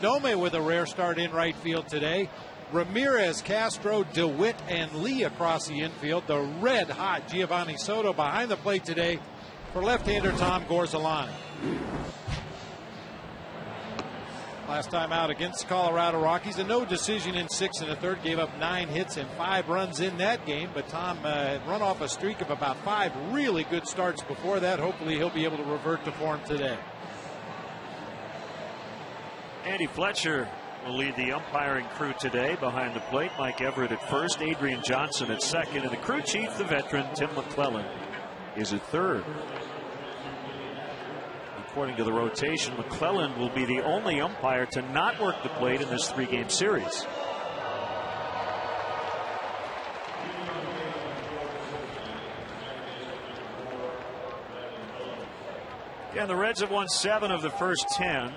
Nome with a rare start in right field today. Ramirez, Castro, DeWitt, and Lee across the infield. The red-hot Giovanni Soto behind the plate today for left-hander Tom Gorzolani. Last time out against the Colorado Rockies, a no decision in 6 1/3. Gave up 9 hits and 5 runs in that game. But Tom had run off a streak of about 5 really good starts before that. Hopefully he'll be able to revert to form today. Andy Fletcher will lead the umpiring crew today. Behind the plate, Mike Everett at first, Adrian Johnson at second, and the crew chief, the veteran Tim McClellan, is at third. According to the rotation, McClellan will be the only umpire to not work the plate in this 3-game series. And the Reds have won 7 of the first 10.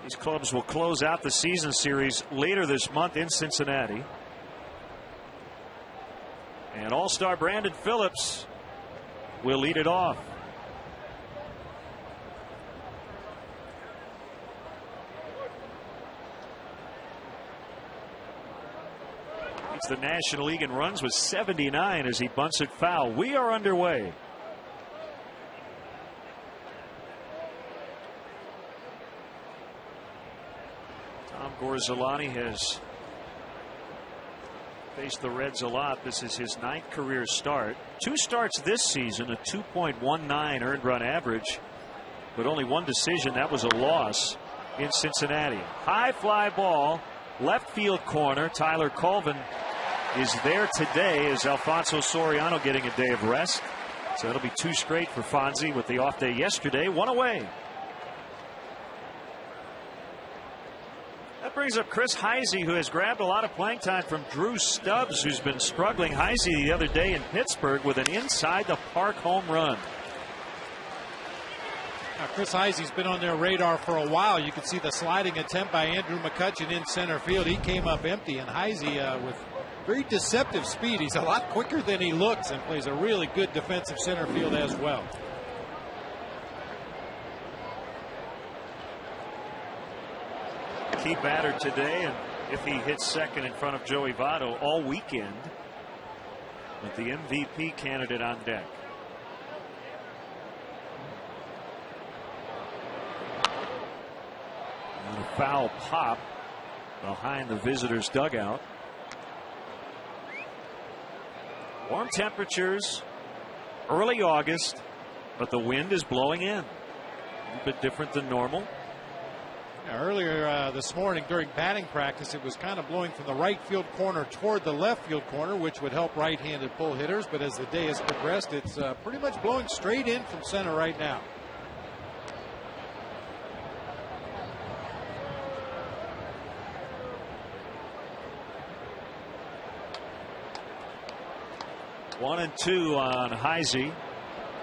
These clubs will close out the season series later this month in Cincinnati. And All-Star Brandon Phillips will lead it off. Leads the National League in runs with 79 as he bunts it foul. We are underway. Tom Gorzolani has faced the Reds a lot. This is his 9th career start. 2 starts this season, a 2.19 earned run average, but only 1 decision. That was a loss in Cincinnati. High fly ball, left field corner. Tyler Colvin is there today as Alfonso Soriano getting a day of rest. So that'll be 2 straight for Fonzie with the off day yesterday. 1 away. That brings up Chris Heisey, who has grabbed a lot of playing time from Drew Stubbs, who's been struggling. Heisey the other day in Pittsburgh with an inside the park home run. Now, Chris Heisey's been on their radar for a while. You can see the sliding attempt by Andrew McCutchen in center field. He came up empty, and Heisey with very deceptive speed. He's a lot quicker than he looks and plays a really good defensive center field as well. Key batter today, and if he hits second in front of Joey Votto all weekend, with the MVP candidate on deck. And a foul pop behind the visitors' dugout. Warm temperatures, early August, but the wind is blowing in. A little bit different than normal. Earlier this morning during batting practice, it was kind of blowing from the right field corner toward the left field corner, which would help right-handed pull hitters. But as the day has progressed, it's pretty much blowing straight in from center right now. One and 2 on Heisey.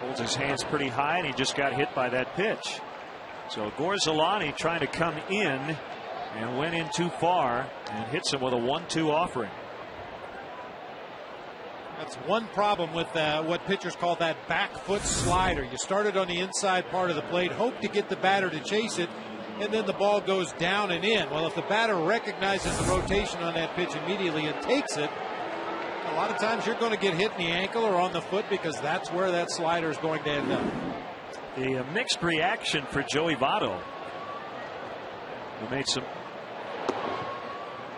Holds his hands pretty high, and he just got hit by that pitch. So Gorzolani trying to come in and went in too far and hits him with a 1-2 offering. That's one problem with what pitchers call that back foot slider. You start it on the inside part of the plate, hope to get the batter to chase it, and then the ball goes down and in. Well, if the batter recognizes the rotation on that pitch immediately and takes it, a lot of times you're going to get hit in the ankle or on the foot because that's where that slider is going to end up. A mixed reaction for Joey Votto, who made some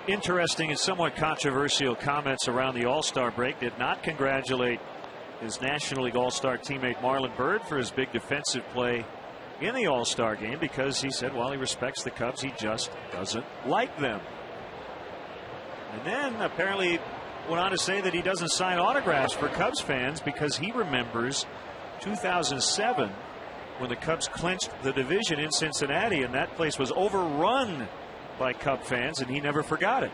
interesting and somewhat controversial comments around the All-Star break. Did not congratulate his National League All-Star teammate Marlon Byrd for his big defensive play in the All-Star game, because he said while he respects the Cubs, he just doesn't like them. And then apparently went on to say that he doesn't sign autographs for Cubs fans because he remembers 2007 when the Cubs clinched the division in Cincinnati, and that place was overrun by Cub fans, and he never forgot it.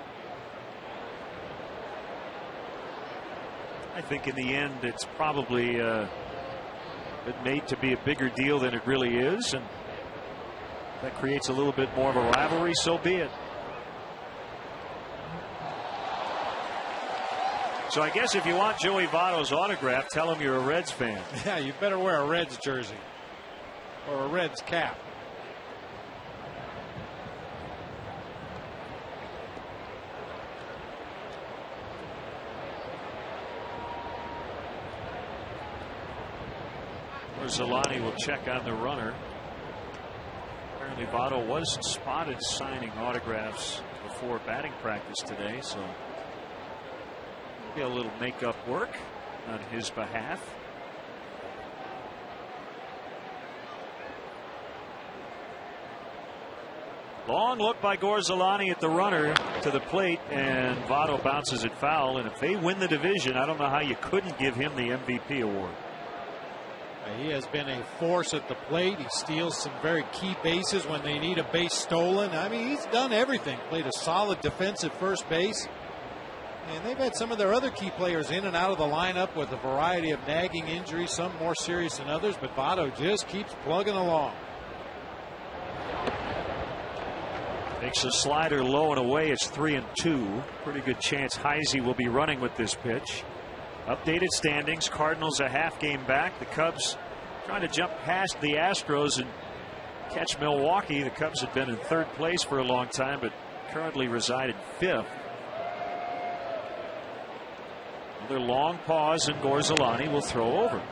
I think in the end it's probably been made to be a bigger deal than it really is, and that creates a little bit more of a rivalry. So be it. So I guess if you want Joey Votto's autograph, tell him you're a Reds fan. Yeah, you better wear a Reds jersey or a Reds cap. Orsolani will check on the runner. Apparently Votto was spotted signing autographs before batting practice today, so maybe a little makeup work on his behalf. Long look by Orsolani at the runner to the plate, and Votto bounces it foul. And if they win the division, I don't know how you couldn't give him the MVP award. He has been a force at the plate. He steals some very key bases when they need a base stolen. I mean, he's done everything. Played a solid defensive first base. And they've had some of their other key players in and out of the lineup with a variety of nagging injuries, some more serious than others. But Votto just keeps plugging along. Makes a slider low and away. It's 3-2. Pretty good chance Heisey will be running with this pitch. Updated standings. Cardinals a half game back. The Cubs trying to jump past the Astros and catch Milwaukee. The Cubs have been in third place for a long time, but currently reside in fifth. Another long pause, and Orsolani will throw over.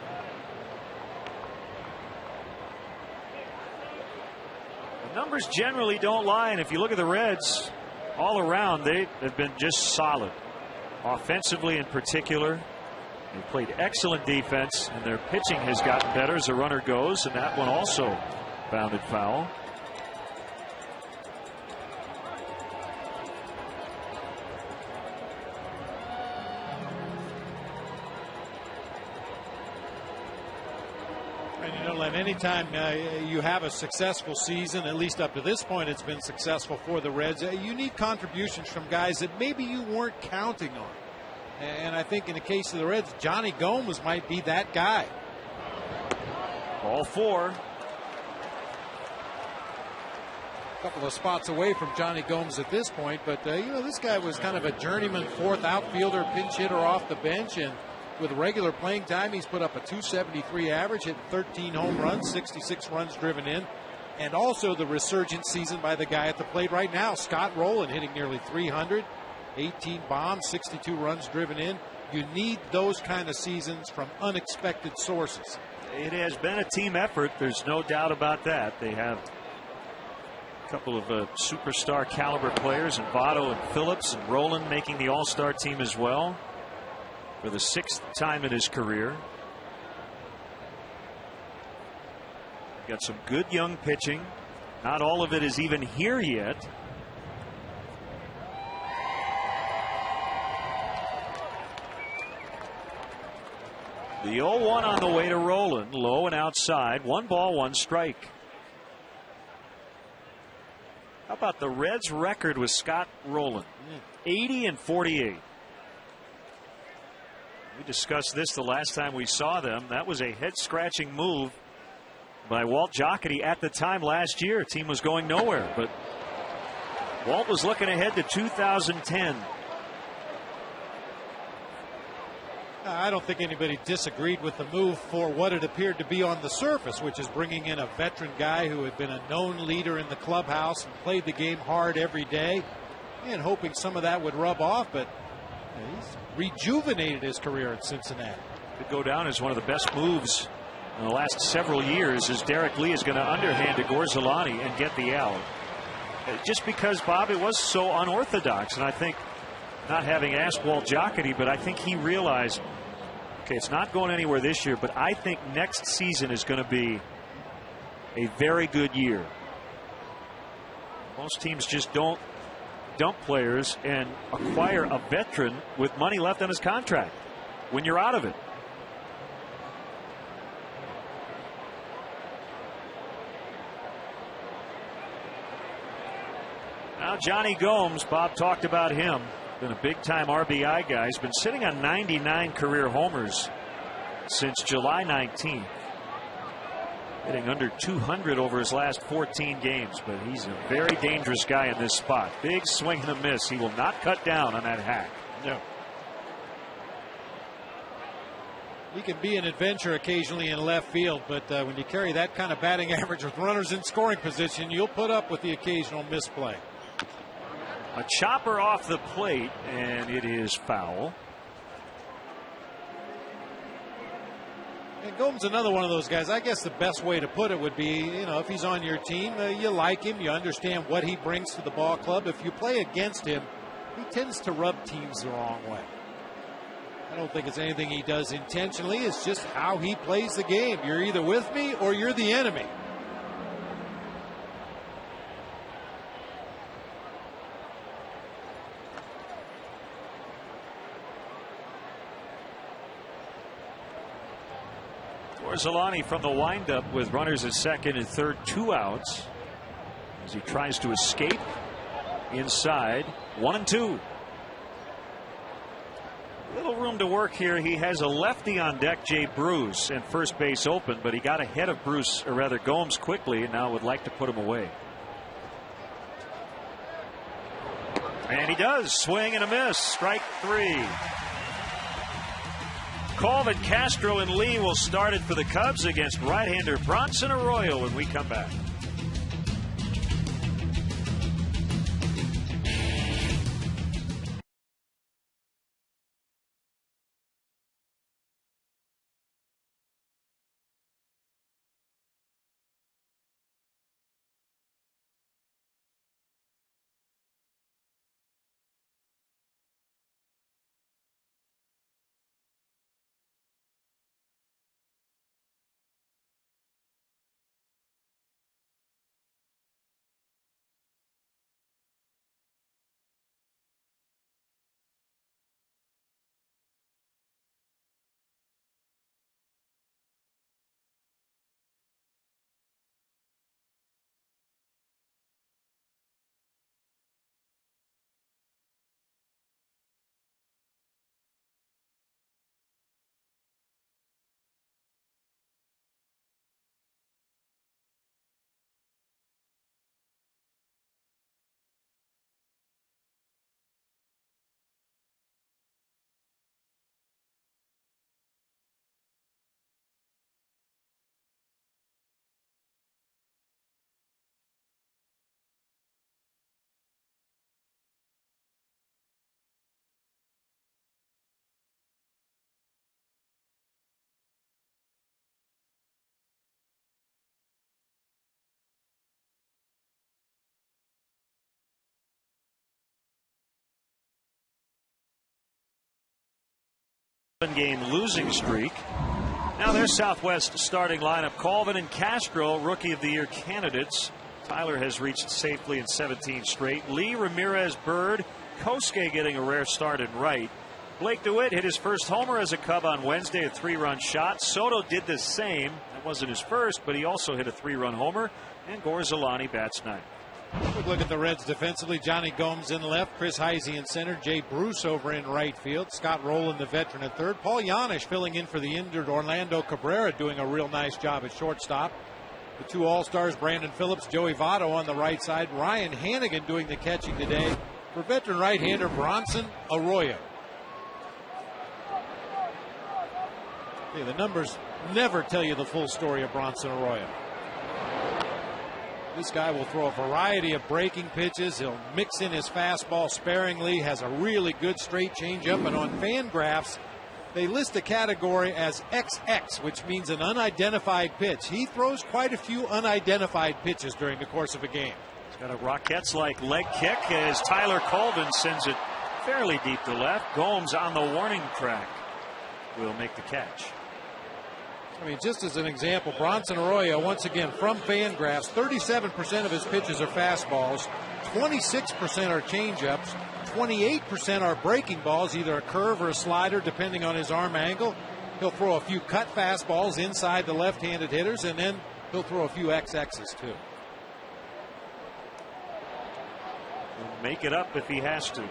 Numbers generally don't lie, and if you look at the Reds all around, they have been just solid. Offensively in particular, they played excellent defense, and their pitching has gotten better as the runner goes, and that one also bounded foul. Anytime you have a successful season, at least up to this point it's been successful for the Reds, you need contributions from guys that maybe you weren't counting on. And I think in the case of the Reds, Johnny Gomes might be that guy. Ball four. A couple of spots away from Johnny Gomes at this point, but this guy was kind of a journeyman fourth outfielder, pinch hitter off the bench, and with regular playing time, he's put up a .273 average, hitting 13 home runs, 66 runs driven in, and also the resurgent season by the guy at the plate right now, Scott Rowland, hitting nearly 300, 18 bombs, 62 runs driven in. You need those kind of seasons from unexpected sources. It has been a team effort. There's no doubt about that. They have a couple of superstar caliber players, and Votto and Phillips and Rowland making the All-Star team as well for the sixth time in his career. Got some good young pitching. Not all of it is even here yet. The 0-1 on the way to Rowland, low and outside. 1 ball, 1 strike. How about the Reds' record with Scott Rowland? 80-48. We discussed this the last time we saw them. That was a head-scratching move by Walt Jocketty at the time last year. Team was going nowhere, but Walt was looking ahead to 2010. I don't think anybody disagreed with the move for what it appeared to be on the surface, which is bringing in a veteran guy who had been a known leader in the clubhouse and played the game hard every day, and hoping some of that would rub off, but he's rejuvenated his career at Cincinnati. Could go down as one of the best moves in the last several years, as Derek Lee is going to underhand to Orsolani and get the out. Just because, Bob, it was so unorthodox, and I think, not having asked Walt Jocketty, but I think he realized, okay, it's not going anywhere this year, but I think next season is going to be a very good year. Most teams just don't dump players and acquire a veteran with money left on his contract when you're out of it. Now Johnny Gomes, Bob talked about him. Been a big-time RBI guy. He's been sitting on 99 career homers since July 19th. Hitting under 200 over his last 14 games, but he's a very dangerous guy in this spot. Big swing and a miss. He will not cut down on that hack. No. He can be an adventure occasionally in left field, but when you carry that kind of batting average with runners in scoring position, you'll put up with the occasional misplay. A chopper off the plate, and it is foul. And Gomes, another one of those guys. I guess the best way to put it would be, if he's on your team, you like him, you understand what he brings to the ball club. If you play against him, he tends to rub teams the wrong way. I don't think it's anything he does intentionally. It's just how he plays the game. You're either with me or you're the enemy. Zolani from the windup with runners at second and third, 2 outs as he tries to escape inside. 1-2. Little room to work here. He has a lefty on deck, Jay Bruce, and first base open, but he got ahead of Gomes quickly and now would like to put him away. And he does. Swing and a miss. Strike 3. Colvin, Castro, and Lee will start it for the Cubs against right-hander Bronson Arroyo when we come back. Game losing streak. Now there's Southwest starting lineup. Colvin and Castro, Rookie of the Year candidates. Tyler has reached safely in 17 straight. Lee, Ramirez, Bird, Kosuke getting a rare start in right. Blake DeWitt hit his first homer as a Cub on Wednesday, a 3-run shot. Soto did the same. That wasn't his first, but he also hit a 3-run homer. And Gorzolani bats 9th. Quick look at the Reds defensively. Johnny Gomes in left, Chris Heisey in center, Jay Bruce over in right field, Scott Rowland, the veteran, at third, Paul Janisch filling in for the injured Orlando Cabrera, doing a real nice job at shortstop. The 2 All-Stars, Brandon Phillips, Joey Votto on the right side, Ryan Hannigan doing the catching today for veteran right-hander Bronson Arroyo. Okay, the numbers never tell you the full story of Bronson Arroyo. This guy will throw a variety of breaking pitches. He'll mix in his fastball sparingly, has a really good straight changeup, and on Fangraphs, they list the category as XX, which means an unidentified pitch. He throws quite a few unidentified pitches during the course of a game. He's got a Rockettes-like leg kick as Tyler Colvin sends it fairly deep to left. Gomes on the warning track will make the catch. I mean, just as an example, Bronson Arroyo, once again, from Fangraphs, 37% of his pitches are fastballs, 26% are changeups, 28% are breaking balls, either a curve or a slider, depending on his arm angle. He'll throw a few cut fastballs inside the left-handed hitters, and then he'll throw a few XXs, too. He'll make it up if he has to.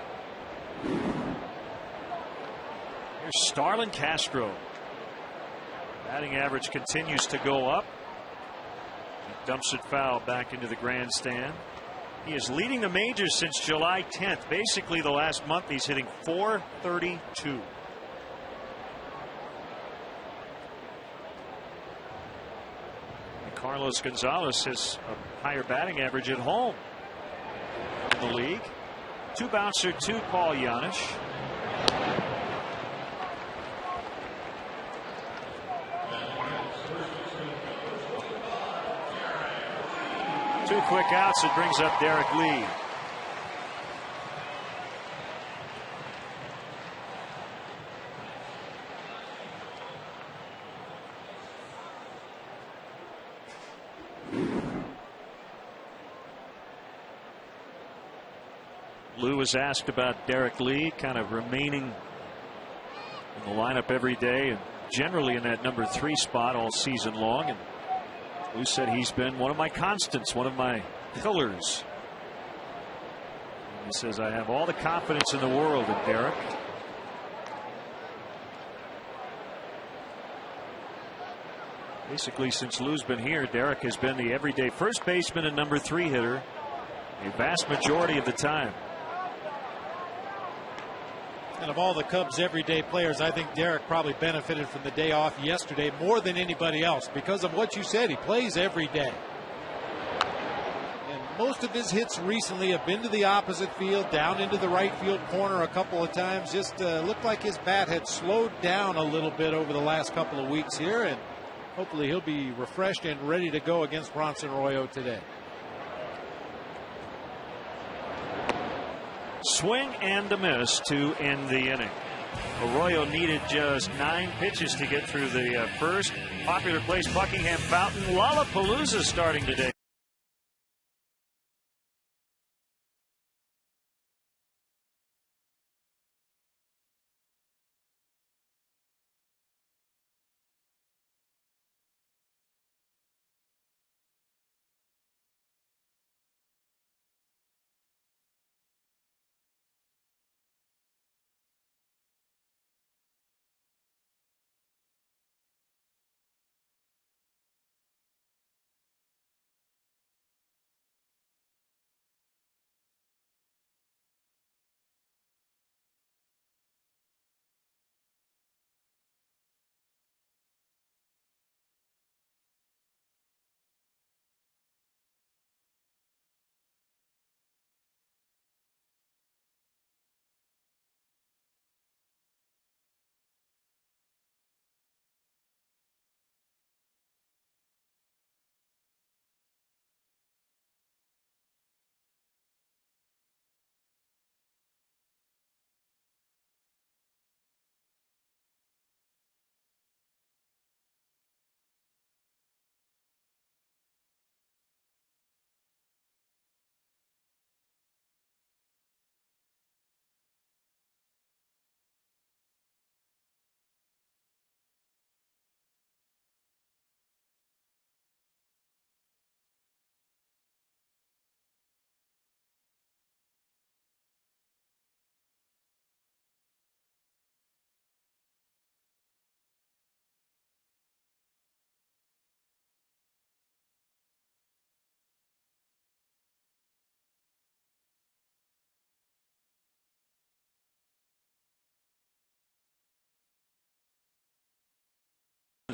Here's Starlin Castro. Batting average continues to go up. He dumps it foul back into the grandstand. He is leading the majors since July 10th. Basically the last month he's hitting .432. And Carlos Gonzalez has a higher batting average at home in the league. 2 bouncer to Paul Janisch. 2 quick outs. It brings up Derek Lee. Lou was asked about Derek Lee kind of remaining in the lineup every day and generally in that number 3 spot all season long. And Lou said he's been one of my constants, one of my pillars. And he says, I have all the confidence in the world in Derek. Basically, since Lou's been here, Derek has been the everyday first baseman and number 3 hitter a vast majority of the time. And of all the Cubs everyday players, I think Derek probably benefited from the day off yesterday more than anybody else because of what you said. He plays every day. And most of his hits recently have been to the opposite field, down into the right field corner a couple of times. Just looked like his bat had slowed down a little bit over the last couple of weeks here. And hopefully he'll be refreshed and ready to go against Bronson Arroyo today. Swing and a miss to end the inning. Arroyo needed just 9 pitches to get through the first. Popular Place Buckingham Fountain. Lollapalooza starting today.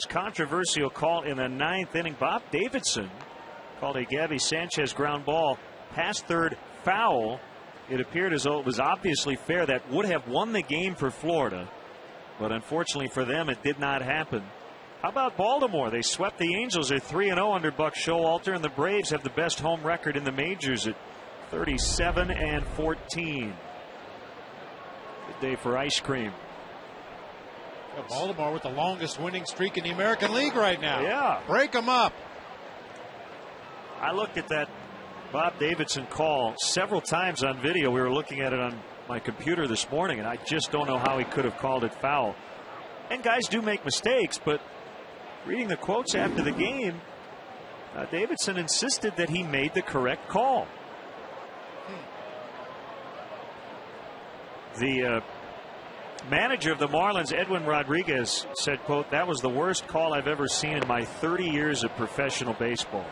Controversial call in the 9th inning. Bob Davidson called a Gabby Sanchez ground ball past third foul. It appeared as though it was obviously fair. That would have won the game for Florida, but unfortunately for them it did not happen. How about Baltimore? They swept the Angels. They're 3-0 under Buck Showalter, and the Braves have the best home record in the majors at 37-14. Good day for ice cream. Baltimore with the longest winning streak in the American League right now. Yeah. Break them up. I looked at that Bob Davidson call several times on video. We were looking at it on my computer this morning, and I just don't know how he could have called it foul. And guys do make mistakes, but reading the quotes after the game, Davidson insisted that he made the correct call. The manager of the Marlins, Edwin Rodriguez, said, quote, "That was the worst call I've ever seen in my 30 years of professional baseball."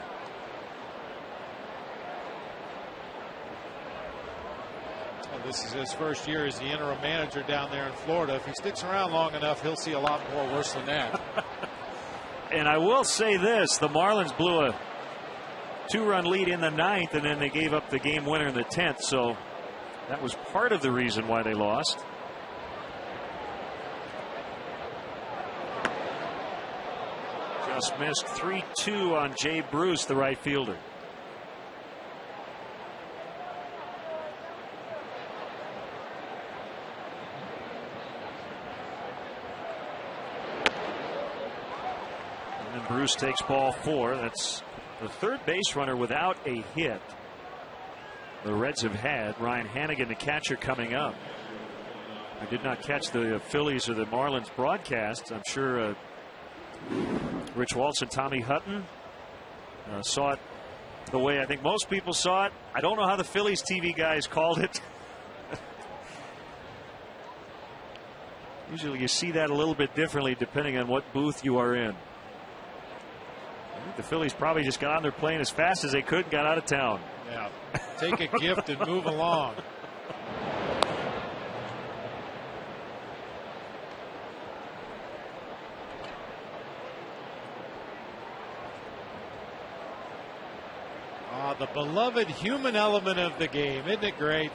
Well, this is his first year as the interim manager down there in Florida. If he sticks around long enough, he'll see a lot more worse than that. And I will say this, the Marlins blew a 2-run lead in the 9th, and then they gave up the game winner in the 10th, so that was part of the reason why they lost. Just missed 3-2 on Jay Bruce, the right fielder. Bruce takes ball 4. That's the third base runner without a hit the Reds have had. Ryan Hanigan, the catcher, coming up. I did not catch the Phillies or the Marlins broadcast. I'm sure Rich Waltz and Tommy Hutton saw it the way I think most people saw it. I don't know how the Phillies TV guys called it. Usually you see that a little bit differently depending on what booth you are in. I think the Phillies probably just got on their plane as fast as they could and got out of town. Yeah. Take a gift and move along. The beloved human element of the game. Isn't it great?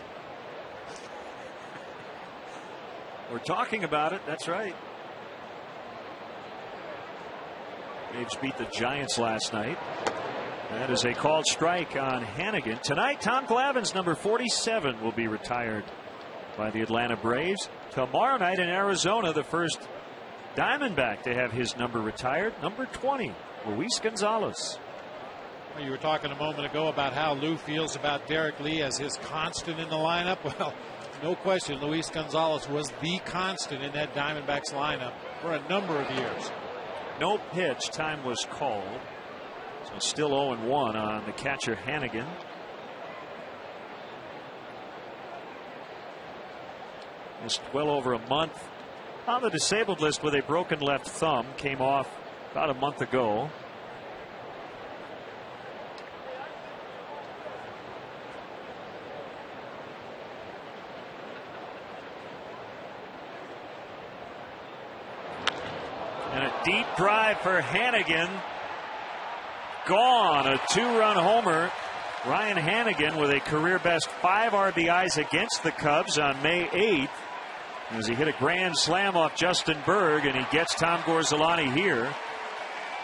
We're talking about it. That's right. Braves beat the Giants last night. That is a called strike on Hanigan. Tonight, Tom Glavine's number 47 will be retired by the Atlanta Braves. Tomorrow night in Arizona, the first Diamondback to have his number retired, number 20, Luis Gonzalez. You were talking a moment ago about how Lou feels about Derek Lee as his constant in the lineup. Well, no question, Luis Gonzalez was the constant in that Diamondbacks lineup for a number of years. No pitch. Time was called. So still 0-1 on the catcher Hanigan. Just well over a month on the disabled list with a broken left thumb. Came off about a month ago. And a deep drive for Hanigan. Gone. A 2-run homer. Ryan Hanigan with a career best 5 RBIs against the Cubs on May 8th. As he hit a grand slam off Justin Berg, and he gets Tom Gorzolani here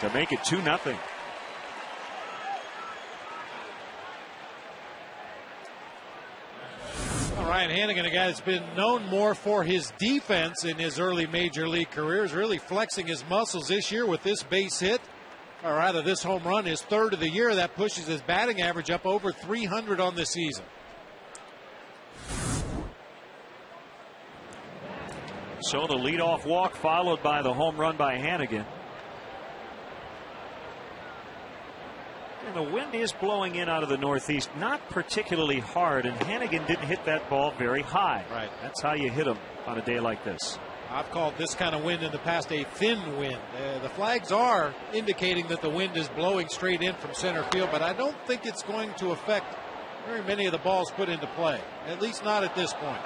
to make it 2-0. Ryan Hanigan, a guy that's been known more for his defense in his early major league career, is really flexing his muscles this year with this base hit, or rather this home run, his 3rd of the year. That pushes his batting average up over 300 on the season. So the leadoff walk followed by the home run by Hanigan. And the wind is blowing in out of the northeast, not particularly hard, and Hanigan didn't hit that ball very high. Right. That's how you hit him on a day like this. I've called this kind of wind in the past a thin wind. The flags are indicating that the wind is blowing straight in from center field, but I don't think it's going to affect very many of the balls put into play, at least not at this point.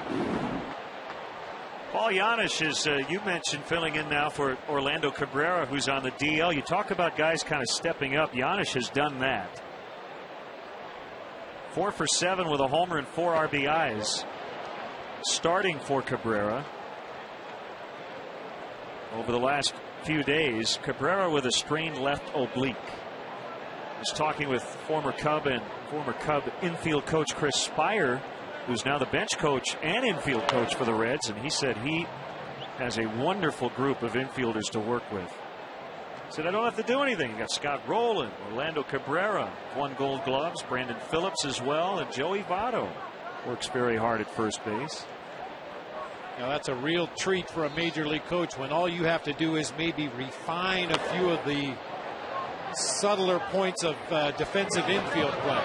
Paul Janisch is, you mentioned, filling in now for Orlando Cabrera, who's on the DL. You talk about guys kind of stepping up. Janisch has done that. 4 for 7 with a homer and 4 RBIs. Starting for Cabrera. Over the last few days, Cabrera with a strained left oblique. He's talking with former Cub infield coach Chris Spire, who's now the bench coach and infield coach for the Reds, and he said he has a wonderful group of infielders to work with. He said, I don't have to do anything. You got Scott Rowland, Orlando Cabrera, won Gold Gloves, Brandon Phillips as well, and Joey Votto works very hard at first base. Now that's a real treat for a major league coach when all you have to do is maybe refine a few of the subtler points of defensive infield play.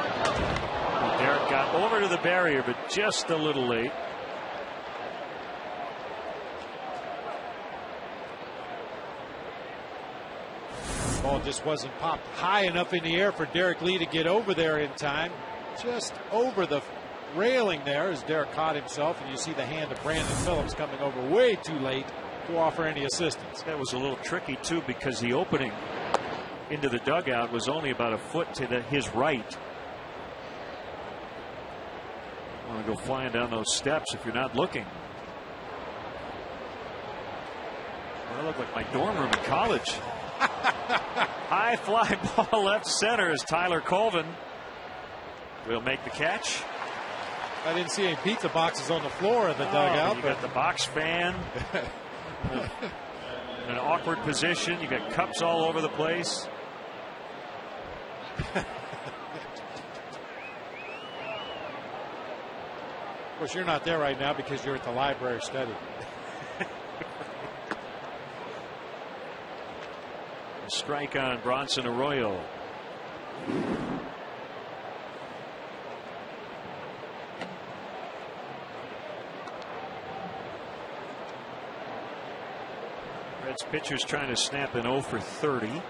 Derek got over to the barrier, but just a little late. Ball just wasn't popped high enough in the air for Derek Lee to get over there in time. Just over the railing there as Derek caught himself, and you see the hand of Brandon Phillips coming over way too late to offer any assistance. That was a little tricky too, because the opening into the dugout was only about a foot to his right. You want to go flying down those steps if you're not looking. Well, I look like my dorm room in college. High fly ball left center as Tyler Colvin will make the catch. I didn't see any pizza boxes on the floor of the dugout. You got the box fan. in an awkward position. You got cups all over the place. Of course, you're not there right now because you're at the library study. Strike on Bronson Arroyo. Reds pitchers trying to snap an 0 for 30.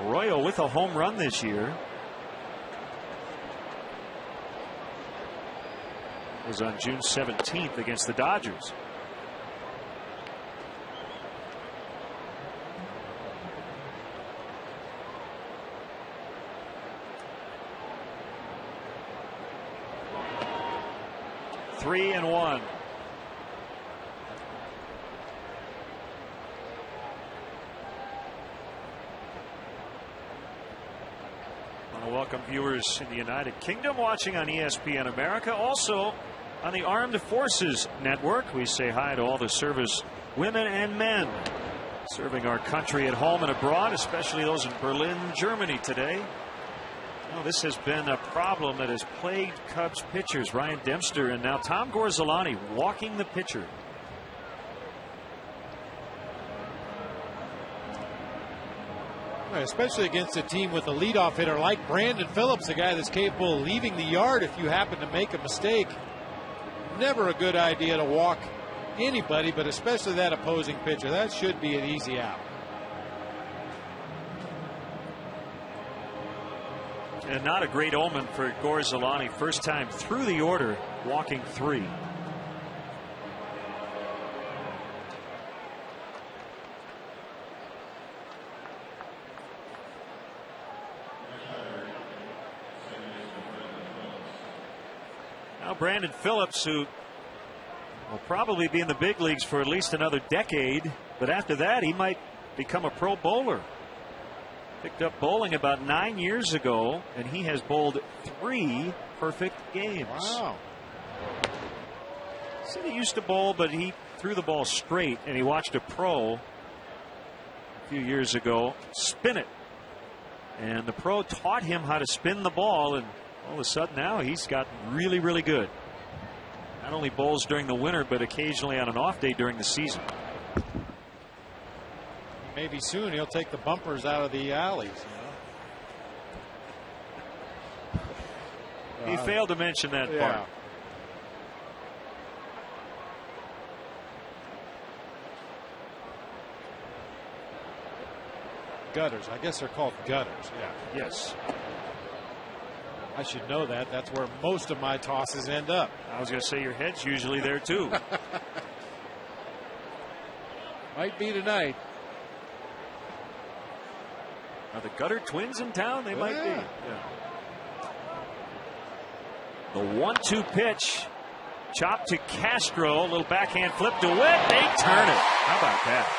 Arroyo with a home run this year. It was on June 17th against the Dodgers. Three and one. I want to welcome viewers in the United Kingdom watching on ESPN America. Also on the Armed Forces Network. We say hi to all the service women and men serving our country at home and abroad, especially those in Berlin, Germany today. Well, this has been a problem that has plagued Cubs pitchers. Ryan Dempster and now Tom Gorzolani walking the pitcher. Especially against a team with a leadoff hitter like Brandon Phillips, a guy that's capable of leaving the yard if you happen to make a mistake. Never a good idea to walk anybody, but especially that opposing pitcher. That should be an easy out. And not a great omen for Gorzolani. First time through the order, walking three. Now Brandon Phillips, who will probably be in the big leagues for at least another decade, but after that he might become a pro bowler. Picked up bowling about 9 years ago, and he has bowled 3 perfect games. Wow. Said he used to bowl, but he threw the ball straight, and he watched a pro a few years ago spin it. And the pro taught him how to spin the ball, and all of a sudden now he's gotten really, really good. Not only bowls during the winter, but occasionally on an off day during the season. Maybe soon he'll take the bumpers out of the alleys. He failed to mention that part. Gutters. I guess they're called gutters. Yeah. Yes. I should know that. That's where most of my tosses end up. I was going to say your head's usually there too. Might be tonight. Are the Gutter twins in town? They might be. Yeah. The 1-2 pitch. Chop to Castro. A little backhand flip to Witt. They turn it. How about that?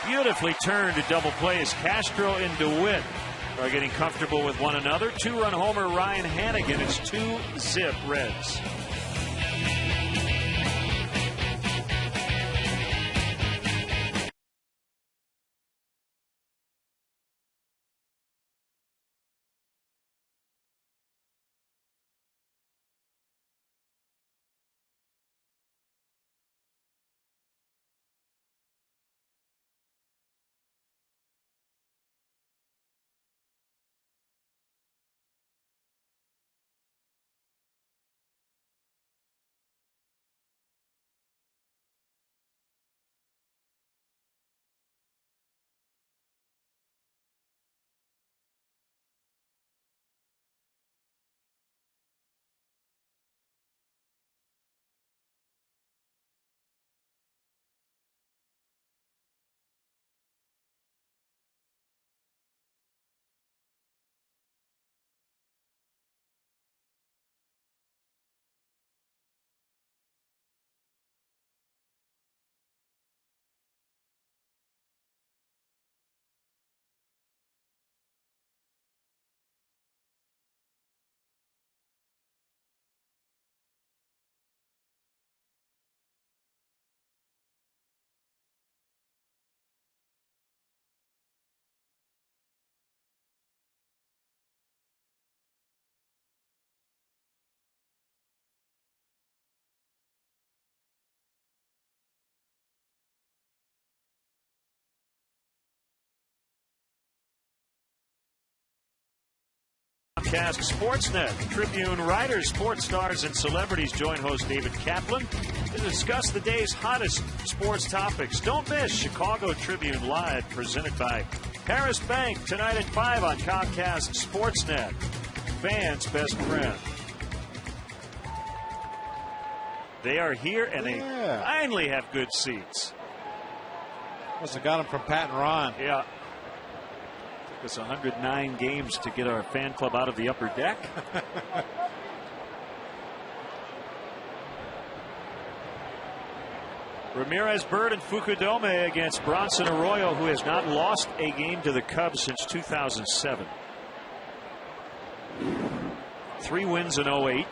Beautifully turned to double play as Castro and DeWitt are getting comfortable with one another. 2-run homer Ryan Hannigan. It's 2-zip Reds. Comcast Sportsnet. Tribune writers, sports stars, and celebrities join host David Kaplan to discuss the day's hottest sports topics. Don't miss Chicago Tribune Live, presented by Harris Bank, tonight at 5 on Comcast Sportsnet. Fans' best friend. They are here, and they finally have good seats. Must have got them from Pat and Ron. Yeah. Took us 109 games to get our fan club out of the upper deck. Ramirez, Bird, and Fukudome against Bronson Arroyo, who has not lost a game to the Cubs since 2007. 3 wins in 08.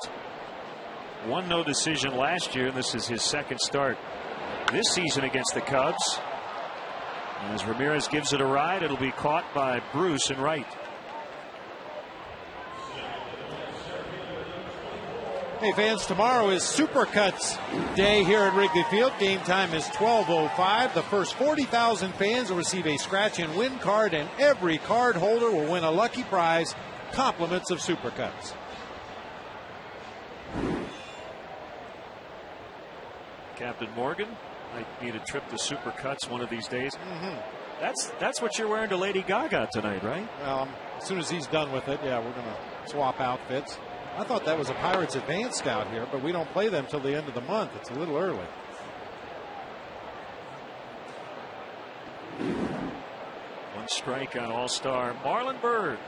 1 no decision last year, and this is his second start this season against the Cubs. As Ramirez gives it a ride, it'll be caught by Bruce in right. Hey fans, tomorrow is Supercuts Day here at Wrigley Field. Game time is 12:05. The first 40,000 fans will receive a scratch and win card, and every card holder will win a lucky prize, compliments of Supercuts. Captain Morgan might need a trip to Supercuts one of these days. That's what you're wearing to Lady Gaga tonight, right? Well, as soon as he's done with it, yeah, we're going to swap outfits. I thought that was a Pirates Advance Scout here, but we don't play them till the end of the month. It's a little early. One strike on All-Star Marlon Byrd.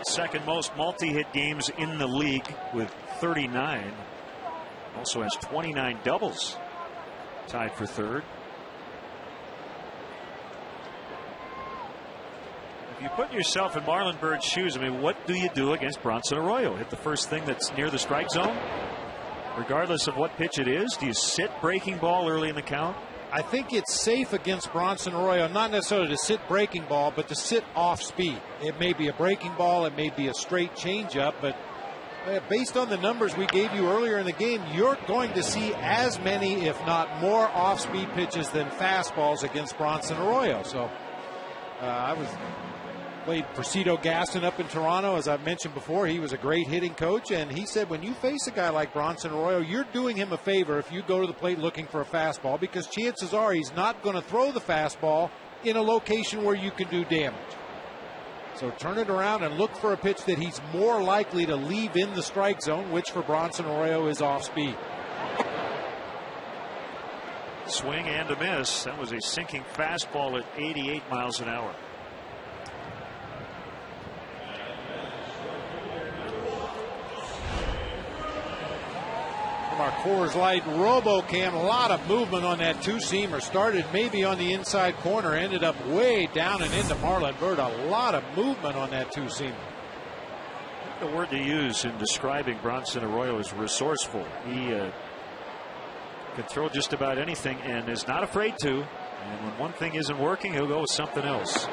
Second most multi-hit games in the league with 39. Also has 29 doubles. Tied for third. If you put yourself in Marlon Byrd's shoes, I mean, what do you do against Bronson Arroyo? Hit the first thing that's near the strike zone? Regardless of what pitch it is, do you sit breaking ball early in the count? I think it's safe against Bronson Arroyo, not necessarily to sit breaking ball, but to sit off speed. It may be a breaking ball, it may be a straight changeup, but based on the numbers we gave you earlier in the game, you're going to see as many, if not more, off-speed pitches than fastballs against Bronson Arroyo. So I played Presidio Gaston up in Toronto. As I've mentioned before, he was a great hitting coach, and he said when you face a guy like Bronson Arroyo, you're doing him a favor if you go to the plate looking for a fastball, because chances are he's not going to throw the fastball in a location where you can do damage. So turn it around and look for a pitch that he's more likely to leave in the strike zone, which for Bronson Arroyo is off speed. Swing and a miss. That was a sinking fastball at 88 miles an hour. From our Coors Light RoboCam, a lot of movement on that two-seamer. Started maybe on the inside corner, ended up way down and into Marlon Byrd. A lot of movement on that two-seamer. The word to use in describing Bronson Arroyo is resourceful. He can throw just about anything and is not afraid to. And when one thing isn't working, he'll go with something else.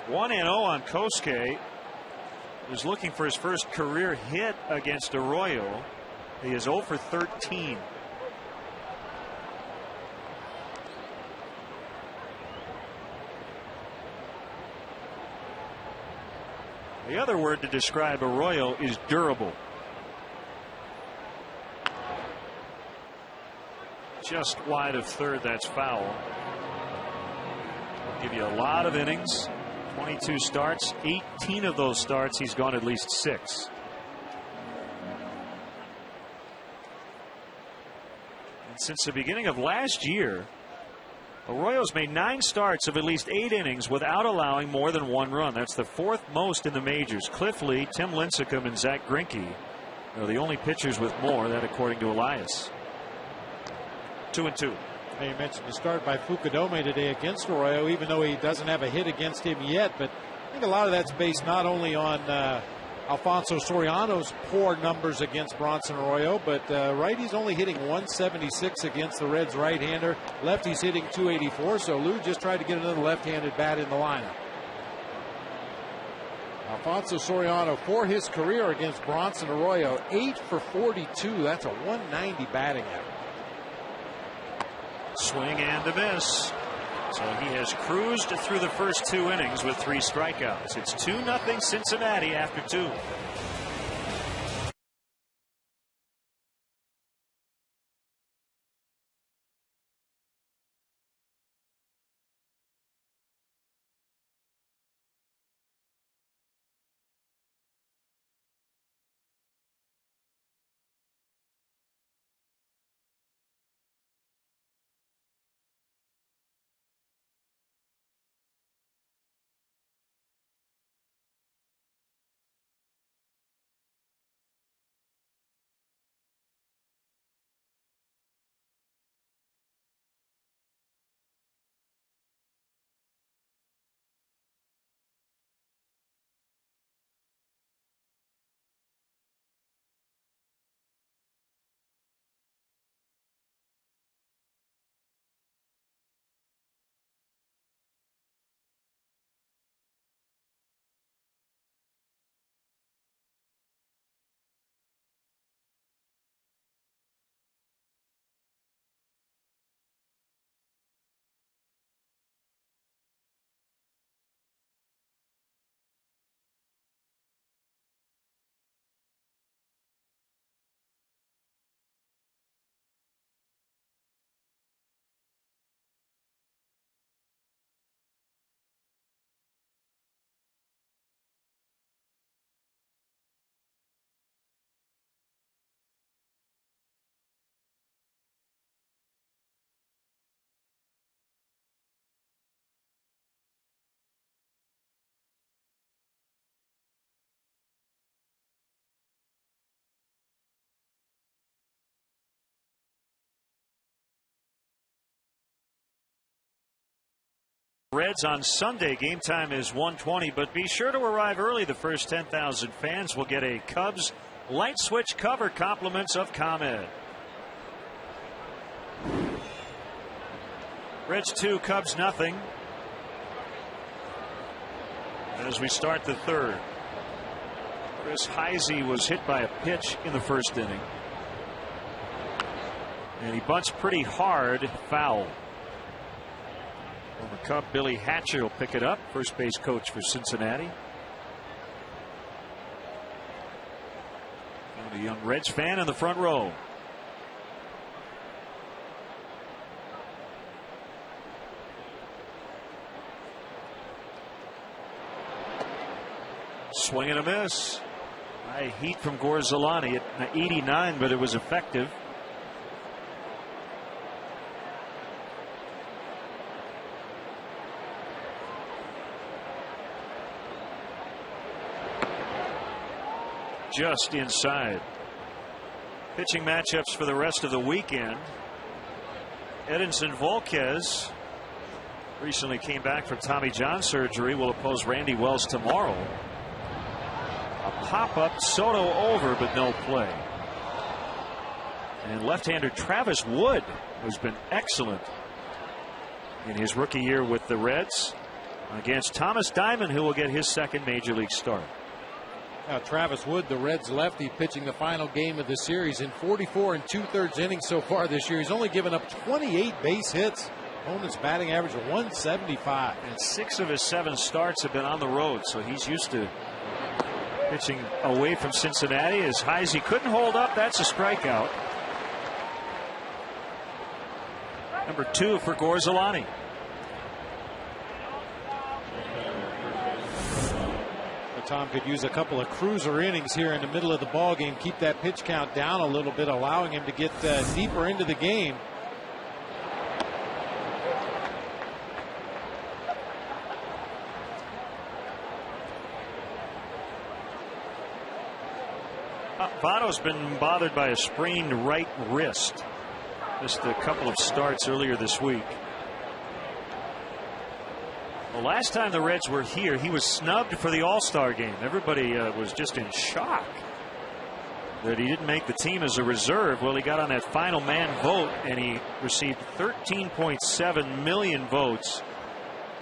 One and 0 on Kosuke. Is looking for his first career hit against Arroyo. He is 0 for 13. The other word to describe Arroyo is durable. Just wide of third. That's foul. Give you a lot of innings. 22 starts, 18 of those starts he's gone at least 6. And since the beginning of last year, Arroyo's made 9 starts of at least 8 innings without allowing more than 1 run. That's the 4th most in the majors. Cliff Lee, Tim Lincecum, and Zach Greinke are the only pitchers with more, that according to Elias. 2-2. You mentioned the start by Fukudome today against Arroyo, even though he doesn't have a hit against him yet. But I think a lot of that's based not only on Alfonso Soriano's poor numbers against Bronson Arroyo, but righty's only hitting 176 against the Reds right-hander. Lefty's hitting 284, so Lou just tried to get another left-handed bat in the lineup. Alfonso Soriano, for his career against Bronson Arroyo, 8 for 42. That's a 190 batting average. Swing and a miss. So he has cruised through the first 2 innings with 3 strikeouts. It's 2-0 Cincinnati after 2. Reds on Sunday. Game time is 1:20, but be sure to arrive early. The first 10,000 fans will get a Cubs light switch cover, compliments of ComEd. Reds 2, Cubs nothing. As we start the third, Chris Heisey was hit by a pitch in the first inning, and he bunts pretty hard, foul. Former Cub Billy Hatcher will pick it up, first base coach for Cincinnati. And a young Reds fan in the front row. Swing and a miss. High heat from Gorzolani at 89, but it was effective. Just inside. Pitching matchups for the rest of the weekend. Edinson Volquez recently came back from Tommy John surgery, will oppose Randy Wells tomorrow. A pop-up, Soto over, but no play. And left-hander Travis Wood has been excellent in his rookie year with the Reds against Thomas Diamond, who will get his second major league start. Now, Travis Wood, the Reds lefty, pitching the final game of the series in 44 2/3 innings so far this year. He's only given up 28 base hits. Opponent's batting average of 175. And 6 of his 7 starts have been on the road, so he's used to pitching away from Cincinnati. As Heisey couldn't hold up, that's a strikeout. Number 2 for Gorzolani. Tom could use a couple of cruiser innings here in the middle of the ball game, keep that pitch count down a little bit, allowing him to get deeper into the game. Votto's been bothered by a sprained right wrist. Missed a couple of starts earlier this week. The last time the Reds were here, he was snubbed for the All-Star game. Everybody was just in shock that he didn't make the team as a reserve. Well, he got on that final man vote, and he received 13.7 million votes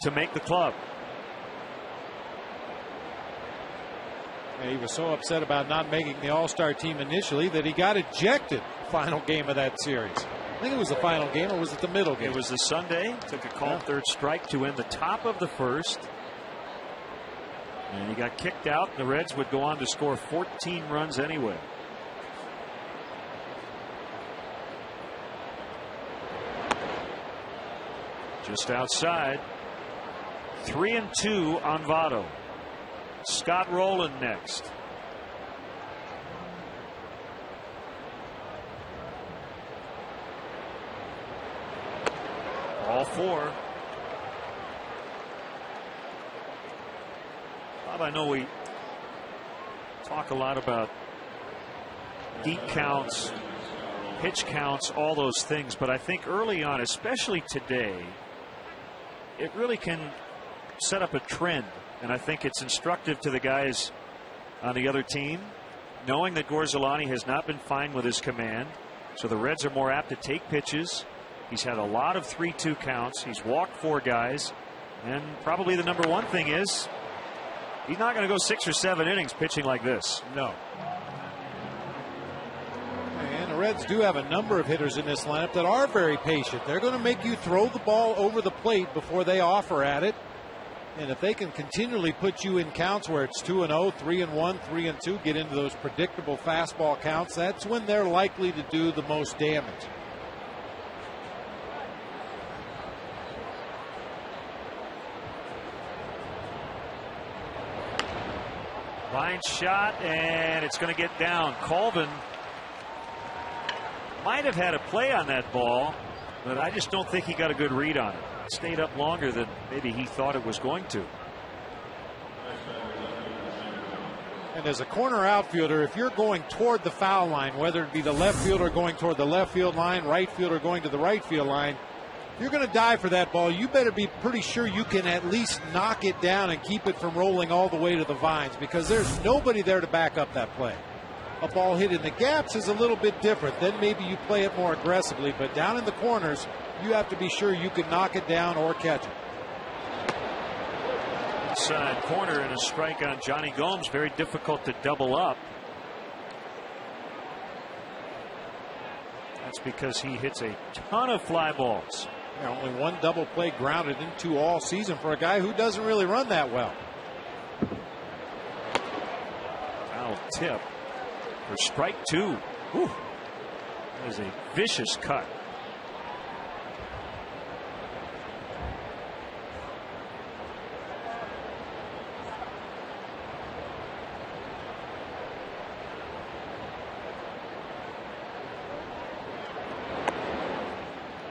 to make the club. And he was so upset about not making the All-Star team initially that he got ejected final game of that series. I think it was the final game, or was it the middle game? It was the Sunday. Took a called third strike to end the top of the first. And he got kicked out. The Reds would go on to score 14 runs anyway. Just outside. 3-2 on Votto. Scott Rowland next. All four. Bob, I know we talk a lot about deep counts, pitch counts, all those things, but I think early on, especially today, it really can set up a trend. And I think it's instructive to the guys on the other team, knowing that Gorzelani has not been fine with his command. So the Reds are more apt to take pitches. He's had a lot of 3-2 counts. He's walked 4 guys. And probably the number one thing is he's not going to go 6 or 7 innings pitching like this. No. And the Reds do have a number of hitters in this lineup that are very patient. They're going to make you throw the ball over the plate before they offer at it. And if they can continually put you in counts where it's 2-0, 3-1, 3-2, get into those predictable fastball counts, that's when they're likely to do the most damage. Line shot, and it's going to get down. Colvin might have had a play on that ball, but I just don't think he got a good read on it. It stayed up longer than maybe he thought it was going to. And as a corner outfielder, if you're going toward the foul line, whether it be the left fielder going toward the left field line, right fielder going to the right field line, you're going to dive for that ball. You better be pretty sure you can at least knock it down and keep it from rolling all the way to the vines, because there's nobody there to back up that play. A ball hit in the gaps is a little bit different. Then maybe you play it more aggressively, but down in the corners, you have to be sure you can knock it down or catch it. Inside corner and a strike on Johnny Gomes. Very difficult to double up. That's because he hits a ton of fly balls. Yeah, only one double play grounded into all season for a guy who doesn't really run that well. Foul tip for strike 2. Whew. That is a vicious cut.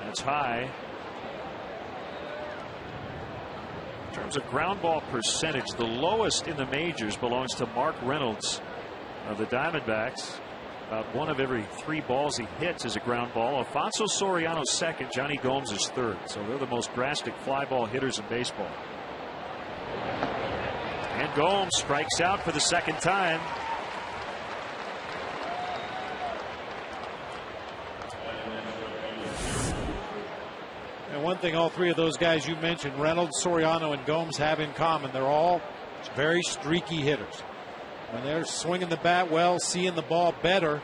That's high. In terms of ground ball percentage, the lowest in the majors belongs to Mark Reynolds of the Diamondbacks. About 1 of every 3 balls he hits is a ground ball. Alfonso Soriano's second. Johnny Gomes is third. So they're the most drastic fly ball hitters in baseball. And Gomes strikes out for the second time. And one thing all 3 of those guys you mentioned, Reynolds, Soriano, and Gomes, have in common, they're all very streaky hitters. When they're swinging the bat well, seeing the ball better,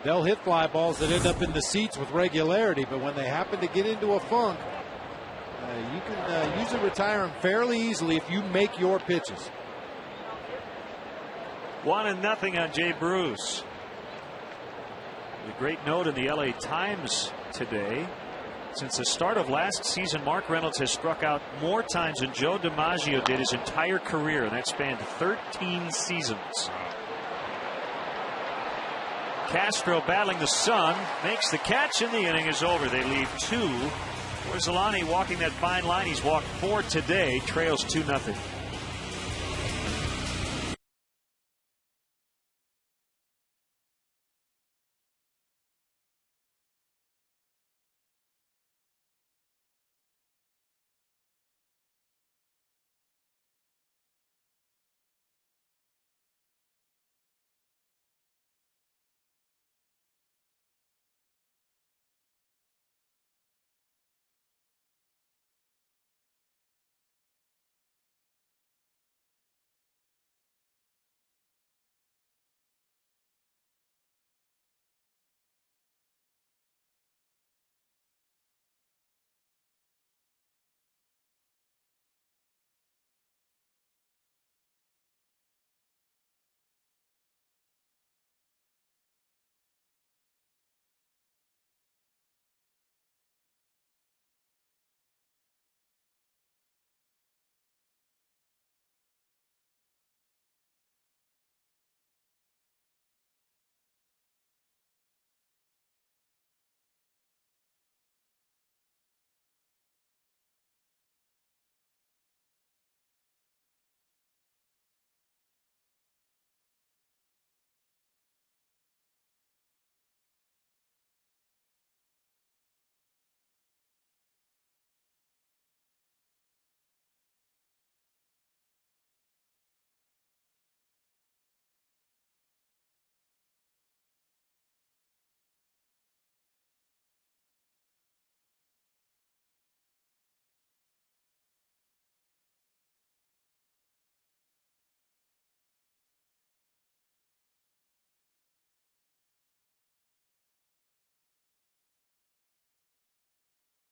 they'll hit fly balls that end up in the seats with regularity. But when they happen to get into a funk, you can usually retire them fairly easily if you make your pitches. 1-0 on Jay Bruce. A great note in the LA Times today. Since the start of last season, Mark Reynolds has struck out more times than Joe DiMaggio did his entire career, and that spanned 13 seasons. Castro battling the sun, makes the catch, and the inning is over. They leave 2. Gorzelani walking that fine line. He's walked 4 today, trails 2-0.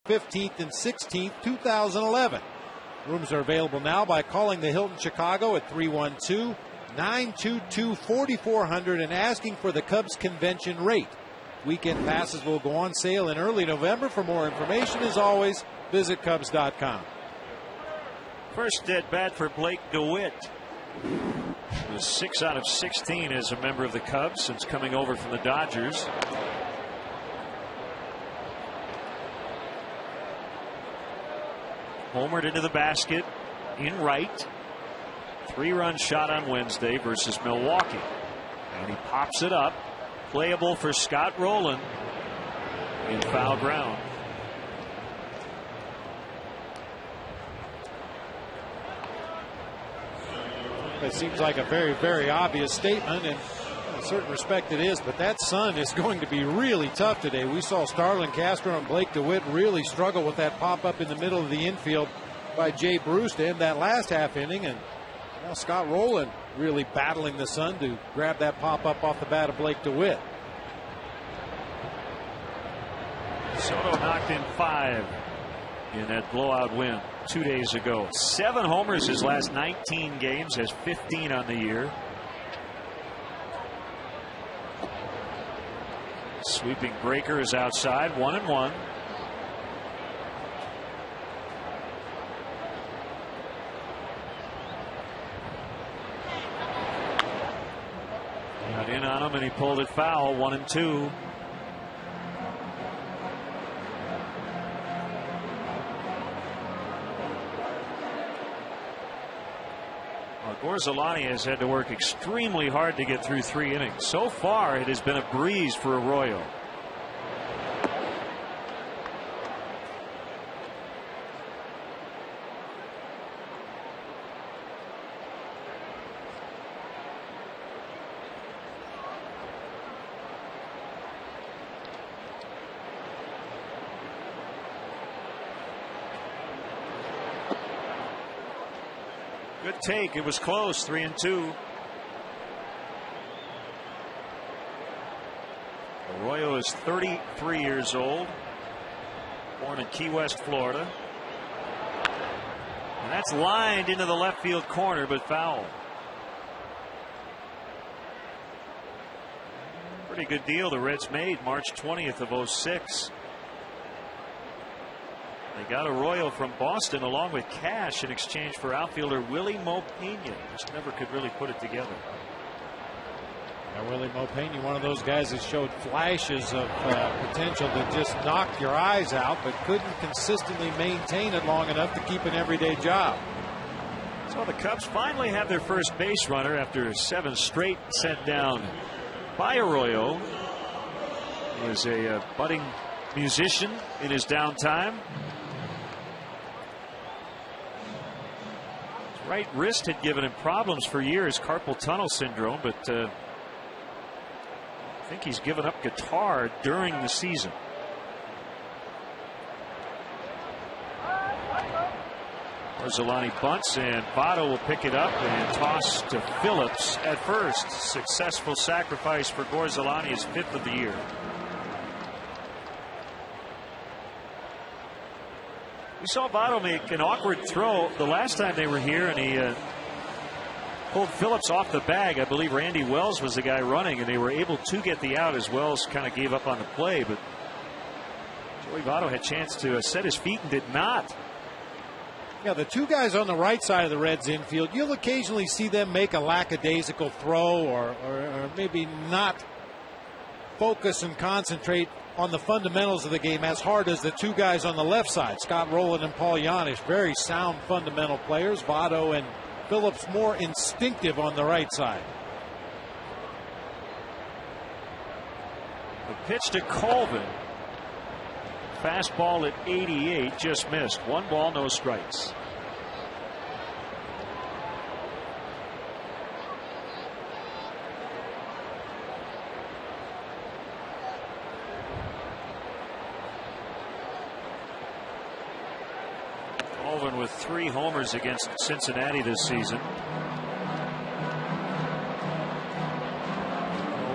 15th and 16th, 2011. Rooms are available now by calling the Hilton Chicago at 312-922-4400 and asking for the Cubs convention rate. Weekend passes will go on sale in early November. For more information, as always, visit Cubs.com. First at bat for Blake DeWitt. He was 6 out of 16 as a member of the Cubs since coming over from the Dodgers. Homered into the basket in right. 3-run shot on Wednesday versus Milwaukee. And he pops it up. Playable for Scott Rowland in foul ground. It seems like a very, very obvious statement, and in a certain respect it is, but that sun is going to be really tough today. We saw Starlin Castro and Blake DeWitt really struggle with that pop-up in the middle of the infield by Jay Bruce to end that last half inning, and now Scott Rowland really battling the sun to grab that pop-up off the bat of Blake DeWitt. Soto knocked in 5 in that blowout win 2 days ago. 7 homers his last 19 games, has 15 on the year. Sweeping breaker is outside, 1-1. Got in on him and he pulled it foul, 1-2. Gorzelani has had to work extremely hard to get through 3 innings. So far, it has been a breeze for Arroyo. Good take. It was close. 3-2. Arroyo is 33 years old. Born in Key West, Florida. And that's lined into the left field corner, but foul. Pretty good deal the Reds made March 20th of 06. They got Arroyo from Boston along with cash in exchange for outfielder Willie Mopena. Just never could really put it together. Now, Willie Mopena, one of those guys that showed flashes of potential that just knocked your eyes out, but couldn't consistently maintain it long enough to keep an everyday job. So the Cubs finally have their first base runner after 7 straight sent down by Arroyo. He was a budding musician in his downtime. Right wrist had given him problems for years, carpal tunnel syndrome, but I think he's given up guitar during the season. Orsolani bunts, and Votto will pick it up and toss to Phillips at first. Successful sacrifice for Gorzelani, his 5th of the year. We saw Votto make an awkward throw the last time they were here, and he pulled Phillips off the bag. I believe Randy Wells was the guy running, and they were able to get the out as Wells kind of gave up on the play. But Joey Votto had a chance to set his feet and did not. Yeah, the 2 guys on the right side of the Reds infield, you'll occasionally see them make a lackadaisical throw or maybe not focus and concentrate on the fundamentals of the game as hard as the 2 guys on the left side, Scott Rowland and Paul Yanish. Very sound fundamental players. Votto and Phillips more instinctive on the right side. The pitch to Colvin. Fastball at 88, just missed. 1 ball, no strikes. Colvin with 3 homers against Cincinnati this season.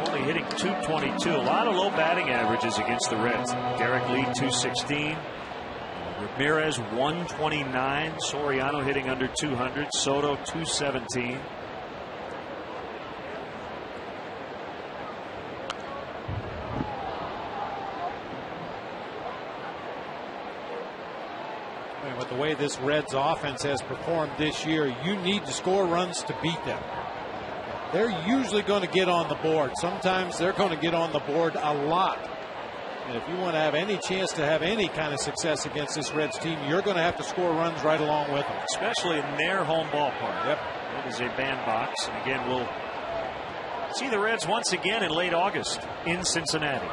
Only hitting .222. A lot of low batting averages against the Reds. Derek Lee, .216. Ramirez 129. Soriano hitting under 200. Soto 217. With the way this Reds offense has performed this year, you need to score runs to beat them. They're usually going to get on the board. Sometimes they're going to get on the board a lot. And if you want to have any chance to have any kind of success against this Reds team, you're going to have to score runs right along with them. Especially in their home ballpark. Yep. It is a bandbox. And again, we'll see the Reds once again in late August in Cincinnati.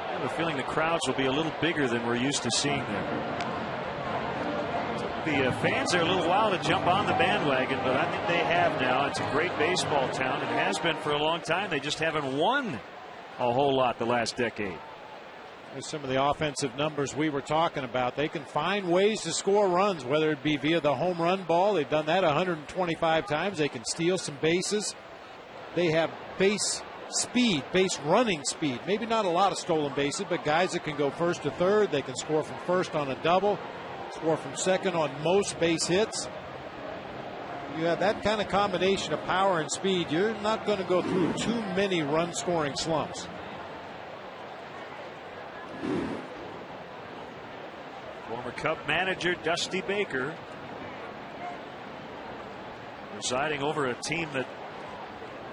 I have a feeling the crowds will be a little bigger than we're used to seeing them. The fans are a little while to jump on the bandwagon, but I think they have now. It's a great baseball town. It has been for a long time. They just haven't won a whole lot the last decade. There's some of the offensive numbers we were talking about. They can find ways to score runs, whether it be via the home run ball. They've done that 125 times. They can steal some bases. They have base speed, base running speed. Maybe not a lot of stolen bases, but guys that can go first to third. They can score from first on a double, score from second on most base hits. You have that kind of combination of power and speed, you're not going to go through too many run scoring slumps. Former Cub manager Dusty Baker presiding over a team that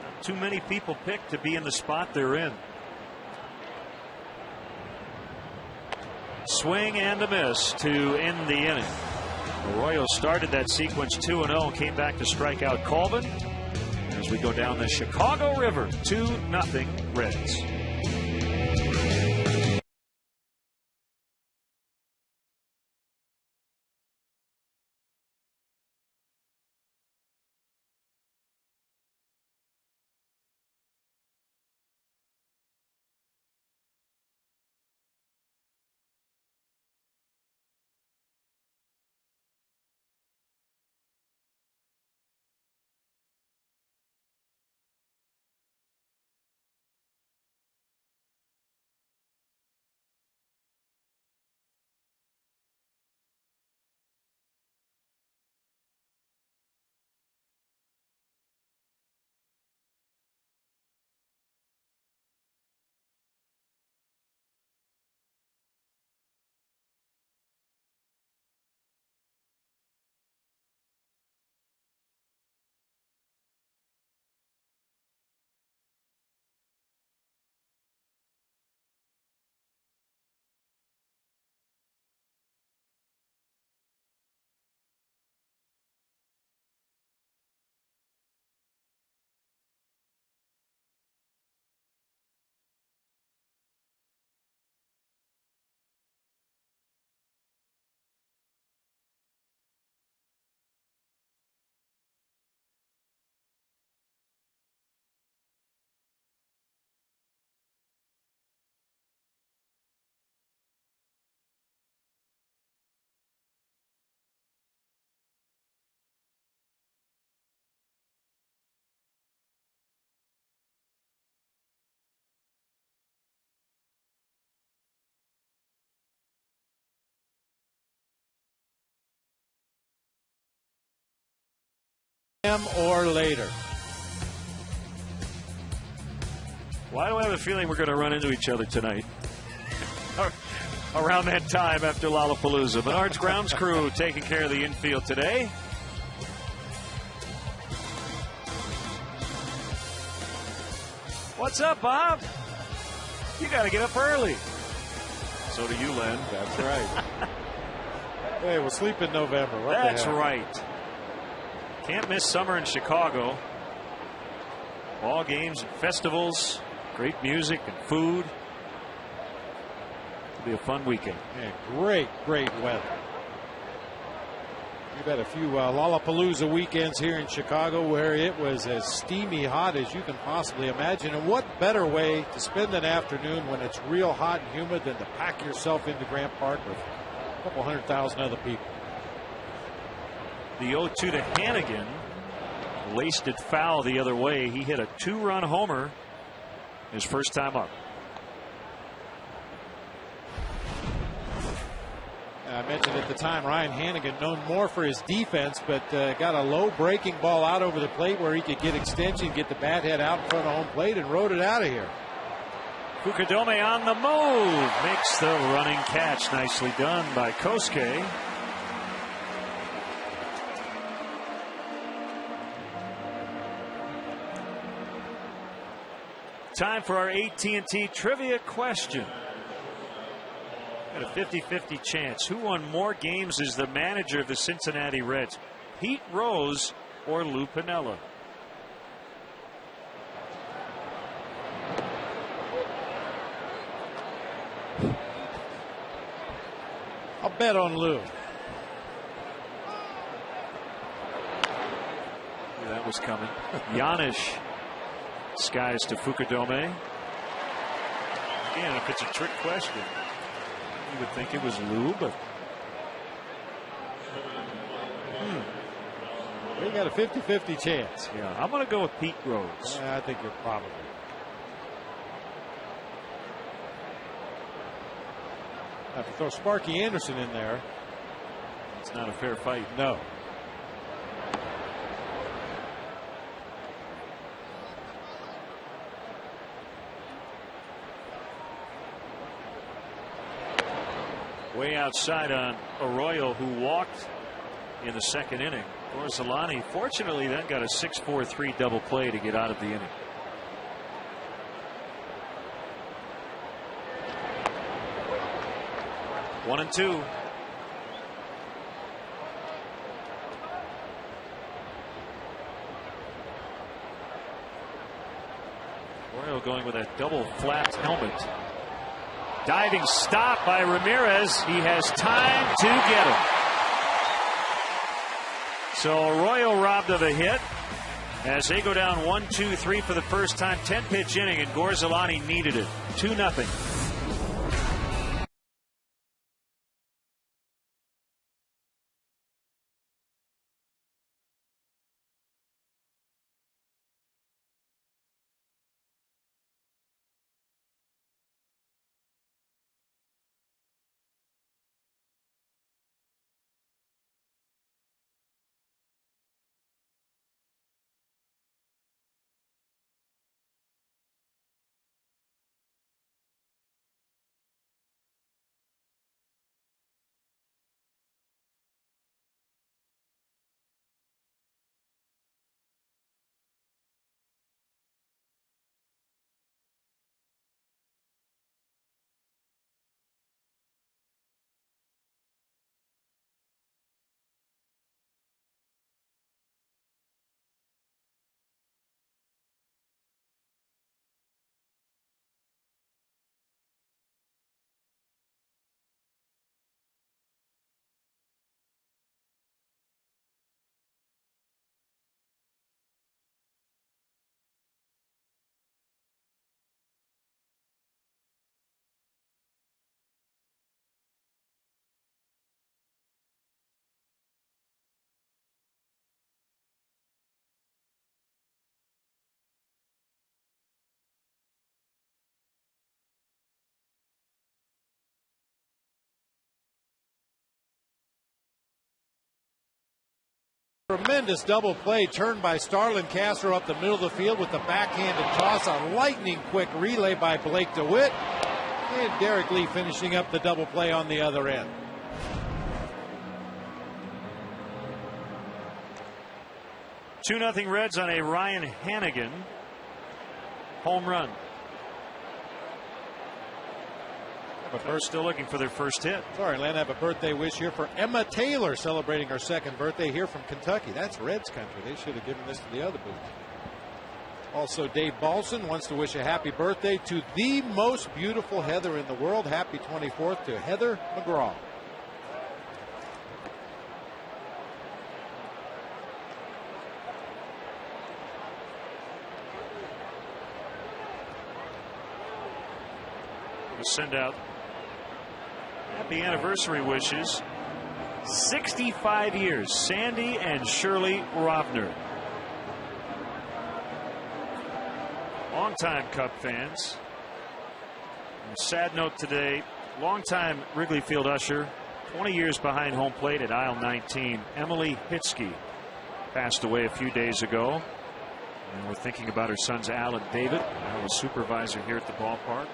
not too many people picked to be in the spot they're in. Swing and a miss to end the inning. The Royals started that sequence 2-0 and came back to strike out Colvin as we go down the Chicago River. 2-0 Reds. Or later. Why do I have a feeling we're going to run into each other tonight? Around that time after Lollapalooza. Menard's grounds crew taking care of the infield today. What's up, Bob? You got to get up early. So do you, Len. That's right. Hey, we'll sleep in November. What That's right. Can't miss summer in Chicago. Ball games and festivals, great music and food. It'll be a fun weekend. Yeah, great weather. We've had a few Lollapalooza weekends here in Chicago where it was as steamy hot as you can possibly imagine. And what better way to spend an afternoon when it's real hot and humid than to pack yourself into Grant Park with a couple 100,000 other people. The 0-2 to Hannigan. Laced it foul the other way. He hit a 2-run homer his first time up. I mentioned at the time, Ryan Hannigan, known more for his defense, but got a low breaking ball out over the plate where he could get extension, get the bat head out in front of home plate, and rode it out of here. Fukudome on the move. Makes the running catch. Nicely done by Kosuke. Time for our AT&T trivia question. Got a 50-50 chance. Who won more games as the manager of the Cincinnati Reds? Pete Rose or Lou Piniella? I'll bet on Lou. Yeah, that was coming. Yanish skies to Fukudome. Again, if it's a trick question, you would think it was Lou, but We got a 50-50 chance. Yeah, I'm going to go with Pete Rose. I think you're probably. Have to throw Sparky Anderson in there. It's not a fair fight. No. Way outside on Arroyo, who walked in the second inning. Gorzelani fortunately then got a 6-4-3 double play to get out of the inning. One and two. Arroyo going with a double flapped helmet. Diving stop by Ramirez. He has time to get him. So Arroyo robbed of a hit as they go down 1-2-3 for the first time. 10-pitch inning, and Gorzelani needed it. 2-0. Tremendous double play turned by Starlin Castro up the middle of the field with the backhanded toss. A lightning quick relay by Blake DeWitt. And Derek Lee finishing up the double play on the other end. Two 2-0 Reds on a Ryan Hannigan home run. But they're still looking for their first hit. Sorry, Len, I have a birthday wish here for Emma Taylor, celebrating her second birthday here from Kentucky. That's Reds country. They should have given this to the other booth. Also, Dave Balson wants to wish a happy birthday to the most beautiful Heather in the world. Happy 24th to Heather McGraw. We'll send out happy anniversary wishes. 65 years, Sandy and Shirley Rovner. Longtime Cub fans. And a sad note today, longtime Wrigley Field usher, 20 years behind home plate at aisle 19. Emily Hitsky passed away a few days ago. And we're thinking about her sons Al and David, now a supervisor here at the ballpark.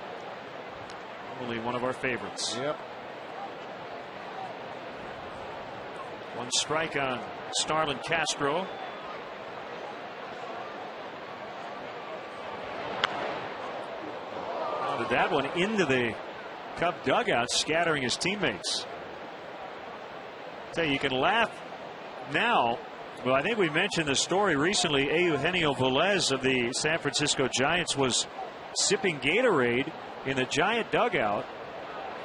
Emily, one of our favorites. Yep. One strike on Starlin Castro. Did that one into the Cub dugout, scattering his teammates. So you can laugh now. Well, I think we mentioned the story recently. Eugenio Velez of the San Francisco Giants was sipping Gatorade in the Giant dugout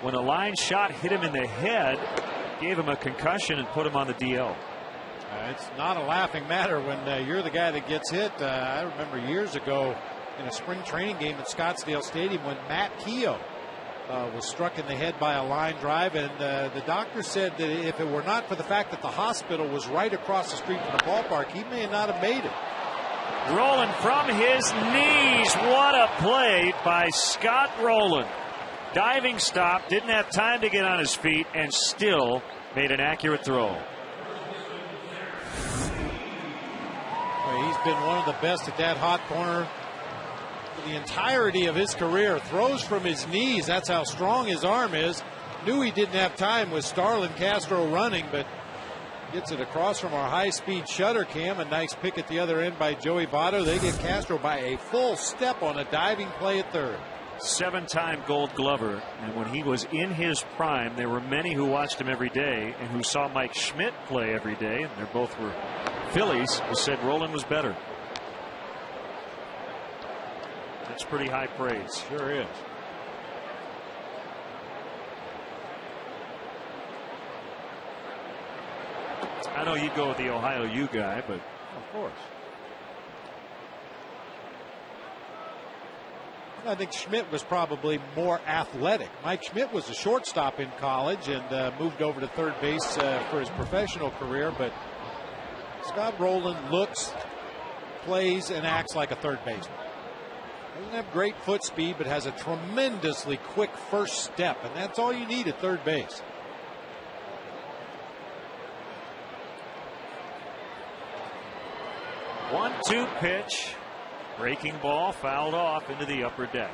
when a line shot hit him in the head, gave him a concussion, and put him on the DL. It's not a laughing matter when you're the guy that gets hit. I remember years ago in a spring training game at Scottsdale Stadium when Matt Keogh was struck in the head by a line drive, and the doctor said that if it were not for the fact that the hospital was right across the street from the ballpark, he may not have made it. Rolling from his knees. What a play by Scott Rowland. Diving stop, didn't have time to get on his feet, and still made an accurate throw. Well, he's been one of the best at that hot corner for the entirety of his career. Throws from his knees. That's how strong his arm is. Knew he didn't have time with Starlin Castro running, but gets it across from our high-speed shutter cam. A nice pick at the other end by Joey Votto. They get Castro by a full step on a diving play at third. 7-time Gold Glover, and when he was in his prime, there were many who watched him every day and who saw Mike Schmidt play every day, and they both were Phillies, who said Rowland was better. That's pretty high praise. Sure is. I know you'd go with the Ohio U guy, but of course. I think Schmidt was probably more athletic. Mike Schmidt was a shortstop in college and moved over to third base for his professional career. But Scott Rowland looks, plays, and acts like a third baseman. Doesn't have great foot speed, but has a tremendously quick first step, and that's all you need at third base. One-two pitch. Breaking ball fouled off into the upper deck.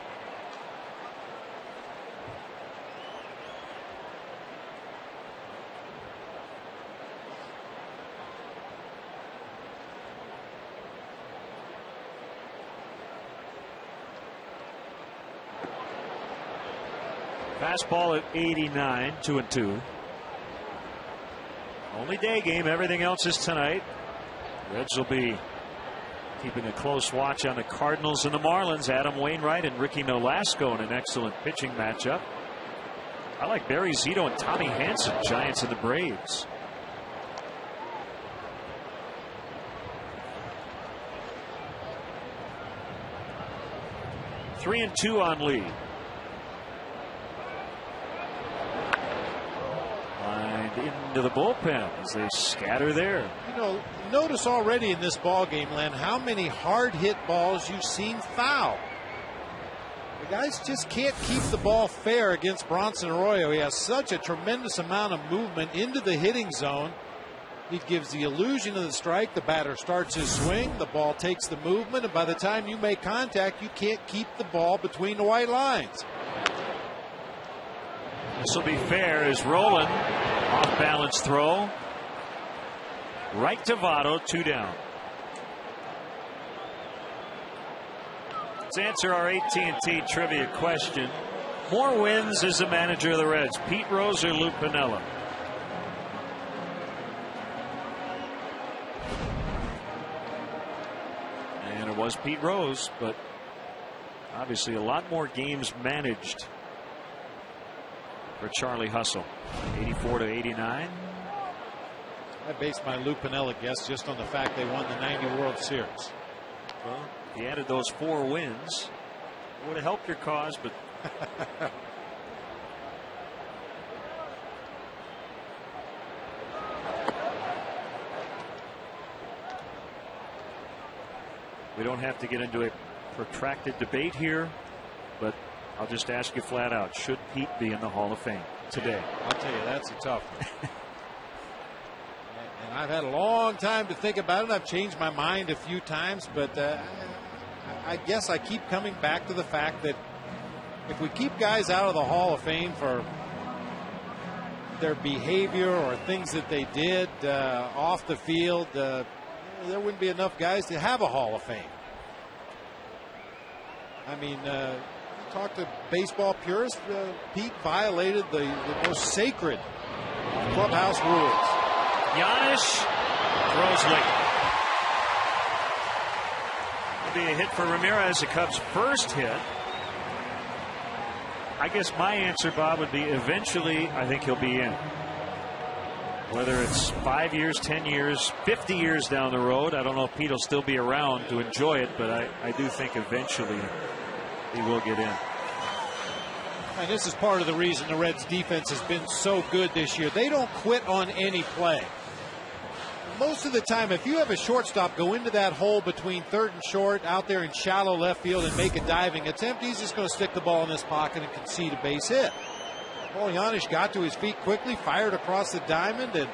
Fastball at 89, 2-2. Only day game. Everything else is tonight. Reds will be keeping a close watch on the Cardinals and the Marlins. Adam Wainwright and Ricky Nolasco in an excellent pitching matchup. I like Barry Zito and Tommy Hanson, Giants and the Braves. Three and two on Lee. Into the bullpen as they scatter there. You know, notice already in this ball game, Len, how many hard hit balls you've seen foul. The guys just can't keep the ball fair against Bronson Arroyo. He has such a tremendous amount of movement into the hitting zone. He gives the illusion of the strike. The batter starts his swing. The ball takes the movement, and by the time you make contact, you can't keep the ball between the white lines. This will be fair as Rowland, off balance throw. Right to Votto, 2 down. Let's answer our AT&T trivia question. More wins as the manager of the Reds, Pete Rose or Lou Piniella? And it was Pete Rose, but obviously a lot more games managed for Charlie Hustle. 84 to 89. I based my Lou Piniella guess just on the fact they won the '90 World Series. Well, if you added those 4 wins, it would have helped your cause, but we don't have to get into a protracted debate here, but I'll just ask you flat out, should Pete be in the Hall of Fame? today? I'll tell you, that's a tough one. And I've had a long time to think about it. I've changed my mind a few times, but I guess I keep coming back to the fact that if we keep guys out of the Hall of Fame for their behavior or things that they did off the field, there wouldn't be enough guys to have a Hall of Fame. I mean, talk to baseball purists. Pete violated the most sacred clubhouse rules. Giannis throws late. It'll be a hit for Ramirez, the Cubs' first hit. I guess my answer, Bob, would be eventually I think he'll be in. Whether it's 5 years, 10 years, 50 years down the road, I don't know if Pete will still be around to enjoy it, but I do think eventually he will get in. And this is part of the reason the Reds defense has been so good this year. They don't quit on any play. Most of the time, if you have a shortstop go into that hole between third and short out there in shallow left field and make a diving attempt, he's just going to stick the ball in his pocket and concede a base hit. Well, Giannis got to his feet quickly, fired across the diamond, and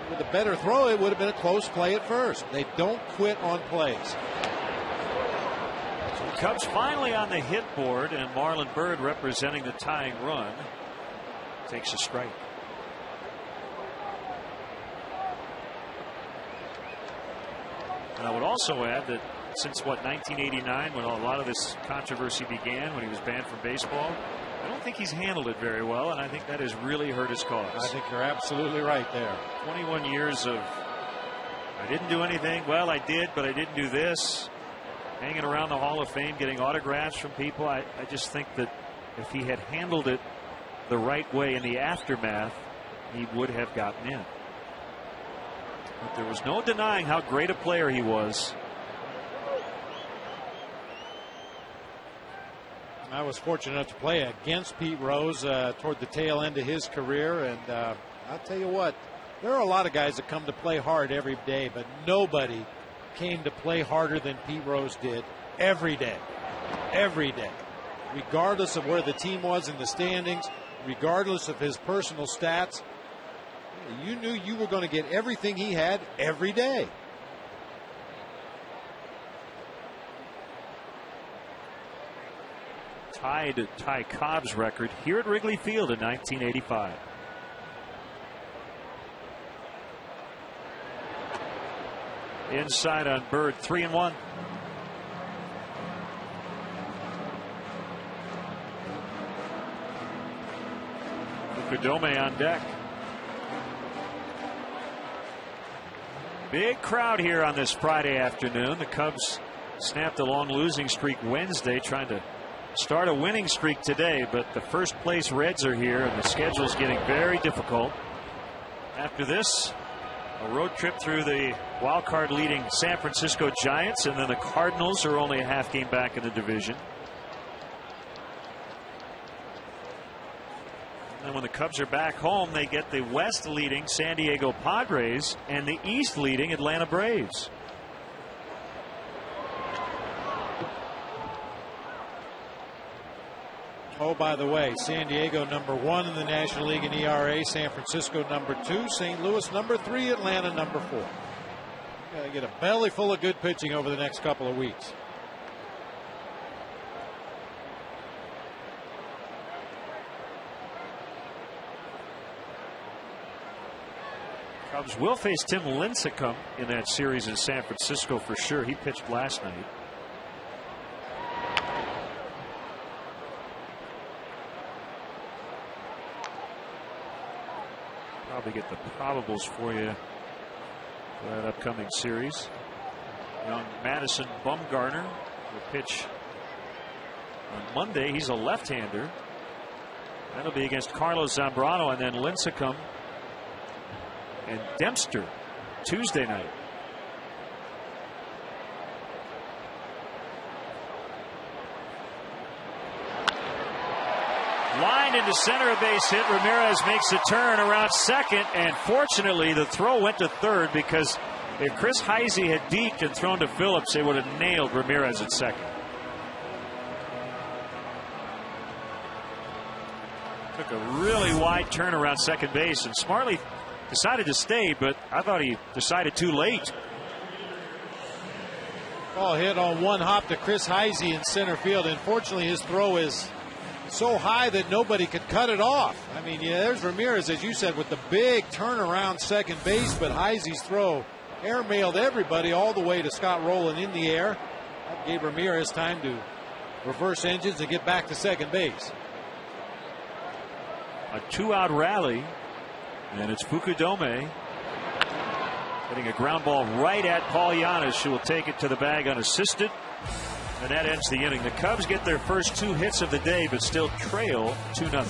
with a better throw, it would have been a close play at first. They don't quit on plays. So the Cubs finally on the hit board, and Marlon Byrd, representing the tying run, takes a strike. And I would also add that since, 1989, when a lot of this controversy began, when he was banned from baseball, I don't think he's handled it very well, and I think that has really hurt his cause. I think you're absolutely right there. 21 years of, I didn't do anything. Well, I did, but I didn't do this. Hanging around the Hall of Fame, getting autographs from people. I just think that if he had handled it the right way in the aftermath, he would have gotten in. But there was no denying how great a player he was. I was fortunate enough to play against Pete Rose toward the tail end of his career, and I'll tell you what, there are a lot of guys that come to play hard every day, but nobody came to play harder than Pete Rose did every day. Every day. Regardless of where the team was in the standings, regardless of his personal stats, you knew you were going to get everything he had every day. Tied to Ty Cobb's record here at Wrigley Field in 1985. Inside on Byrd, 3-1. Ukadome on deck. Big crowd here on this Friday afternoon. The Cubs snapped a long losing streak Wednesday, trying to start a winning streak today, but the first place Reds are here, and the schedule's getting very difficult. After this, a road trip through the wild card leading San Francisco Giants, and then the Cardinals are only a half game back in the division. And when the Cubs are back home, they get the West leading San Diego Padres and the East leading Atlanta Braves. Oh, by the way, San Diego #1 in the National League in ERA, San Francisco #2, St. Louis #3, Atlanta #4. Got to get a belly full of good pitching over the next couple of weeks. Cubs will face Tim Lincecum in that series in San Francisco for sure. He pitched last night. Probably get the probables for you for that upcoming series. Young Madison Bumgarner will pitch on Monday. He's a left-hander. That'll be against Carlos Zambrano, and then Lincecum and Dempster Tuesday night. Line into center, a base hit. Ramirez makes a turn around second, and fortunately the throw went to third, because if Chris Heisey had deked and thrown to Phillips, they would have nailed Ramirez at second. Took a really wide turn around second base, and smartly decided to stay, but I thought he decided too late. Ball hit on one hop to Chris Heisey in center field. Unfortunately, his throw is so high that nobody could cut it off. I mean, yeah, there's Ramirez, as you said, with the big turnaround second base, but Heisey's throw airmailed everybody all the way to Scott Rowland in the air. That gave Ramirez time to reverse engines and get back to second base. A 2-out rally, and it's Fukudome hitting a ground ball right at Paul Giannis, who will take it to the bag unassisted, and that ends the inning. The Cubs get their first 2 hits of the day, but still trail 2-0.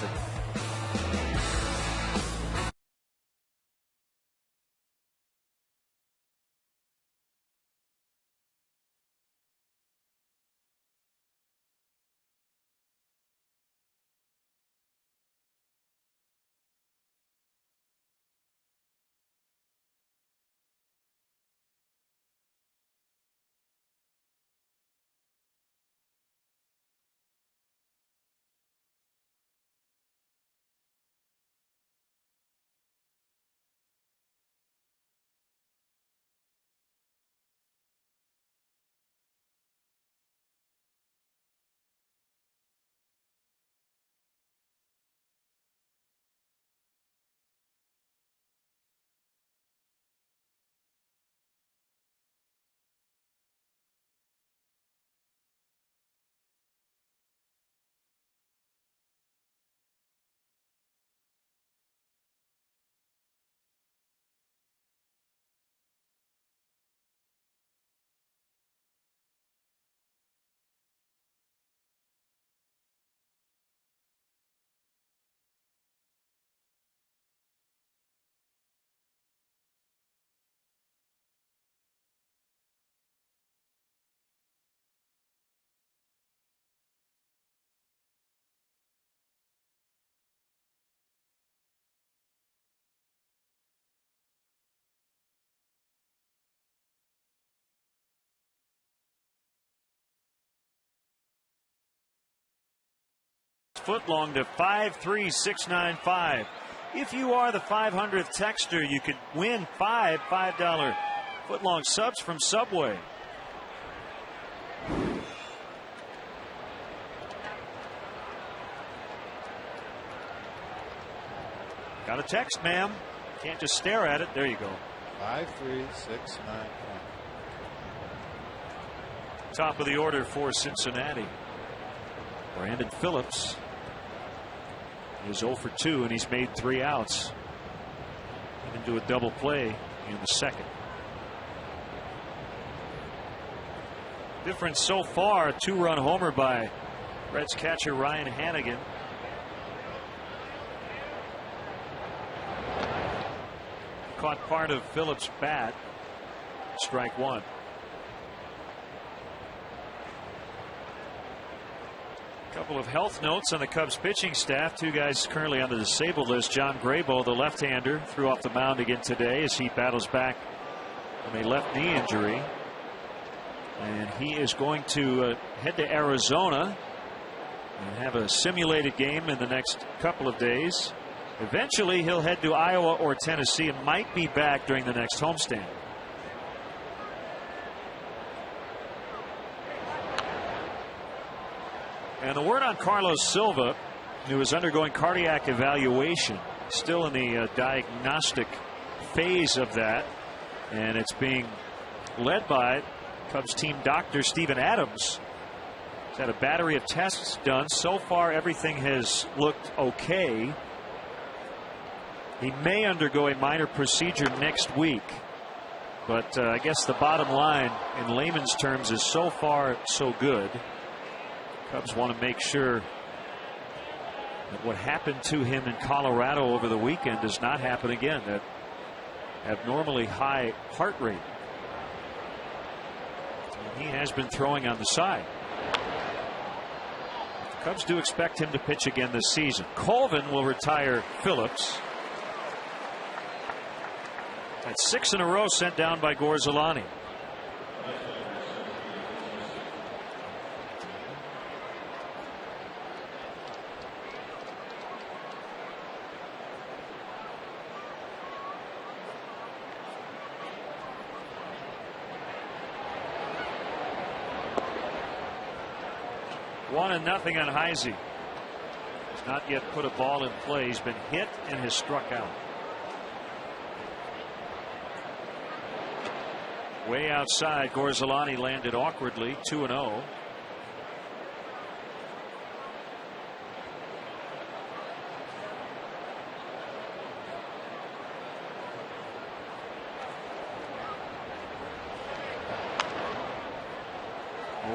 Footlong to 53695. If you are the 500th texter, you could win $5 footlong subs from Subway. Got a text, ma'am. Can't just stare at it. There you go. 53695. Top of the order for Cincinnati. Brandon Phillips is 0 for 2, and he's made 3 outs. Into a double play in the second. Difference so far, a 2-run homer by Reds catcher Ryan Hannigan. Caught part of Phillips' bat. Strike 1. Couple of health notes on the Cubs pitching staff. 2 guys currently on the disabled list. John Graybo, the left-hander, threw off the mound again today as he battles back from a left knee injury. And he is going to head to Arizona and have a simulated game in the next couple of days. Eventually he'll head to Iowa or Tennessee and might be back during the next homestand. And the word on Carlos Silva, who is undergoing cardiac evaluation, still in the diagnostic phase of that, and it's being led by Cubs team doctor Steven Adams. He's had a battery of tests done. So far everything has looked okay. He may undergo a minor procedure next week, but I guess the bottom line in layman's terms is so far so good. Cubs want to make sure that what happened to him in Colorado over the weekend does not happen again. That abnormally high heart rate. And he has been throwing on the side. The Cubs do expect him to pitch again this season. Colvin will retire Phillips. That's 6 in a row sent down by Gorzolani. 1-0 on Heisey. He's not yet put a ball in play. He's been hit and has struck out. Way outside, Gorzolani landed awkwardly. 2-0.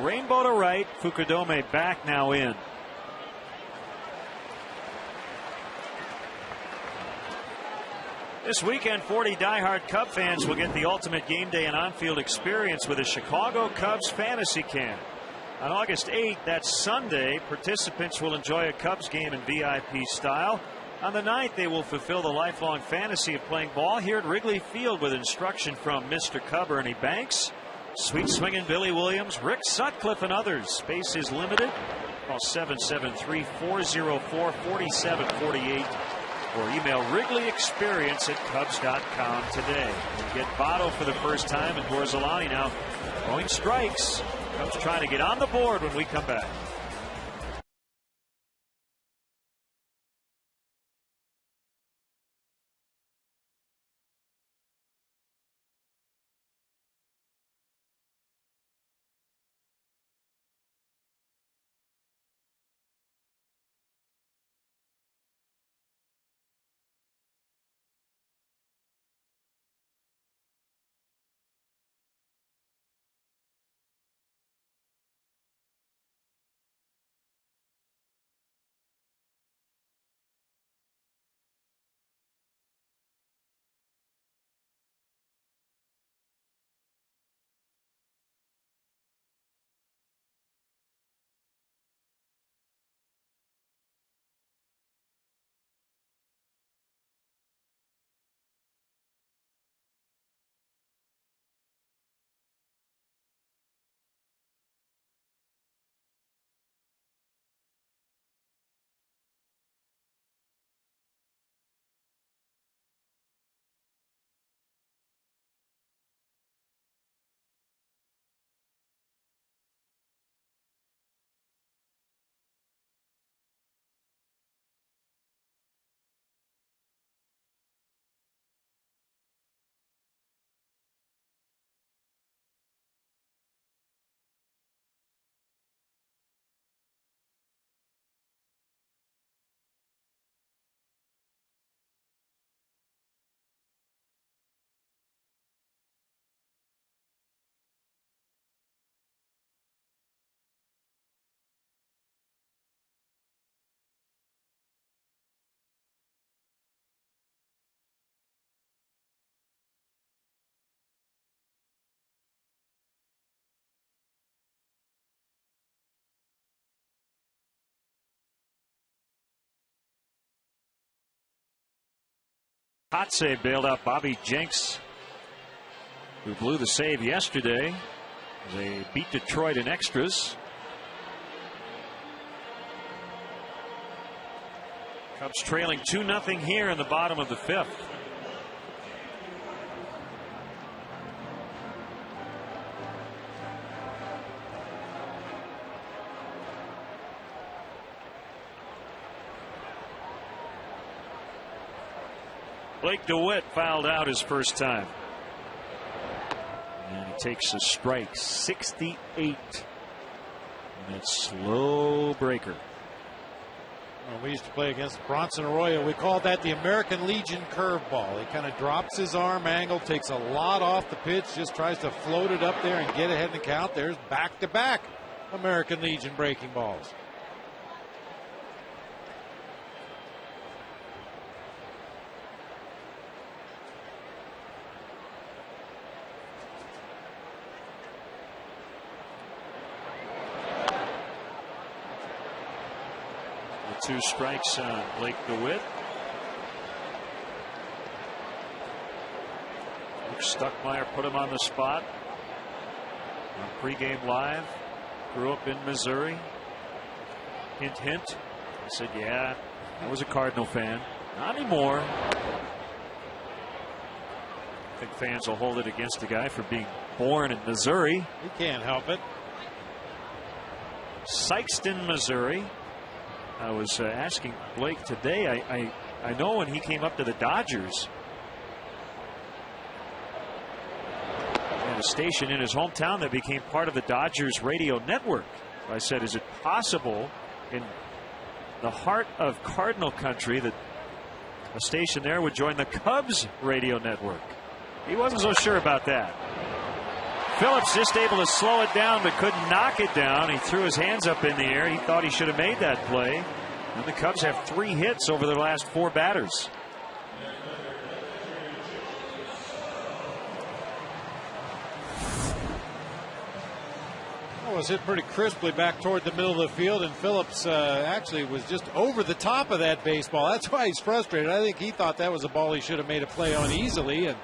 Rainbow to right. Fukudome back now in. This weekend, 40 diehard Cub fans will get the ultimate game day and on-field experience with a Chicago Cubs fantasy camp. On August 8th, that's Sunday, participants will enjoy a Cubs game in VIP style. On the 9th, they will fulfill the lifelong fantasy of playing ball here at Wrigley Field with instruction from Mr. Cub Ernie Banks, Sweet Swingin' Billy Williams, Rick Sutcliffe, and others. Space is limited. Call 773-404-4748 or email WrigleyExperience@Cubs.com today. And get Votto for the first time, and Gorzolani now throwing strikes. Cubs trying to get on the board when we come back. Hot save bailed out Bobby Jenks, who blew the save yesterday. They beat Detroit in extras. Cubs trailing 2-0 here in the bottom of the 5th. Blake DeWitt fouled out his first time. And he takes a strike. 68. And that slow breaker. Well, we used to play against Bronson Arroyo. We called that the American Legion curveball. He kind of drops his arm angle, takes a lot off the pitch, just tries to float it up there and get ahead in the count. There's back-to-back American Legion breaking balls. Two strikes on Blake DeWitt. Luke Stuckmeyer put him on the spot on pregame live. Grew up in Missouri. Hint, hint. He said, yeah, I was a Cardinal fan. Not anymore. I think fans will hold it against the guy for being born in Missouri. He can't help it. Sikeston, Missouri. I was asking Blake today. I know when he came up to the Dodgers, he had a station in his hometown that became part of the Dodgers radio network. I said, is it possible in the heart of Cardinal country that a station there would join the Cubs radio network? He wasn't so sure about that. Phillips just able to slow it down but couldn't knock it down. He threw his hands up in the air. He thought he should have made that play. And the Cubs have 3 hits over their last 4 batters. That was hit pretty crisply back toward the middle of the field, and Phillips actually was just over the top of that baseball. That's why he's frustrated. I think he thought that was a ball he should have made a play on easily and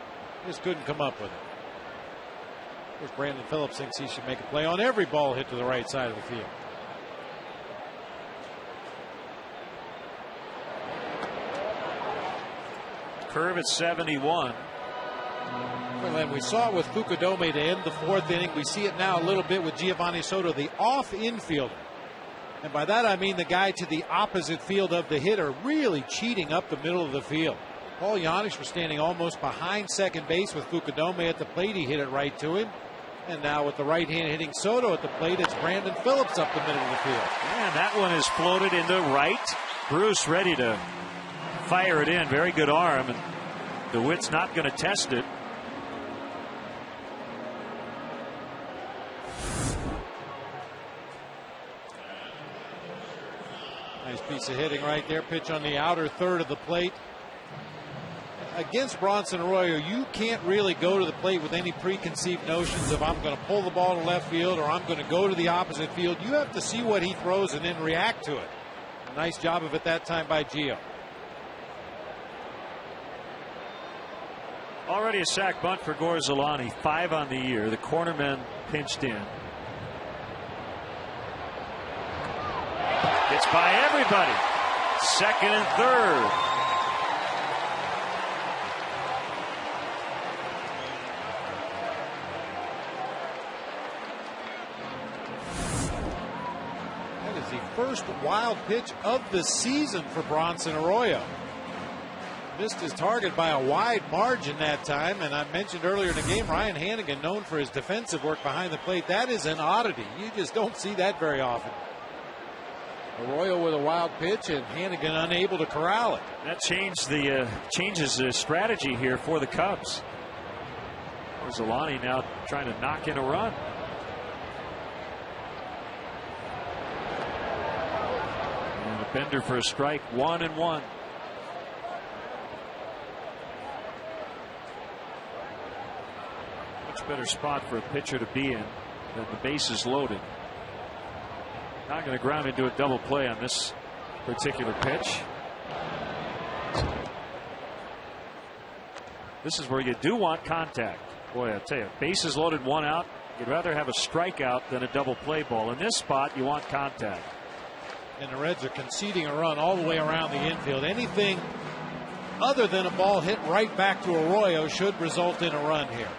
just couldn't come up with it. Of course, Brandon Phillips thinks he should make a play on every ball hit to the right side of the field. Curve at 71. Well, and we saw it with Fukudome to end the 4th inning. We see it now a little bit with Giovanni Soto, the off infielder. And by that I mean the guy to the opposite field of the hitter, really cheating up the middle of the field. Paul Janisch was standing almost behind second base with Fukudome at the plate. He hit it right to him. And now with the right hand hitting Soto at the plate, it's Brandon Phillips up the middle of the field. And that one is floated into right. Bruce ready to fire it in. Very good arm. And DeWitt's not going to test it. Nice piece of hitting right there. Pitch on the outer third of the plate. Against Bronson Arroyo, you can't really go to the plate with any preconceived notions of I'm going to pull the ball to left field or I'm going to go to the opposite field. You have to see what he throws and then react to it. A nice job of it that time by Gio. Already a sac bunt for Gorzolani, 5 on the year. The cornerman pinched in. Gets by everybody. Second and third. That is the first wild pitch of the season for Bronson Arroyo. Missed his target by a wide margin that time, and I mentioned earlier in the game, Ryan Hannigan known for his defensive work behind the plate. That is an oddity. You just don't see that very often. Arroyo with a wild pitch and Hannigan unable to corral it. That changes the strategy here for the Cubs. Gorzolani now trying to knock in a run. And a bender for a strike, 1-1. Much better spot for a pitcher to be in than the bases loaded. Not going to ground into a double play on this particular pitch. This is where you do want contact. Boy, I tell you, bases loaded, 1 out. You'd rather have a strikeout than a double play ball. In this spot, you want contact. And the Reds are conceding a run all the way around the infield. Anything other than a ball hit right back to Arroyo should result in a run here.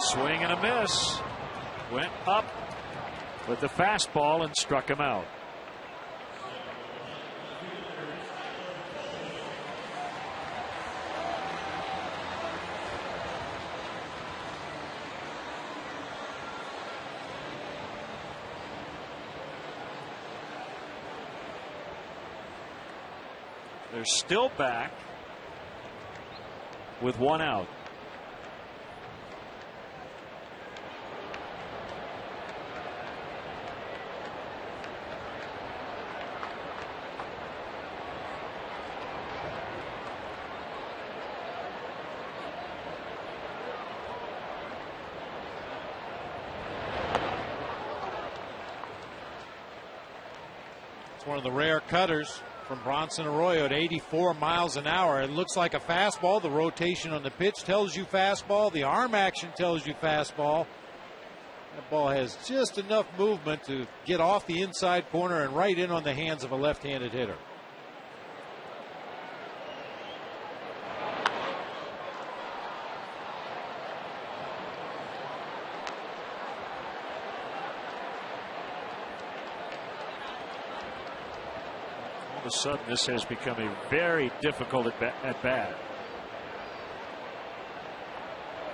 Swing and a miss. Went up with the fastball and struck him out. They're still back with 1 out. One of the rare cutters from Bronson Arroyo at 84 miles an hour. It looks like a fastball. The rotation on the pitch tells you fastball. The arm action tells you fastball. That ball has just enough movement to get off the inside corner and right in on the hands of a left-handed hitter. All of a sudden, this has become a very difficult at bat.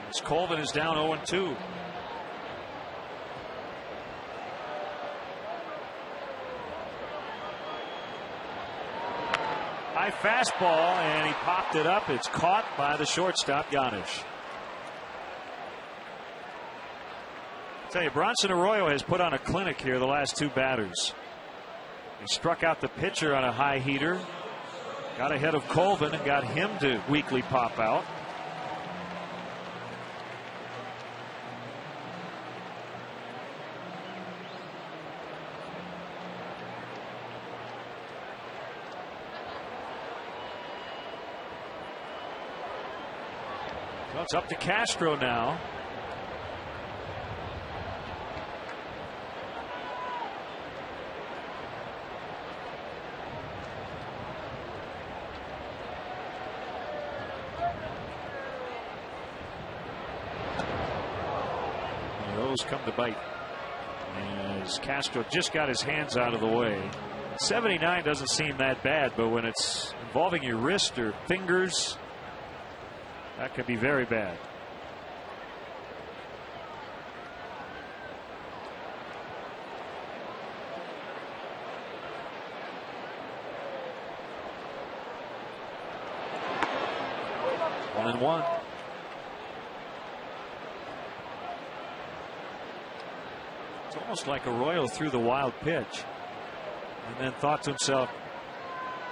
As Colvin is down 0-2. High fastball, and he popped it up. It's caught by the shortstop, Ganesh. I tell you, Bronson Arroyo has put on a clinic here the last two batters. He struck out the pitcher on a high heater, got ahead of Colvin and got him to weakly pop out. Well, it's up to Castro now. Those come to bite as Castro just got his hands out of the way. 79 doesn't seem that bad, but when it's involving your wrist or fingers, that could be very bad. One and one. It's almost like Arroyo threw the wild pitch and then thought to himself,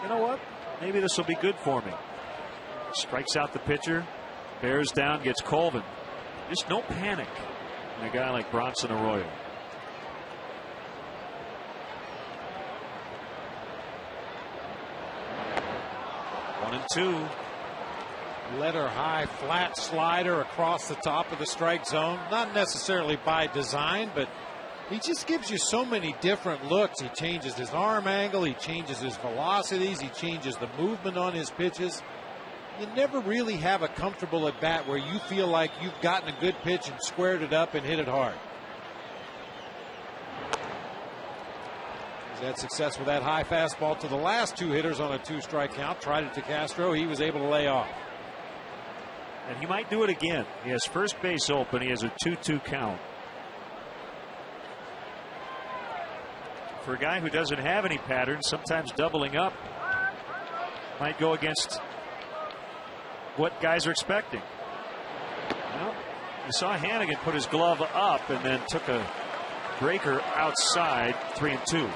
you know what, maybe this will be good for me. Strikes out the pitcher, bears down, gets Colvin. Just no panic in a guy like Bronson Arroyo. One and two. Letter high flat slider across the top of the strike zone. Not necessarily by design, but he just gives you so many different looks. He changes his arm angle, he changes his velocities, he changes the movement on his pitches. You never really have a comfortable at bat where you feel like you've gotten a good pitch and squared it up and hit it hard. He's had success with that high fastball to the last two hitters on a 2-strike count. Tried it to Castro. He was able to lay off. And he might do it again. He has first base open. He has a 2-2 count. For a guy who doesn't have any patterns, sometimes doubling up might go against what guys are expecting. Well, you saw Hannigan put his glove up and then took a breaker outside. 3-2.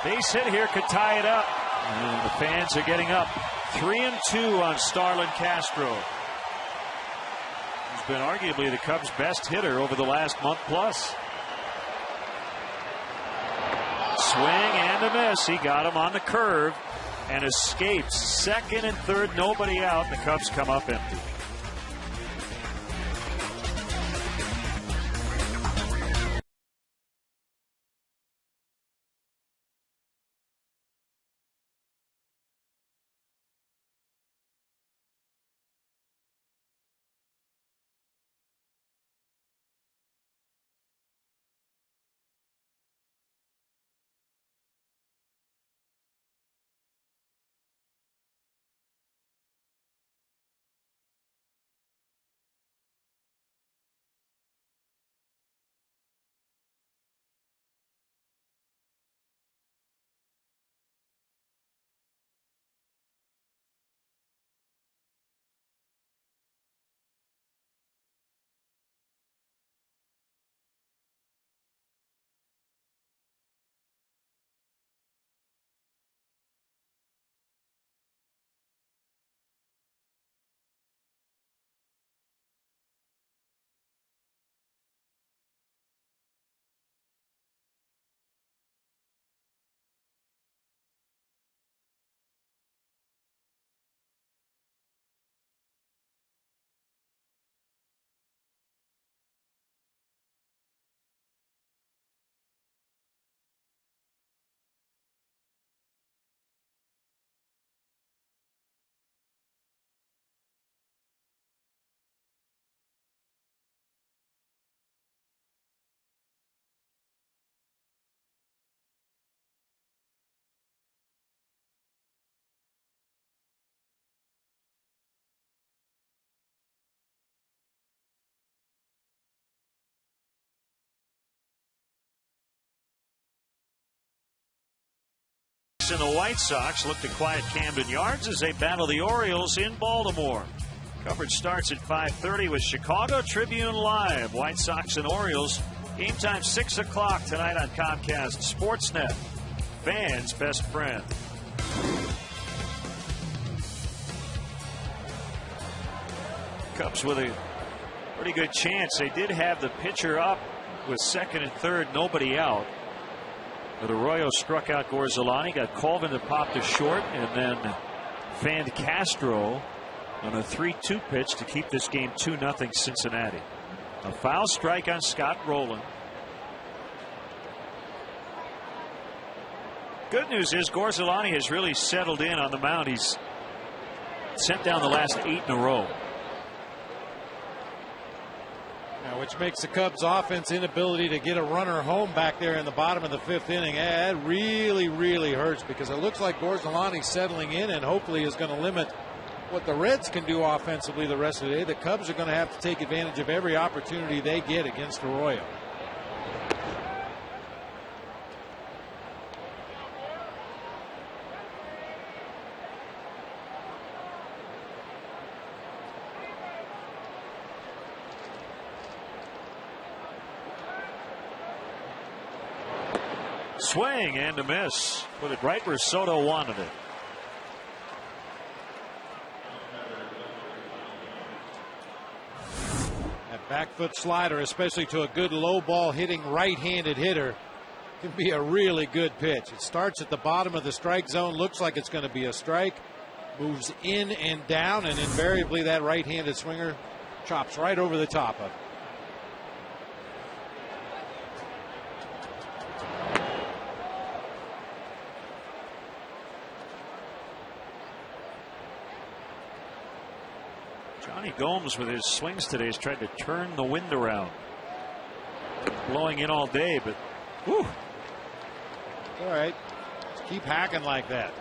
Base hit here could tie it up, and the fans are getting up. 3-2 on Starlin Castro. He's been arguably the Cubs' best hitter over the last month plus. Swing and a miss. He got him on the curve and escapes. Second and third, nobody out. The Cubs come up empty. and the White Sox look to quiet Camden Yards as they battle the Orioles in Baltimore. Coverage starts at 5:30 with Chicago Tribune Live. White Sox and Orioles. Game time 6 o'clock tonight on Comcast Sportsnet. Fans' best friend. Cubs with a pretty good chance. They did have the pitcher up with second and third, nobody out. But Arroyo struck out Gorzolani, got Colvin to pop to short, and then fanned Castro on a 3-2 pitch to keep this game 2-0 Cincinnati. A foul strike on Scott Rowland. Good news is Gorzolani has really settled in on the mound. He's sent down the last 8 in a row. Now, which makes the Cubs offense inability to get a runner home back there in the bottom of the 5th inning. That really, really hurts because it looks like Gorzolani's settling in and hopefully is going to limit what the Reds can do offensively the rest of the day. The Cubs are going to have to take advantage of every opportunity they get against Arroyo. Swing and a miss. Put it right where Soto wanted it. That back foot slider, especially to a good low ball hitting right-handed hitter, can be a really good pitch. It starts at the bottom of the strike zone, looks like it's going to be a strike, moves in and down, and invariably that right-handed swinger chops right over the top of it. Johnny Gomes with his swings today has tried to turn the wind around. Blowing in all day, but whew. All right. Just keep hacking like that.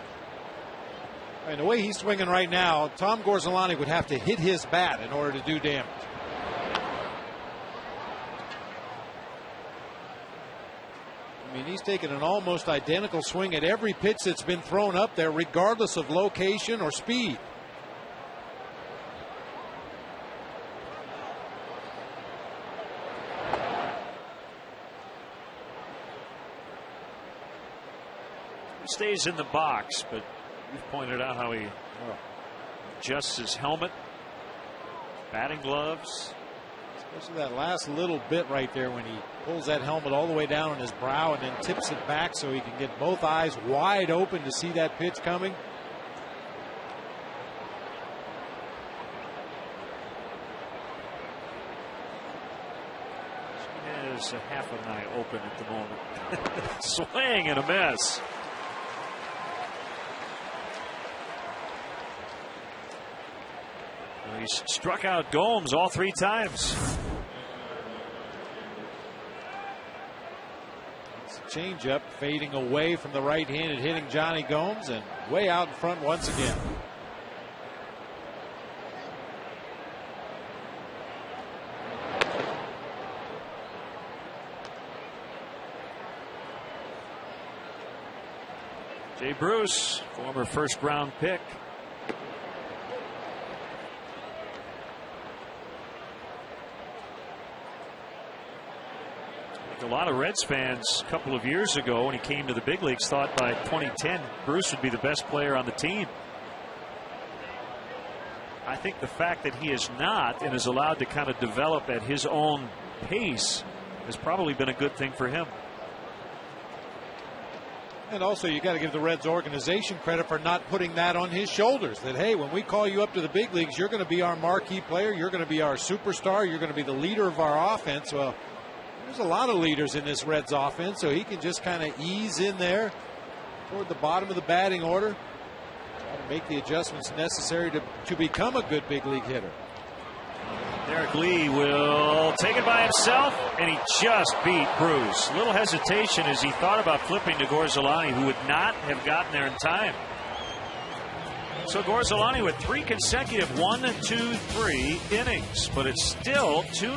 And the way he's swinging right now, Tom Gorzolani would have to hit his bat in order to do damage. I mean, he's taken an almost identical swing at every pitch that's been thrown up there, regardless of location or speed. Stays in the box, but you've pointed out how he adjusts his helmet, batting gloves. Especially that last little bit right there when he pulls that helmet all the way down on his brow and then tips it back so he can get both eyes wide open to see that pitch coming. She has a half an eye open at the moment. Swing and a miss. He's struck out Gomes all 3 times. It's a changeup fading away from the right-handed hitting Johnny Gomes and way out in front once again. Jay Bruce, former first-round pick. A lot of Reds fans a couple of years ago when he came to the big leagues thought by 2010 Bruce would be the best player on the team. I think the fact that he is not and is allowed to kind of develop at his own pace has probably been a good thing for him. And also, you got to give the Reds organization credit for not putting that on his shoulders. That, hey, when we call you up to the big leagues, you're going to be our marquee player. You're going to be our superstar. You're going to be the leader of our offense. Well, there's a lot of leaders in this Reds offense, so he can just kind of ease in there toward the bottom of the batting order, try to make the adjustments necessary to become a good big league hitter. Derek Lee will take it by himself, and he just beat Bruce. A little hesitation as he thought about flipping to Gorzolani, who would not have gotten there in time. So Gorzolani with 3 consecutive 1, 2, 3 innings, but it's still 2.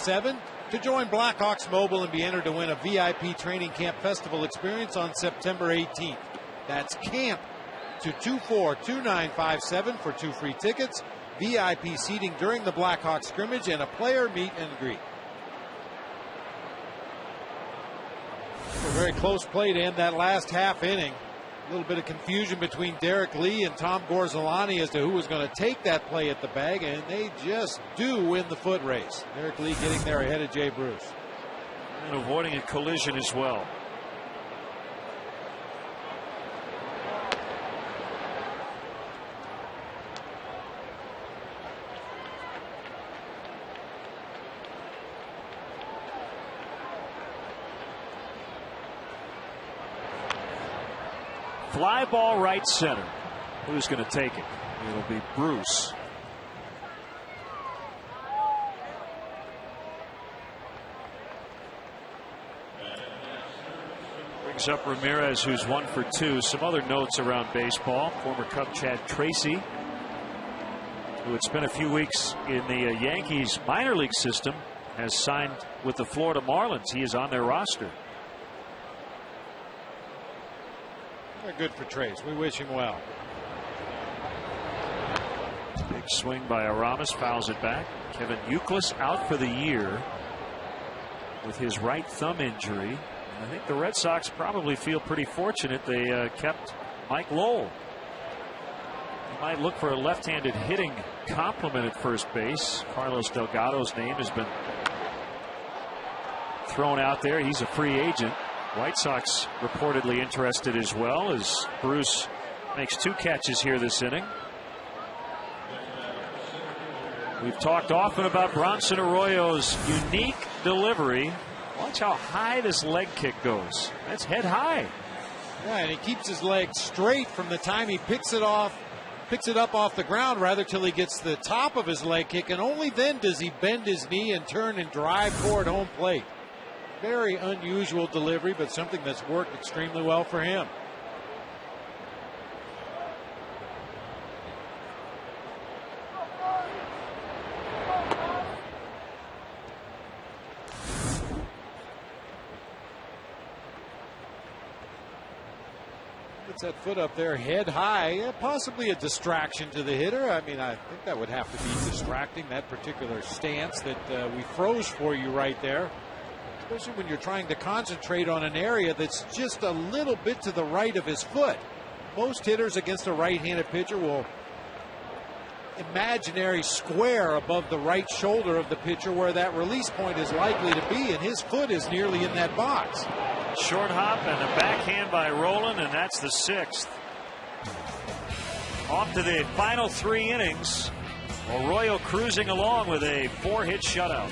877 to join Blackhawks Mobile and be entered to win a VIP training camp festival experience on September 18th. That's camp to 242957 for 2 free tickets, VIP seating during the Blackhawks scrimmage, and a player meet and greet. A very close play to end that last half inning. A little bit of confusion between Derek Lee and Tom Gorzolani as to who was going to take that play at the bag, and they just do win the foot race. Derek Lee getting there ahead of Jay Bruce. And avoiding a collision as well. Fly ball right center. Who's going to take it? It'll be Bruce. Brings up Ramirez, who's 1 for 2. Some other notes around baseball. Former Cub Chad Tracy, who had spent a few weeks in the Yankees minor league system, has signed with the Florida Marlins. He is on their roster. They're good for Trace. We wish him well. Big swing by Aramis, fouls it back. Kevin Youkilis out for the year with his right thumb injury. And I think the Red Sox probably feel pretty fortunate they kept Mike Lowell. He might look for a left-handed hitting complement at first base. Carlos Delgado's name has been thrown out there. He's a free agent. White Sox reportedly interested as well, as Bruce makes 2 catches here this inning. We've talked often about Bronson Arroyo's unique delivery. Watch how high this leg kick goes. That's head high. Yeah, and he keeps his leg straight from the time he picks it up off the ground, rather, till he gets to the top of his leg kick, and only then does he bend his knee and turn and drive toward home plate. Very unusual delivery, but something that's worked extremely well for him. Gets that foot up there head high, possibly a distraction to the hitter. I mean, I think that would have to be distracting, that particular stance that we froze for you right there. Especially when you're trying to concentrate on an area that's just a little bit to the right of his foot. Most hitters against a right-handed pitcher will imaginary square above the right shoulder of the pitcher where that release point is likely to be, and his foot is nearly in that box. Short hop and a backhand by Rolen, and that's the 6th. Off to the final 3 innings. Arroyo cruising along with a 4-hit shutout.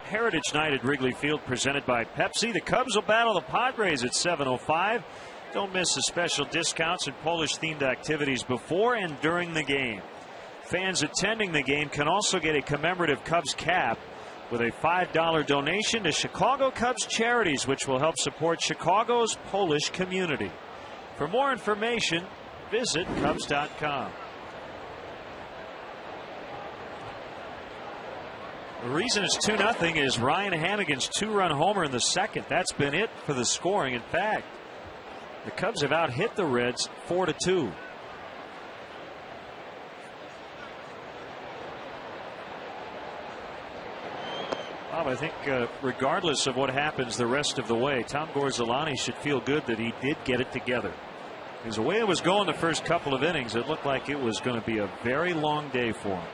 Heritage Night at Wrigley Field presented by Pepsi. The Cubs will battle the Padres at 7:05. Don't miss the special discounts and Polish-themed activities before and during the game. Fans attending the game can also get a commemorative Cubs cap with a $5 donation to Chicago Cubs Charities, which will help support Chicago's Polish community. For more information, visit Cubs.com. The reason it's 2-0 is Ryan Hanigan's 2-run homer in the second. That's been it for the scoring. In fact, the Cubs have out-hit the Reds 4-2. Bob, I think regardless of what happens the rest of the way, Tom Gorzelani should feel good that he did get it together. Because the way it was going the first couple of innings, it looked like it was going to be a very long day for him.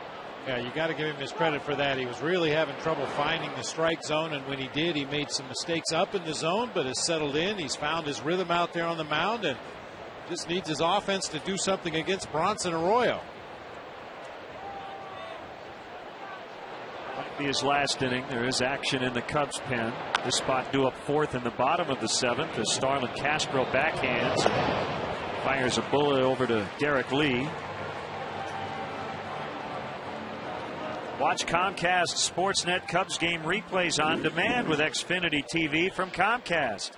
Yeah, you got to give him his credit for that. He was really having trouble finding the strike zone, and when he did, he made some mistakes up in the zone, but has settled in. He's found his rhythm out there on the mound and just needs his offense to do something against Bronson Arroyo. Might be his last inning. There is action in the Cubs pen. This spot due up fourth in the bottom of the seventh as Starlin Castro backhands and fires a bullet over to Derek Lee. Watch Comcast Sportsnet Cubs game replays on demand with Xfinity TV from Comcast.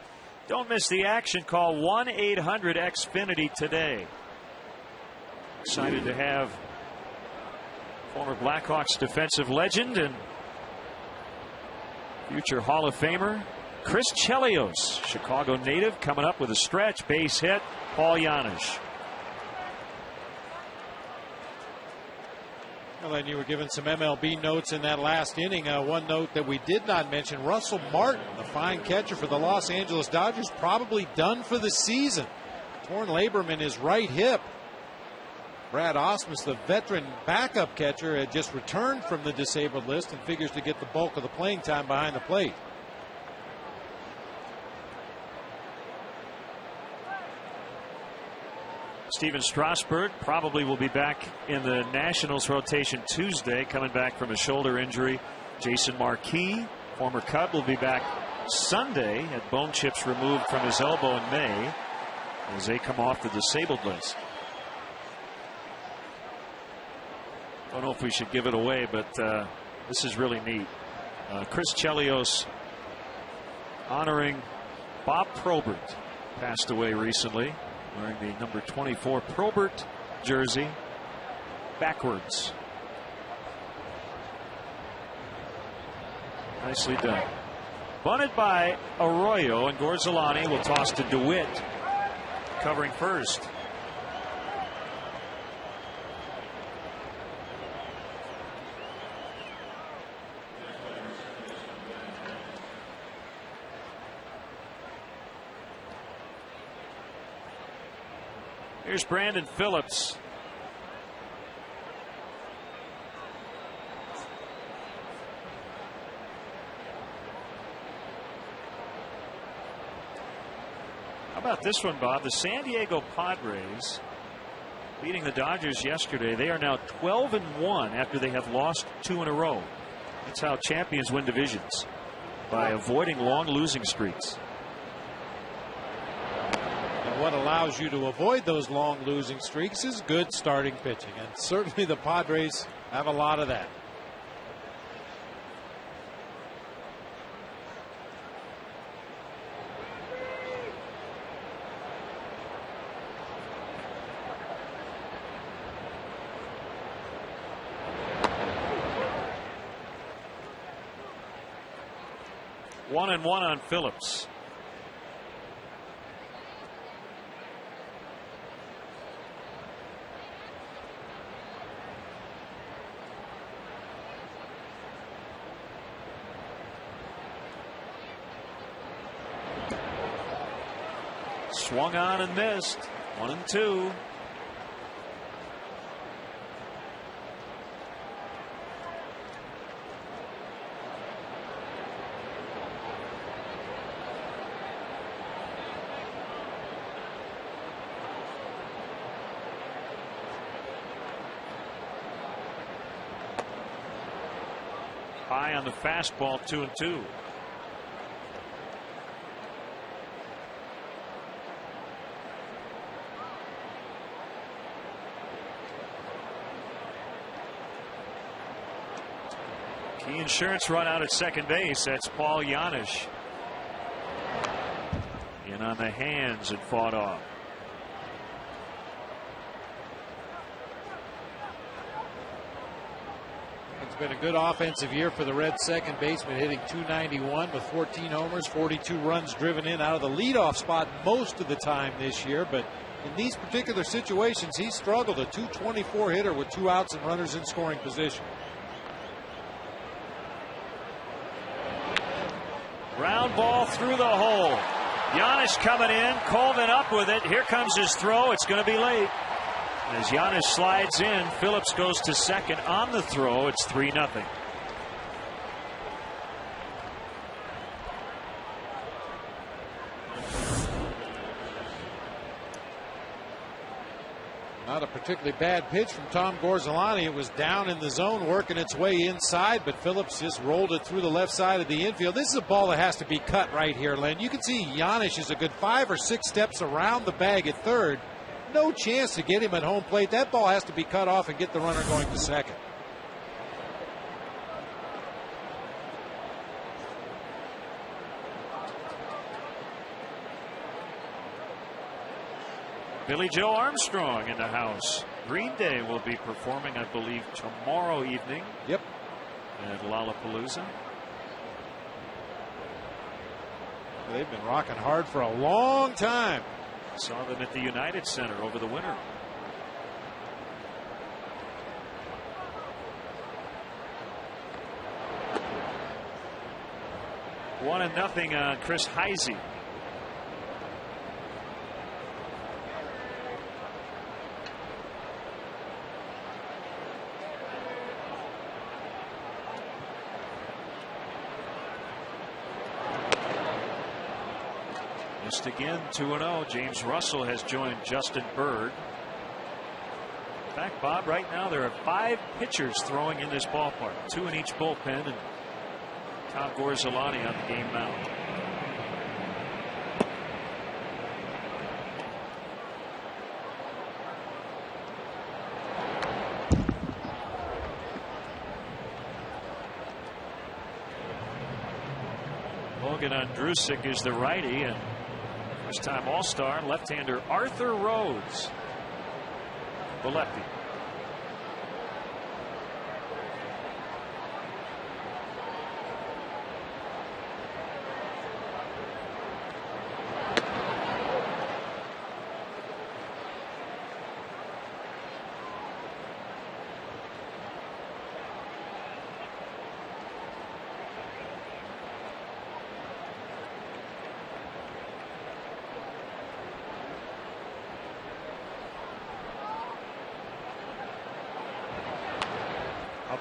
Don't miss the action. Call 1-800-XFINITY today. Excited to have former Blackhawks defensive legend and future Hall of Famer Chris Chelios, Chicago native, coming up with a stretch base hit. Paul Janisch. Well, and you were given some MLB notes in that last inning. One note that we did not mention, Russell Martin, the fine catcher for the Los Angeles Dodgers, probably done for the season. Torn labrum in his right hip. Brad Ausmus, the veteran backup catcher, had just returned from the disabled list and figures to get the bulk of the playing time behind the plate. Steven Strasburg probably will be back in the Nationals rotation Tuesday, coming back from a shoulder injury. Jason Marquis, former Cub, will be back Sunday, had bone chips removed from his elbow in May as they come off the disabled list. Don't know if we should give it away, but this is really neat. Chris Chelios honoring Bob Probert, passed away recently, wearing the number 24 Probert jersey backwards. Nicely done. Bunted by Arroyo, and Gorzelani will toss to DeWitt, covering first. Here's Brandon Phillips. How about this one, Bob? The San Diego Padres beating the Dodgers yesterday. They are now 12-1 after they have lost 2 in a row. That's how champions win divisions, by avoiding long losing streaks. What allows you to avoid those long losing streaks is good starting pitching, and certainly the Padres have a lot of that. One and one on Phillips. Swung on and missed. 1-2. High on the fastball, 2-2. Key insurance run out at second base. That's Paul Janisch. In on the hands and fought off. It's been a good offensive year for the Reds second baseman, hitting .291 with 14 homers, 42 runs driven in out of the leadoff spot most of the time this year. But in these particular situations, he's struggled. A .224 hitter with 2 outs and runners in scoring position. Ground ball through the hole. Janisch coming in. Colvin up with it. Here comes his throw. It's going to be late. As Janisch slides in, Phillips goes to second on the throw. It's 3-0. Not a particularly bad pitch from Tom Gorzolani. It was down in the zone, working its way inside, but Phillips just rolled it through the left side of the infield. This is a ball that has to be cut right here, Len. You can see Janisch is a good 5 or 6 steps around the bag at third. No chance to get him at home plate. That ball has to be cut off and get the runner going to second. Billy Joe Armstrong in the house. Green Day will be performing, I believe, tomorrow evening. Yep. At Lollapalooza. They've been rocking hard for a long time. Saw them at the United Center over the winter. One and nothing on Chris Heisey. Missed again, 2-0. James Russell has joined Justin Bird. In fact, Bob, right now there are 5 pitchers throwing in this ballpark, 2 in each bullpen, and Tom Gorzolani on the game mound. Logan Andrusik is the righty, and first-time All-Star left-hander Arthur Rhodes, the lefty.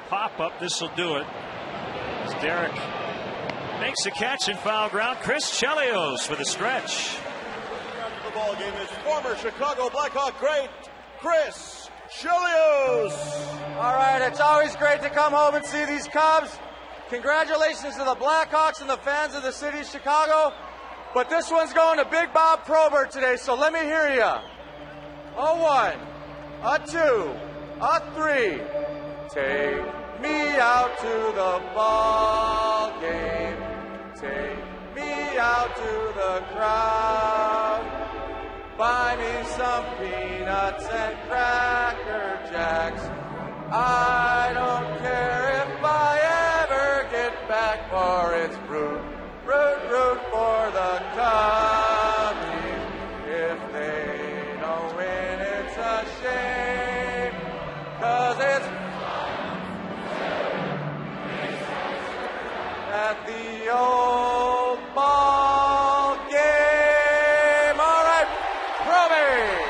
Pop-up, this will do it. As Derek makes a catch in foul ground. Chris Chelios for the stretch. The ball game is former Chicago Blackhawk great Chris Chelios. All right, it's always great to come home and see these Cubs. Congratulations to the Blackhawks and the fans of the city of Chicago. But this one's going to Big Bob Probert today, so let me hear you. A 1, a 2, a 3. Take me out to the ball game. Take me out to the crowd. Buy me some peanuts and Cracker Jacks. I don't care if I ever get back, for it's root, root, root for the Cubbies. If they don't win, it's a shame, 'cause it's at the old ball game. All right, Robbie.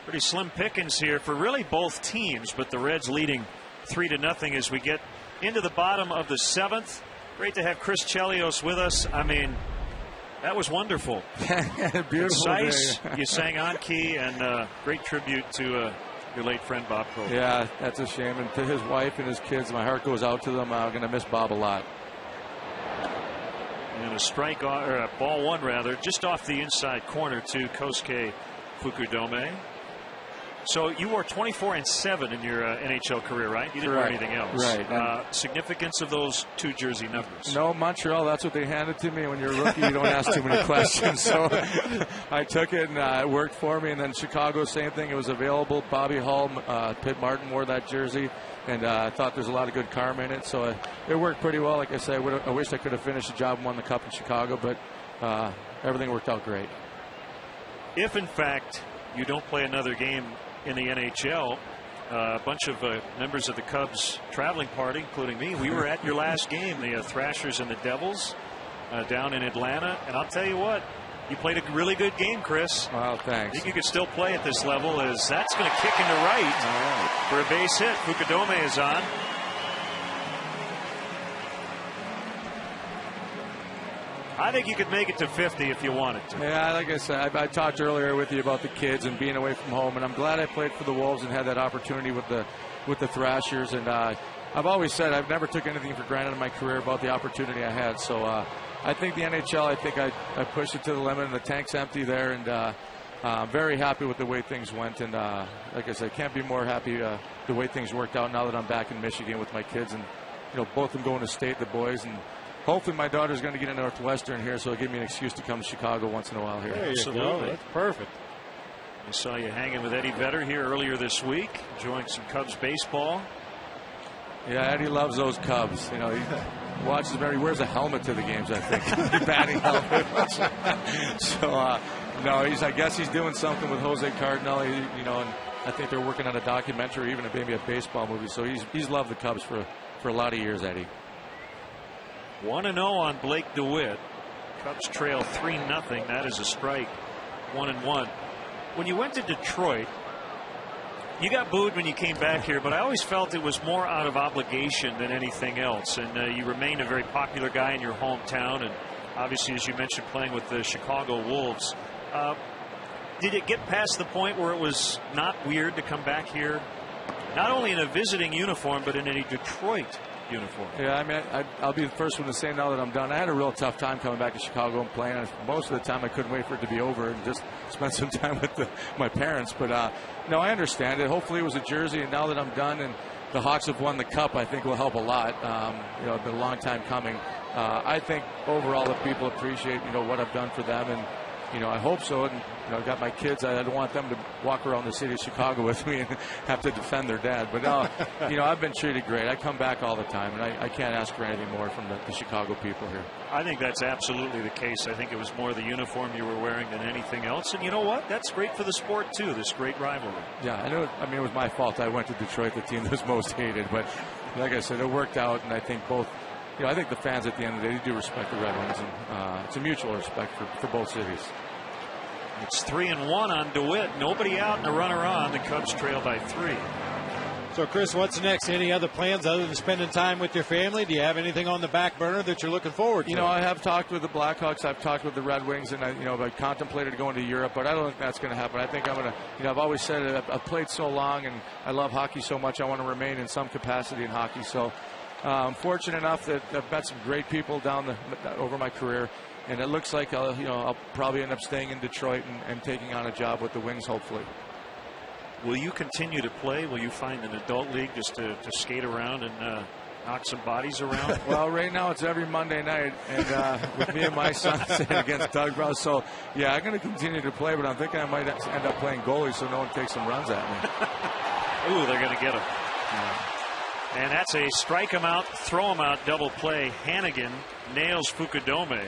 Pretty slim pickings here for really both teams, but the Reds leading 3-0 as we get into the bottom of the 7th. Great to have Chris Chelios with us. I mean, that was wonderful. Beautiful Concise, day. You sang on key, and great tribute to your late friend Bob Cole. Yeah, that's a shame. And to his wife and his kids, my heart goes out to them. I'm going to miss Bob a lot. And a strike, or a ball one rather, just off the inside corner to Kosuke Fukudome. So you were 24-7 in your NHL career, right? You didn't wear anything else. Right. Significance of those 2 jersey numbers? No, Montreal, that's what they handed to me. When you're a rookie, you don't ask too many questions. So I took it, and it worked for me. And then Chicago, same thing. It was available. Bobby Hull, Pitt Martin wore that jersey. And I thought there's a lot of good karma in it. So it worked pretty well. Like I said, I wish I could have finished the job and won the Cup in Chicago. But everything worked out great. If, in fact, you don't play another game in the NHL, a bunch of members of the Cubs traveling party, including me, we were at your last game, the Thrashers and the Devils down in Atlanta. And I'll tell you what, you played a really good game, Chris. Well, thanks. I think you could still play at this level, as that's going to kick into right for a base hit. Fukudome is on. I think you could make it to 50 if you wanted to. Yeah, like I said, I talked earlier with you about the kids and being away from home, and I'm glad I played for the Wolves and had that opportunity with the Thrashers. And I've always said I've never took anything for granted in my career about the opportunity I had. So I think the NHL, I think I pushed it to the limit, and the tank's empty there, and I'm very happy with the way things went. And like I said, can't be more happy the way things worked out now that I'm back in Michigan with my kids, and both of them going to state, the boys, and hopefully my daughter's going to get into Northwestern here, so it'll give me an excuse to come to Chicago once in a while here. There you Absolutely. go. That's perfect. I saw you hanging with Eddie Vedder here earlier this week, enjoying some Cubs baseball. Yeah, Eddie loves those Cubs. He watches them. He wears a helmet to the games, I think. Batting helmet. So, no, I guess he's doing something with Jose Cardinal, and I think they're working on a documentary, even maybe a baseball movie. So he's loved the Cubs for a lot of years, Eddie. 1-0 on Blake DeWitt. Cubs trail 3-0. That is a strike. 1-1. When you went to Detroit, you got booed when you came back here, but I always felt it was more out of obligation than anything else. And you remain a very popular guy in your hometown, and obviously, as you mentioned, playing with the Chicago Wolves. Did it get past the point where it was not weird to come back here, not only in a visiting uniform, but in a Detroit uniform? Yeah, I mean, I'll be the first one to say now that I'm done, I had a real tough time coming back to Chicago and playing. Most of the time I couldn't wait for it to be over and just spend some time with my parents. But no, I understand it. Hopefully it was a jersey, and now that I'm done and the Hawks have won the Cup, I think will help a lot. It's been a long time coming. I think overall the people appreciate what I've done for them, and I hope so. And I've got my kids. I don't want them to walk around the city of Chicago with me and have to defend their dad. But I've been treated great. I come back all the time, and I can't ask for anything more from the Chicago people here. I think that's absolutely the case. I think it was more the uniform you were wearing than anything else. And you know what? That's great for the sport too. This great rivalry. Yeah, I know. I mean, it was my fault. I went to Detroit, the team that was most hated. But like I said, it worked out, and I think both. I think the fans at the end of the day, they do respect the Red Wings, and it's a mutual respect for both cities. It's 3-1 on DeWitt. Nobody out and a runner on. The Cubs trail by 3. So, Chris, what's next? Any other plans other than spending time with your family? Do you have anything on the back burner that you're looking forward to? I have talked with the Blackhawks. I've talked with the Red Wings, and I've contemplated going to Europe, but I don't think that's going to happen. I think I'm going to, I've always said it. I've played so long, and I love hockey so much. I want to remain in some capacity in hockey. So, I'm fortunate enough that I've met some great people over my career. And it looks like I'll probably end up staying in Detroit and taking on a job with the Wings, hopefully. Will you continue to play? Will you find an adult league just to skate around and knock some bodies around? Well, right now it's every Monday night, and with me and my son against Doug Brown. So, yeah, I'm going to continue to play, but I'm thinking I might end up playing goalie so no one takes some runs at me. Ooh, they're going to get him. Yeah. And that's a strike him out, throw him out double play. Hannigan nails Fukudome.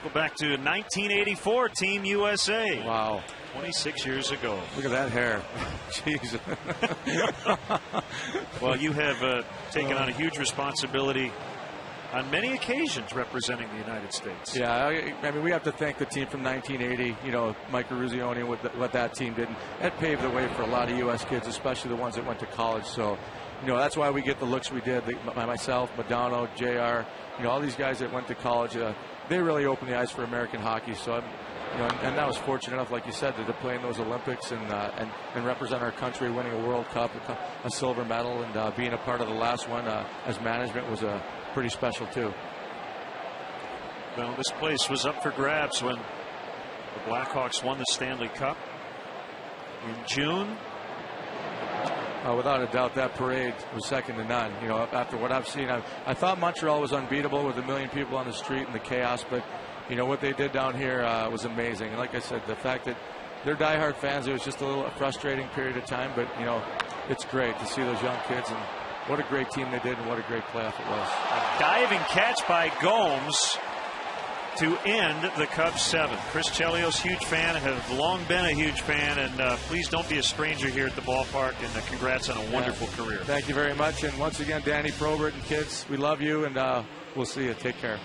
Go back to 1984, Team USA. Wow. 26 years ago. Look at that hair. Jeez. Well, you have taken on a huge responsibility on many occasions representing the United States. Yeah, I mean, we have to thank the team from 1980, you know, Mike Ruzioni and what that team did. That paved the way for a lot of U.S. kids, especially the ones that went to college. So, you know, that's why we get the looks we did. Myself, Madonna, JR, you know, all these guys that went to college, they really opened the eyes for American hockey. So, you know, and I was fortunate enough, like you said, to play in those Olympics and represent our country, winning a World Cup, a silver medal, and being a part of the last one as management was pretty special too. Well, this place was up for grabs when the Blackhawks won the Stanley Cup in June. Without a doubt, that parade was second to none. You know, after what I've seen, I thought Montreal was unbeatable with 1 million people on the street and the chaos, but you know what they did down here was amazing. And like I said, the fact that they're diehard fans, it was just a little frustrating period of time, but you know, it's great to see those young kids, and what a great team they did, and what a great playoff it was. A diving catch by Gomes to end the Cubs 7. Chris Chelios, huge fan, have long been a huge fan, and please don't be a stranger here at the ballpark, and congrats on a wonderful career. Thank you very much, and once again, Danny Probert and kids, we love you, and we'll see you. Take care.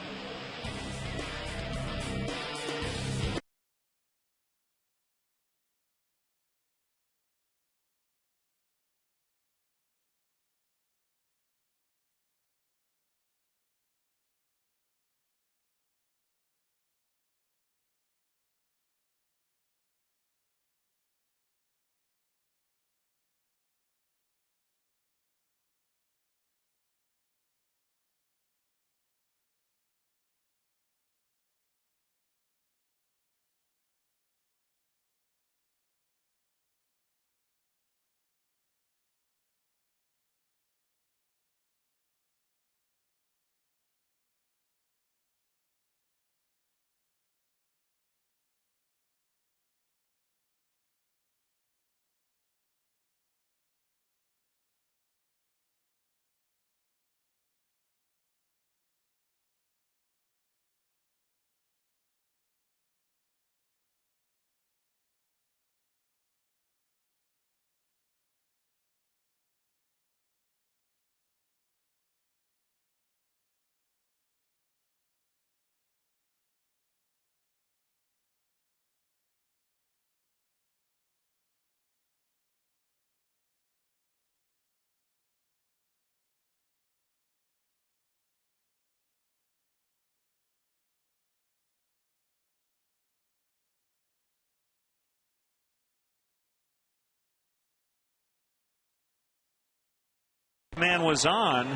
Man was on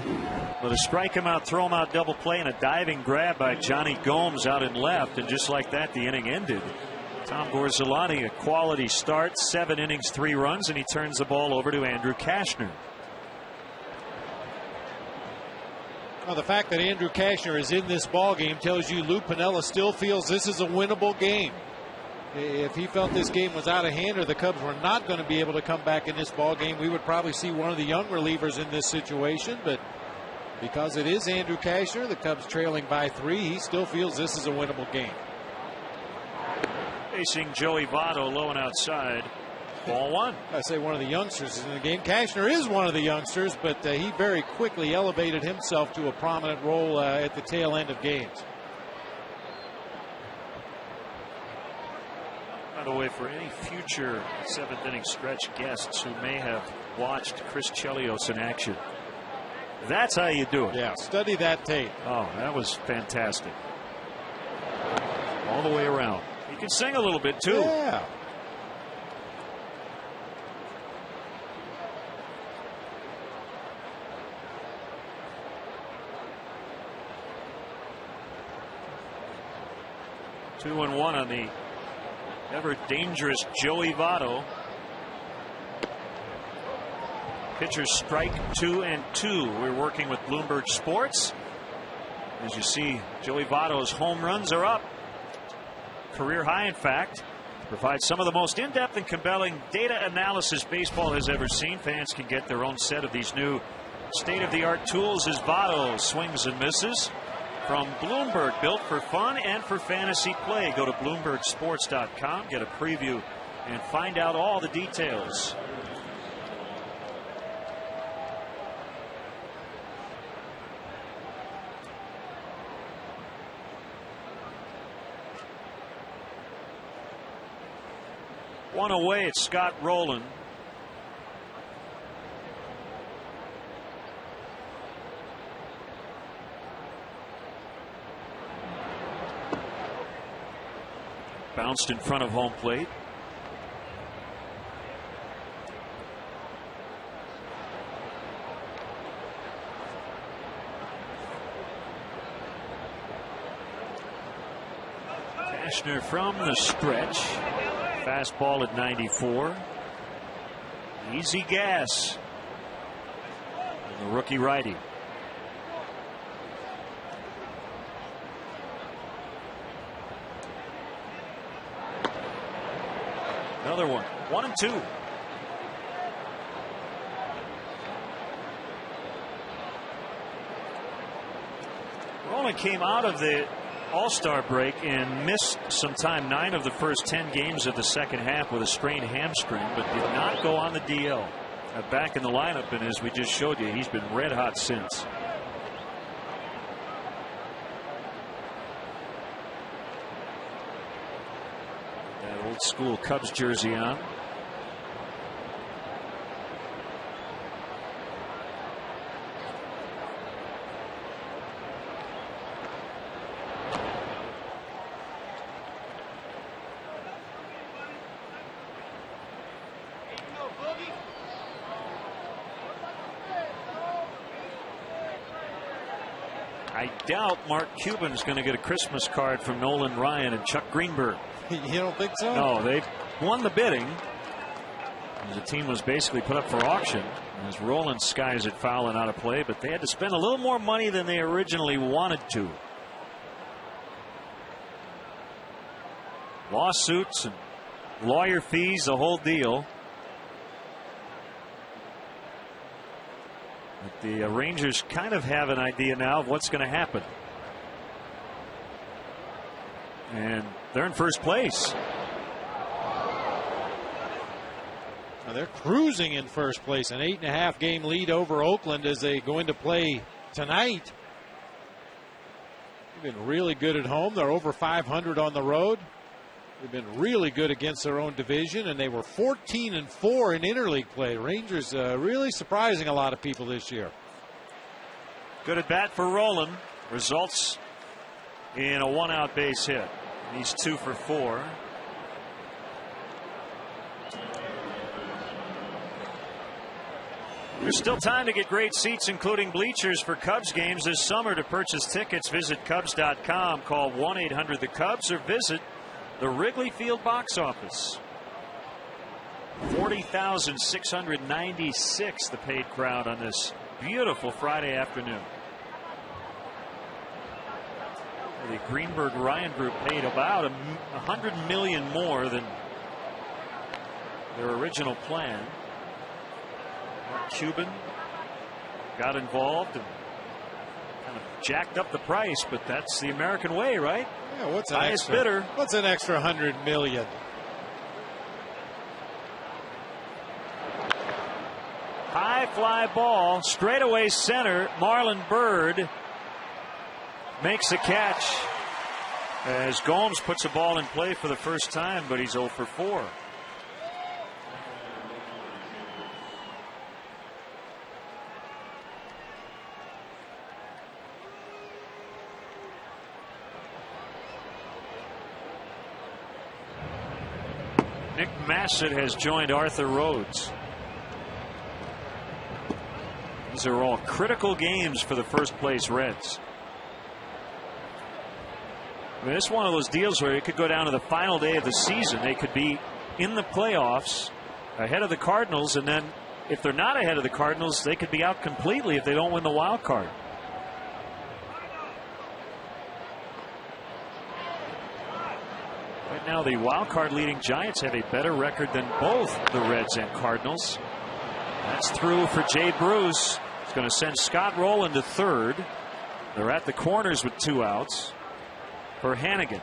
with a strike him out, throw him out double play, and a diving grab by Johnny Gomes out in left, and just like that the inning ended. Tom Gorzolani, a quality start, 7 innings, 3 runs, and he turns the ball over to Andrew Kashner. Well, the fact that Andrew Kashner is in this ball game tells you Lou Piniella still feels this is a winnable game. If he felt this game was out of hand or the Cubs were not going to be able to come back in this ball game, we would probably see one of the young relievers in this situation. But because it is Andrew Kashner, the Cubs trailing by 3, he still feels this is a winnable game. Facing Joey Votto, low and outside. Ball 1. I say one of the youngsters is in the game. Kashner is one of the youngsters, but he very quickly elevated himself to a prominent role at the tail end of games. By the way, for any future 7th inning stretch guests who may have watched Chris Chelios in action, that's how you do it. Yeah, study that tape. Oh, that was fantastic. All the way around. He can sing a little bit too. Yeah. Two and one on the ever dangerous Joey Votto. Pitchers strike 2 and 2. We're working with Bloomberg Sports. As you see, Joey Votto's home runs are up. Career high, in fact. Provides some of the most in-depth and compelling data analysis baseball has ever seen. Fans can get their own set of these new state-of-the-art tools as Votto swings and misses. From Bloomberg, built for fun and for fantasy play. Go to BloombergSports.com, get a preview, and find out all the details. One away, it's Scott Rowland. Bounced in front of home plate. Cashner from the stretch. Fastball at 94. Easy gas. And the rookie righty. Another one. 1-2. Rowland came out of the All-Star break and missed some time, 9 of the first 10 games of the second half with a strained hamstring, but did not go on the DL. Back in the lineup, and as we just showed you, he's been red hot since. That old school Cubs jersey on. I doubt Mark Cuban's going to get a Christmas card from Nolan Ryan and Chuck Greenberg. You don't think so? No, they won the bidding. The team was basically put up for auction as Rowland skies it foul and out of play, but they had to spend a little more money than they originally wanted to. Lawsuits and lawyer fees, the whole deal. But the Rangers kind of have an idea now of what's going to happen. And they're in first place. Now they're cruising in first place, an 8.5 game lead over Oakland as they go into play tonight. They've been really good at home. They're over 500 on the road. They've been really good against their own division, and they were 14-4 in interleague play. Rangers really surprising a lot of people this year. Good at bat for Rowland. Results in a 1-out base hit. He's 2 for 4. There's still time to get great seats, including bleachers, for Cubs games this summer. To purchase tickets, visit Cubs.com, call 1-800-THE-CUBS, or visit the Wrigley Field box office. 40,696, the paid crowd on this beautiful Friday afternoon. The Greenberg Ryan group paid about $100 million more than their original plan. Cuban got involved and kind of jacked up the price, but that's the American way, right? Yeah, what's an highest extra bidder? What's an extra $100 million? High fly ball, straightaway center. Marlon Byrd makes the catch as Gomes puts a ball in play for the first time, but he's 0 for 4. Nick Massett has joined Arthur Rhodes. These are all critical games for the first place Reds. I mean, it's one of those deals where it could go down to the final day of the season. They could be in the playoffs ahead of the Cardinals, and then if they're not ahead of the Cardinals, they could be out completely if they don't win the wild card. Right now, the wild card leading Giants have a better record than both the Reds and Cardinals. That's through for Jay Bruce. It's going to send Scott Rowland to third. They're at the corners with 2 outs for Hannigan.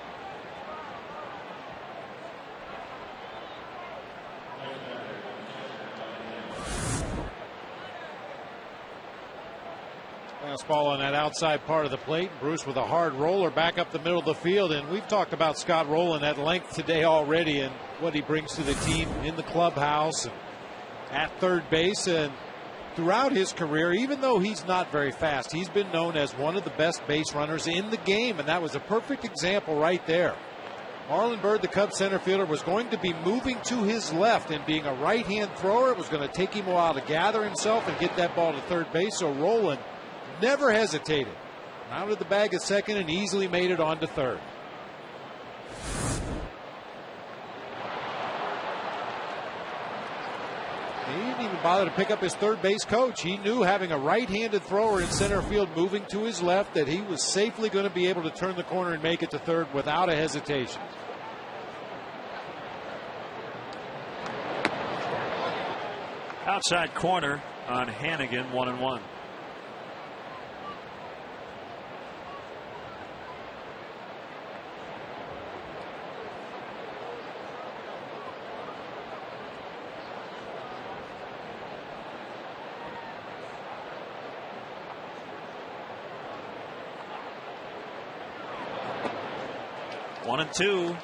Fastball on that outside part of the plate. Bruce with a hard roller back up the middle of the field. And we've talked about Scott Rowland at length today already and what he brings to the team in the clubhouse and at third base. And throughout his career, even though he's not very fast, he's been known as one of the best base runners in the game. And that was a perfect example right there. Marlon Byrd, the Cubs center fielder, was going to be moving to his left, and being a right-hand thrower, it was going to take him a while to gather himself and get that ball to third base. So Rowland never hesitated. Mounted the bag at second and easily made it on to third. He didn't even bother to pick up his third base coach. He knew, having a right-handed thrower in center field moving to his left, that he was safely going to be able to turn the corner and make it to third without a hesitation. Outside corner on Hannigan, 1-1. One and two.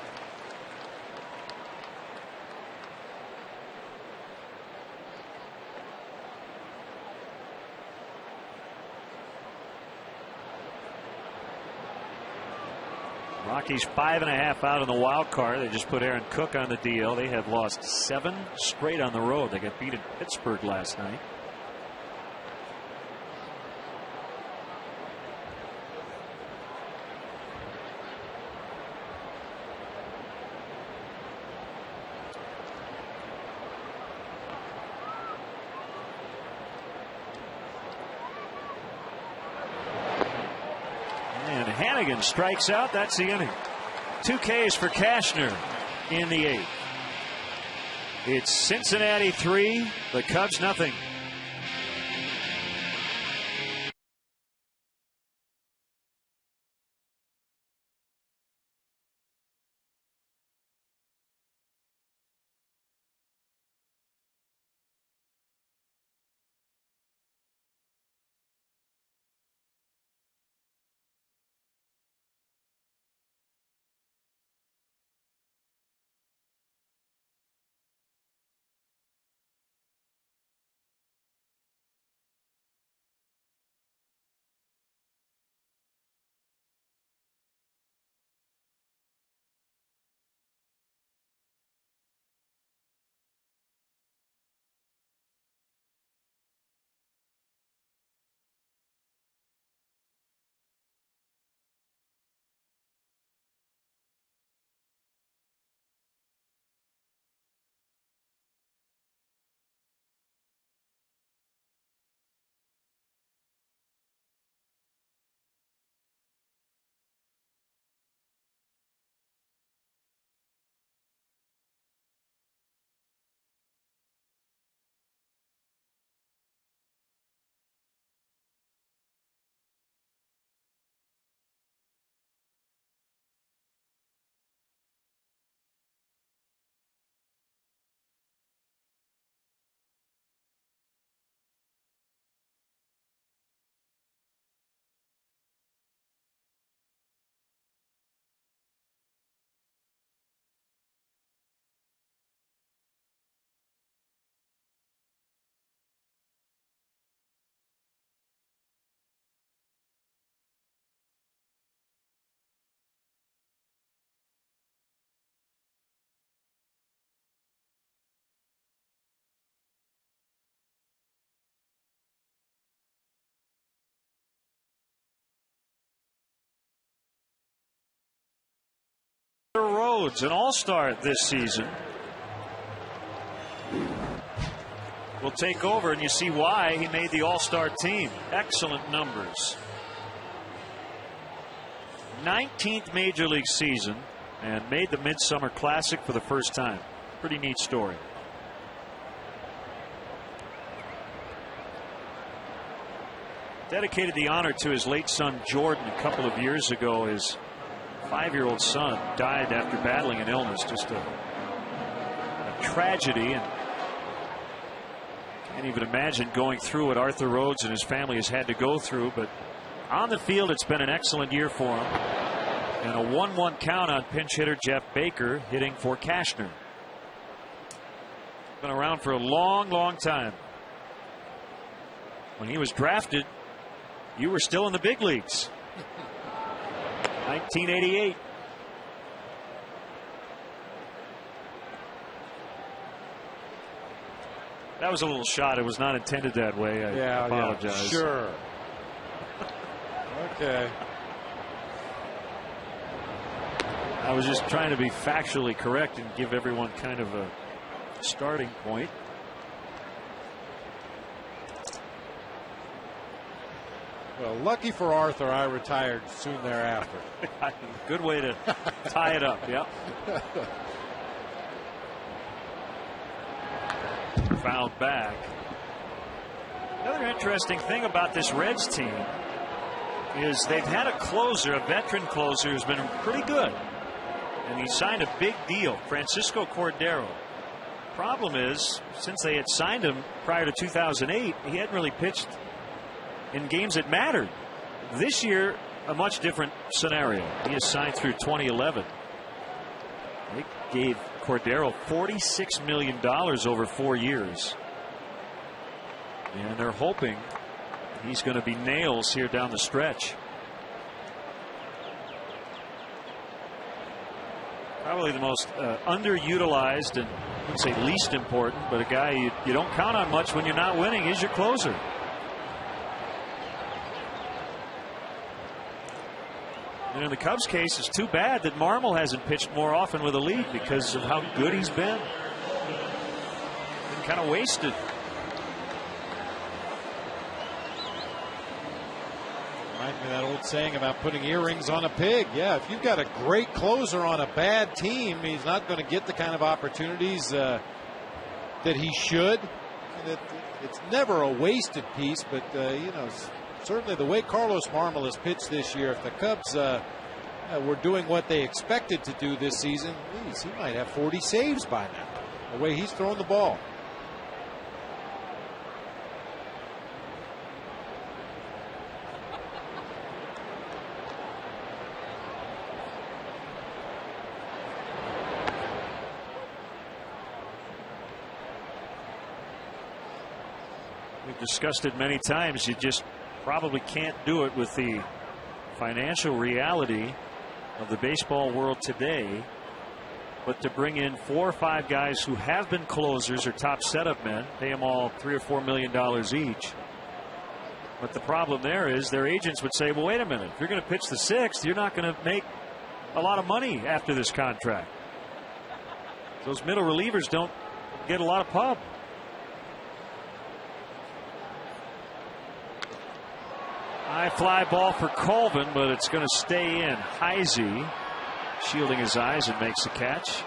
Rockies 5.5 out in the wild card. They just put Aaron Cook on the DL. They have lost 7 straight on the road. They got beat in Pittsburgh last night. Hannigan strikes out. That's the inning. 2 Ks for Cashner in the 8th. It's Cincinnati 3, the Cubs nothing. Rhodes, an all-star this season, will take over, and you see why he made the all-star team. Excellent numbers. 19th Major League season, and made the Midsummer Classic for the first time. Pretty neat story. Dedicated the honor to his late son Jordan a couple of years ago. His 5-year-old son died after battling an illness. Just a tragedy. And Can't even imagine going through what Arthur Rhodes and his family has had to go through. But on the field, it's been an excellent year for him. And a 1-1 count on pinch hitter Jeff Baker hitting for Cashner. Been around for a long, long time. When he was drafted, you were still in the big leagues. 1988. That was a little shot. It was not intended that way. I apologize. Yeah, sure. Okay. I was just trying to be factually correct and give everyone kind of a starting point. Well, lucky for Arthur, I retired soon thereafter. Good way to tie it up. Yep. Fouled back. Another interesting thing about this Reds team is they've had a closer, a veteran closer, who's been pretty good. And he signed a big deal, Francisco Cordero. Problem is, since they had signed him prior to 2008, he hadn't really pitched in games that mattered. This year, a much different scenario. He is signed through 2011. They gave Cordero $46 million over 4 years. And they're hoping he's going to be nails here down the stretch. Probably the most underutilized and I wouldn't say least important, but a guy you don't count on much when you're not winning is your closer. And in the Cubs case, it's too bad that Marmol hasn't pitched more often with a lead because of how good he's been. Been kind of wasted. Reminds me of that old saying about putting earrings on a pig. Yeah, if you've got a great closer on a bad team, he's not going to get the kind of opportunities that he should. And it's never a wasted piece, but you know, certainly the way Carlos Marmol has pitched this year, if the Cubs were doing what they expected to do this season, geez, he might have 40 saves by now, the way he's throwing the ball. We've discussed it many times. You just probably can't do it with the financial reality of the baseball world today. But to bring in 4 or 5 guys who have been closers or top setup men, pay them all $3 or $4 million each. But the problem there is their agents would say, well, wait a minute, if you're going to pitch the 6th, you're not going to make a lot of money after this contract. Those middle relievers don't get a lot of pub. High fly ball for Colvin, but it's going to stay in. Heisey shielding his eyes and makes the catch.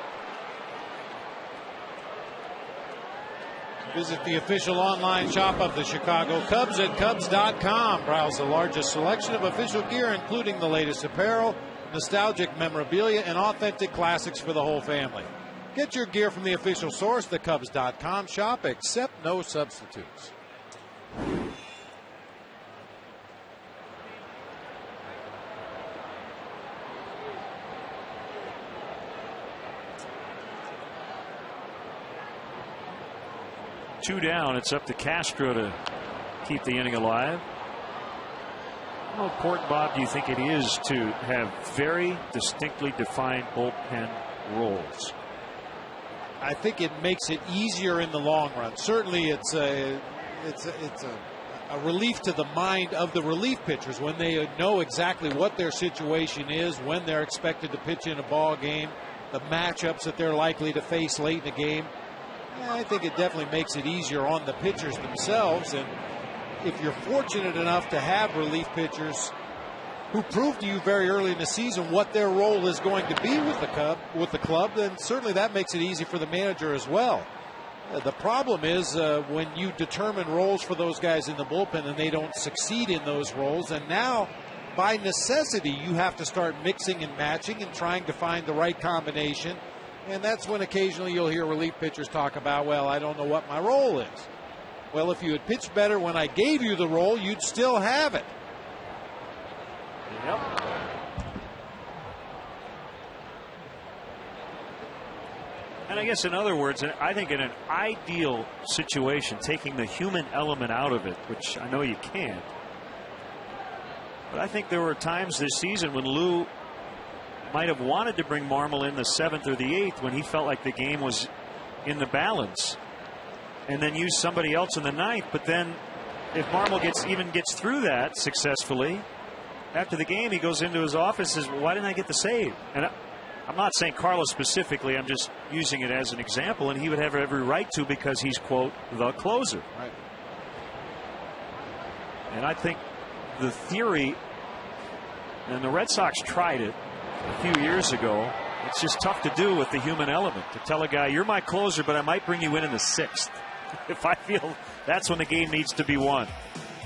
Visit the official online shop of the Chicago Cubs at Cubs.com. Browse the largest selection of official gear, including the latest apparel, nostalgic memorabilia, and authentic classics for the whole family. Get your gear from the official source, the Cubs.com shop. Accept no substitutes. Two down. It's up to Castro to keep the inning alive. How important, Bob, do you think it is to have very distinctly defined bullpen roles? I think it makes it easier in the long run. Certainly, it's a relief to the mind of the relief pitchers when they know exactly what their situation is, when they're expected to pitch in a ball game, the matchups that they're likely to face late in the game. I think it definitely makes it easier on the pitchers themselves. And if you're fortunate enough to have relief pitchers who prove to you very early in the season what their role is going to be with the club, then certainly that makes it easy for the manager as well. The problem is when you determine roles for those guys in the bullpen and they don't succeed in those roles, and now by necessity you have to start mixing and matching and trying to find the right combination. And that's when occasionally you'll hear relief pitchers talk about, well, I don't know what my role is. Well, if you had pitched better when I gave you the role, you'd still have it. Yep. And I guess in other words, I think in an ideal situation, taking the human element out of it, which I know you can't, but I think there were times this season when Lou might have wanted to bring Marmol in the 7th or the 8th when he felt like the game was in the balance, and then use somebody else in the 9th. But then if Marmol gets through that successfully, after the game he goes into his office and says, well, why didn't I get the save? And I'm not saying Carlos specifically, I'm just using it as an example, and he would have every right to, because he's, quote, the closer. Right. And I think the theory, and the Red Sox tried it a few years ago, it's just tough to do with the human element, to tell a guy, you're my closer, but I might bring you in the 6th if I feel that's when the game needs to be won.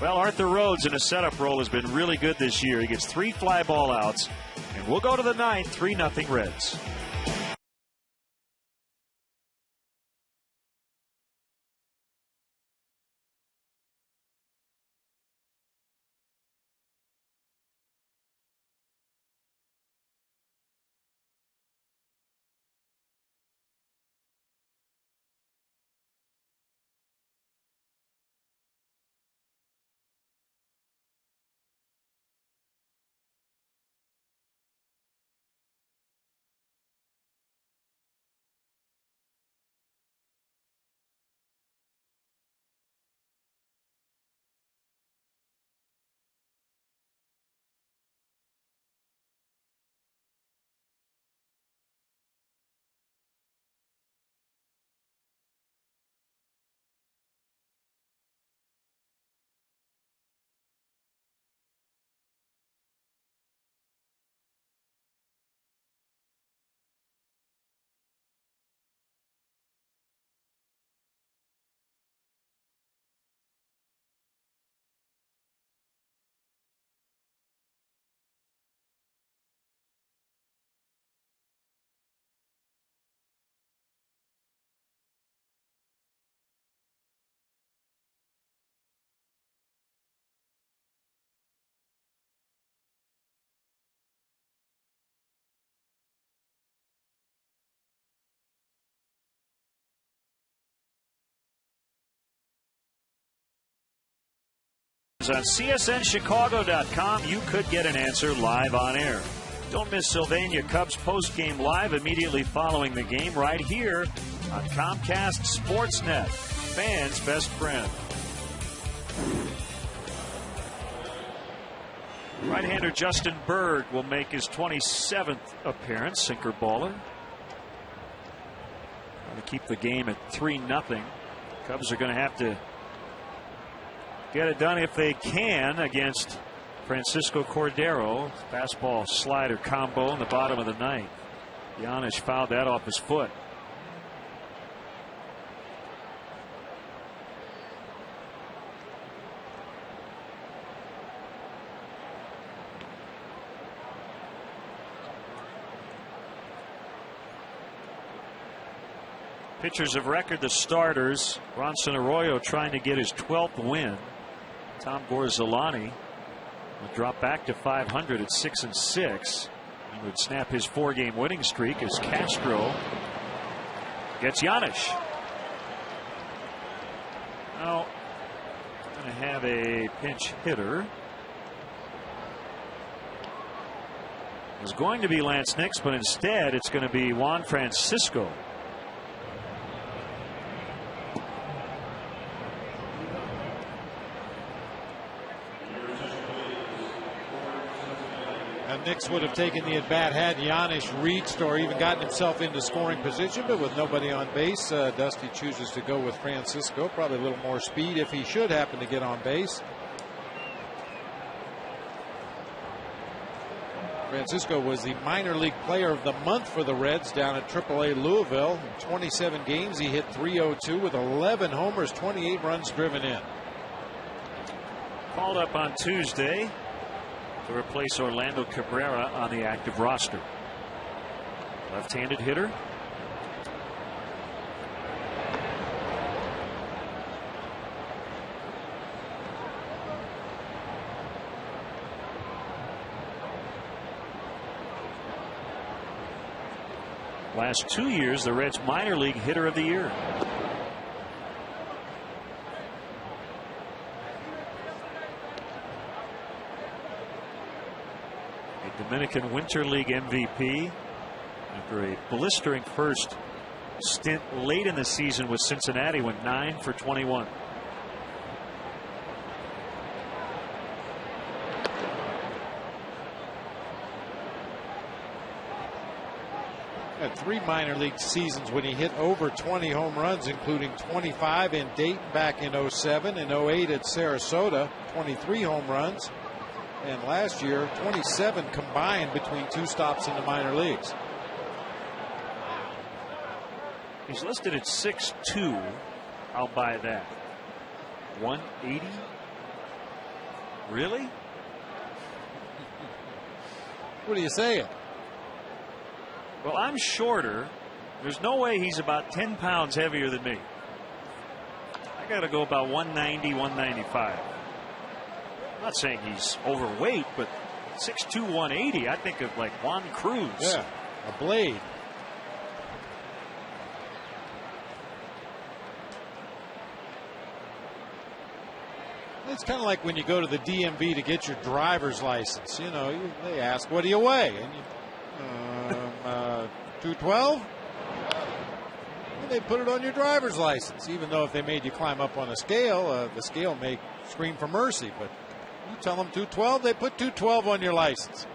Well, Arthur Rhodes in a setup role has been really good this year. He gets 3 fly ball outs, and we'll go to the 9th, 3-0 Reds. On CSNChicago.com, you could get an answer live on air. Don't miss Sylvania Cubs post-game live immediately following the game right here on Comcast Sportsnet, fans' best friend. Right-hander Justin Bird will make his 27th appearance, sinker baller. Trying to keep the game at 3-0. Cubs are going to have to get it done if they can against Francisco Cordero. Fastball slider combo in the bottom of the 9th. Giannis fouled that off his foot. Pitchers of record, the starters. Bronson Arroyo trying to get his 12th win. Tom Gorzolani will drop back to 500 at 6-6. He would snap his 4-game winning streak as Castro gets Giannis. Now, going to have a pinch hitter. It was going to be Lance Nix, but instead it's going to be Juan Francisco. Nix would have taken the at-bat had Giannis reached or even gotten himself into scoring position, but with nobody on base, Dusty chooses to go with Francisco. Probably a little more speed if he should happen to get on base. Francisco was the minor league player of the month for the Reds down at AAA Louisville. In 27 games, he hit .302 with 11 homers, 28 runs driven in. Called up on Tuesday to replace Orlando Cabrera on the active roster. Left-handed hitter. Last 2 years, the Reds minor league hitter of the year. A Dominican Winter League MVP after a blistering first stint late in the season with Cincinnati, went 9 for 21. Had 3 minor league seasons when he hit over 20 home runs, including 25 in Dayton back in 07 and 08 at Sarasota, 23 home runs, and last year 27 combined between 2 stops in the minor leagues. He's listed at 6'2". I'll buy that. 180? Really? What are you saying? Well, I'm shorter. There's no way he's about 10 pounds heavier than me. I got to go about 190, 195. I'm not saying he's overweight, but 6'2", 180, I think of like Juan Cruz. Yeah, a blade. It's kind of like when you go to the DMV to get your driver's license. You know, they ask, what do you weigh? And you, 212? And they put it on your driver's license, even though if they made you climb up on the scale may scream for mercy. But you tell them 212, they put 212 on your license.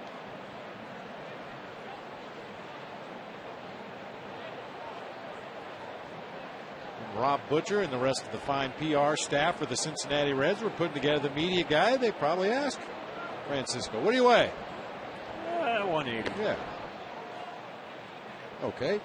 Rob Butcher and the rest of the fine PR staff for the Cincinnati Reds were putting together the media guide. They probably asked Francisco, what do you weigh? 180. Yeah. Okay.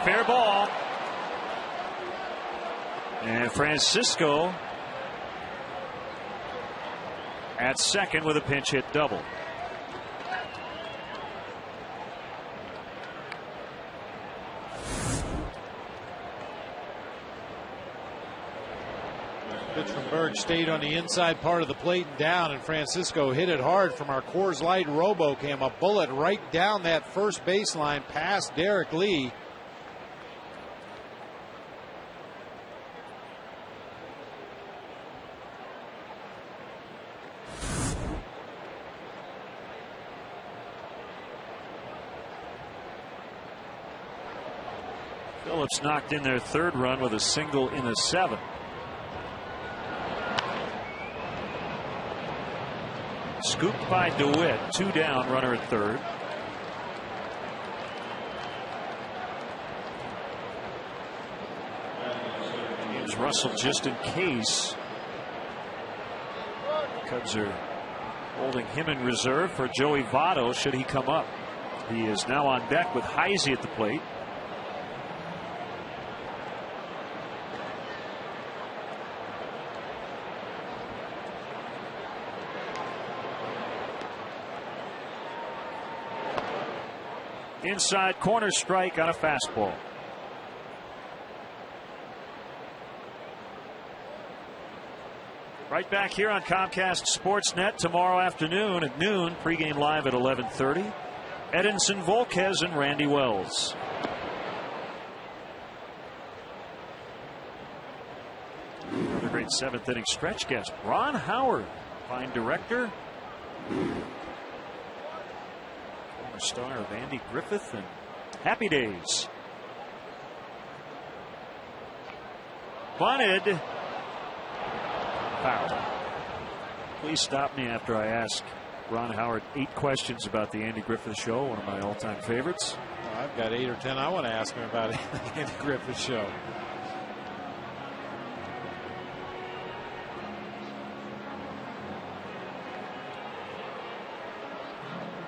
Fair ball. And Francisco at second with a pinch hit double. Pitch from Berg stayed on the inside part of the plate and down, and Francisco hit it hard from our Coors Light RoboCam. A bullet right down that first baseline past Derek Lee. Phillips knocked in their third run with a single in the seventh. Scooped by DeWitt, 2 down, runner at third. Here's Russell just in case. Cubs are holding him in reserve for Joey Votto should he come up. He is now on deck with Heisey at the plate. Inside corner strike on a fastball. Right back here on Comcast Sportsnet tomorrow afternoon at noon. Pregame live at 11:30. Edinson Volquez and Randy Wells. Another great 7th inning stretch guest, Ron Howard, fine director. Star of Andy Griffith and Happy Days. Bunted. Foul. Please stop me after I ask Ron Howard 8 questions about the Andy Griffith Show, one of my all-time favorites. Well, I've got 8 or 10 I want to ask him about the Andy Griffith Show.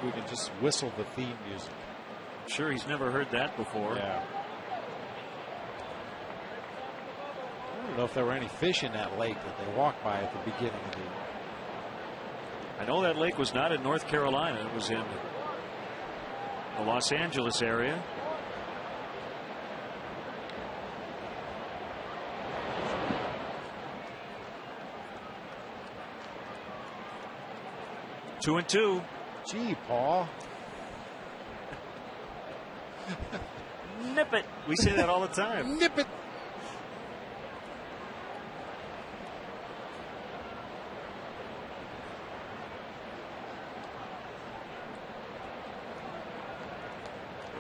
We can just whistle the theme music. I'm sure he's never heard that before. Yeah. I don't know if there were any fish in that lake that they walked by at the beginning of the year. I know that lake was not in North Carolina. It was in the Los Angeles area. 2-2. Gee, Paul. Nip it. We say that all the time. Nip it.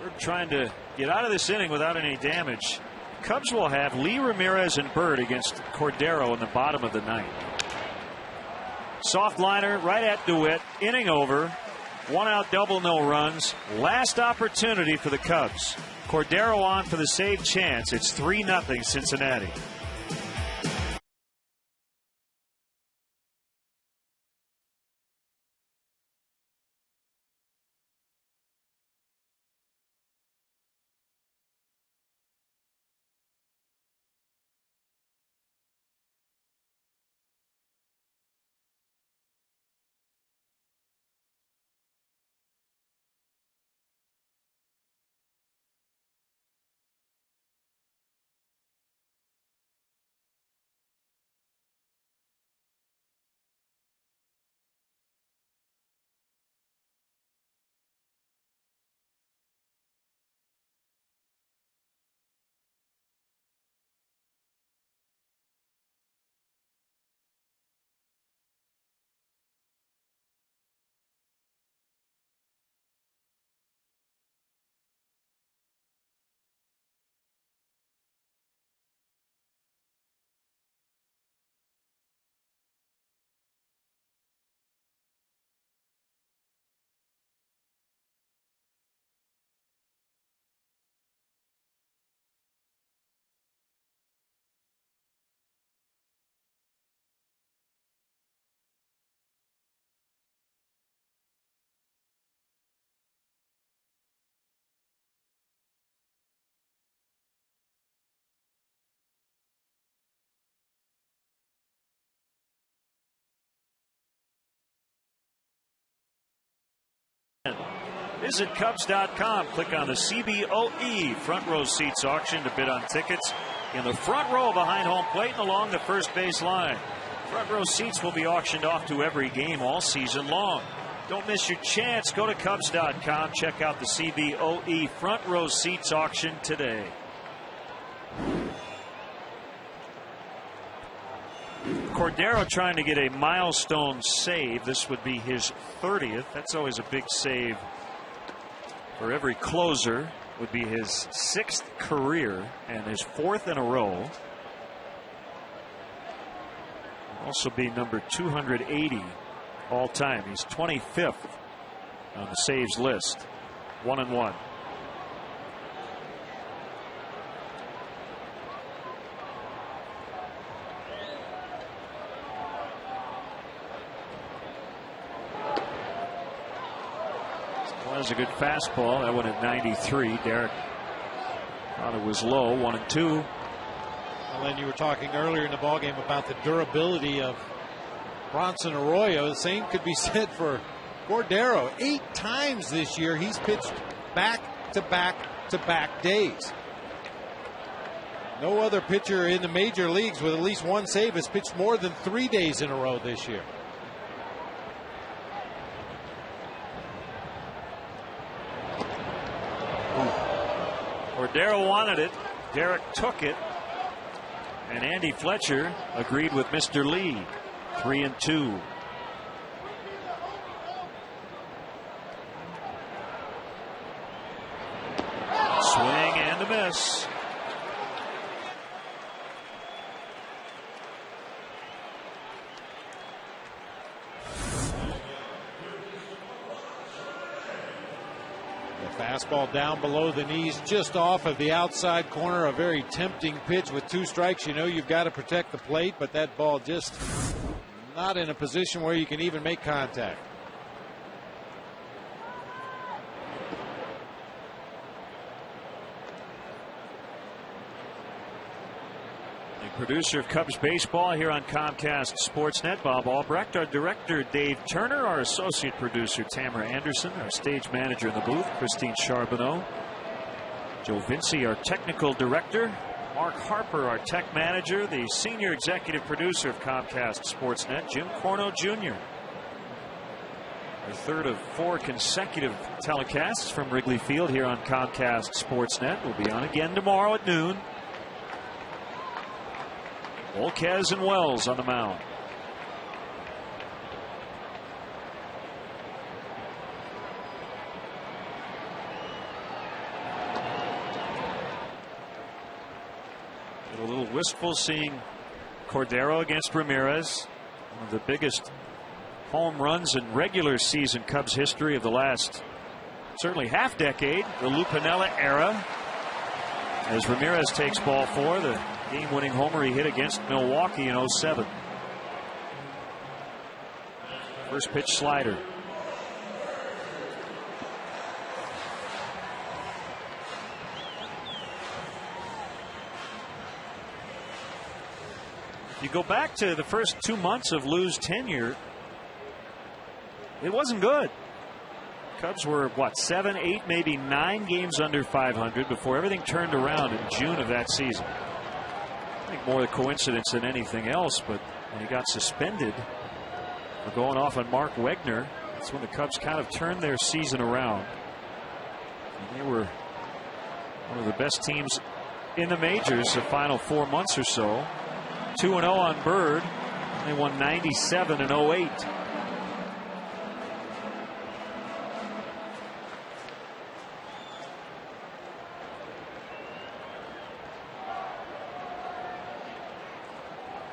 We're trying to get out of this inning without any damage. Cubs will have Lee, Ramirez, and Bird against Cordero in the bottom of the ninth. Soft liner right at DeWitt. Inning over. 1 out, double, no runs. Last opportunity for the Cubs. Cordero on for the save chance. It's 3-0 Cincinnati. Visit Cubs.com. Click on the CBOE front row seats auction to bid on tickets in the front row behind home plate and along the first base line. Front row seats will be auctioned off to every game all season long. Don't miss your chance. Go to Cubs.com. Check out the CBOE front row seats auction today. Cordero trying to get a milestone save. This would be his 30th. That's always a big save for every closer. Would be his 6th career and his 4th in a row. Also be number 280 all time. He's 25th on the saves list. 1-1. That was a good fastball. That one at 93. Derek thought it was low. 1-2. Len, you were talking earlier in the ballgame about the durability of Bronson Arroyo. The same could be said for Cordero. 8 times this year he's pitched back-to-back-to-back days. No other pitcher in the major leagues with at least one save has pitched more than 3 days in a row this year. Cordero wanted it. Derek took it. And Andy Fletcher agreed with Mr. Lee. 3-2. Swing and a miss. Fastball down below the knees, just off of the outside corner. A very tempting pitch with 2 strikes. You know you've got to protect the plate, but that ball just not in a position where you can even make contact. Producer of Cubs baseball here on Comcast Sportsnet, Bob Albrecht. Our director, Dave Turner. Our associate producer, Tamara Anderson. Our stage manager in the booth, Christine Charbonneau. Joe Vinci, our technical director. Mark Harper, our tech manager. The senior executive producer of Comcast Sportsnet, Jim Corno Jr. The third of 4 consecutive telecasts from Wrigley Field here on Comcast Sportsnet. We'll be on again tomorrow at noon. Volquez and Wells on the mound. A little wistful seeing Cordero against Ramirez. One of the biggest home runs in regular season Cubs history of the last certainly half decade, the Lou Piniella era. As Ramirez takes ball 4, the game-winning homer he hit against Milwaukee in '07. First pitch slider. You go back to the first 2 months of Lou's tenure, it wasn't good. Cubs were, what, 7, 8, maybe 9 games under 500 before everything turned around in June of that season. I think more a coincidence than anything else, but when he got suspended for going off on Mark Wegner, that's when the Cubs kind of turned their season around. And they were one of the best teams in the majors the final 4 months or so. 2-0 on Bird. They won 97 in '08.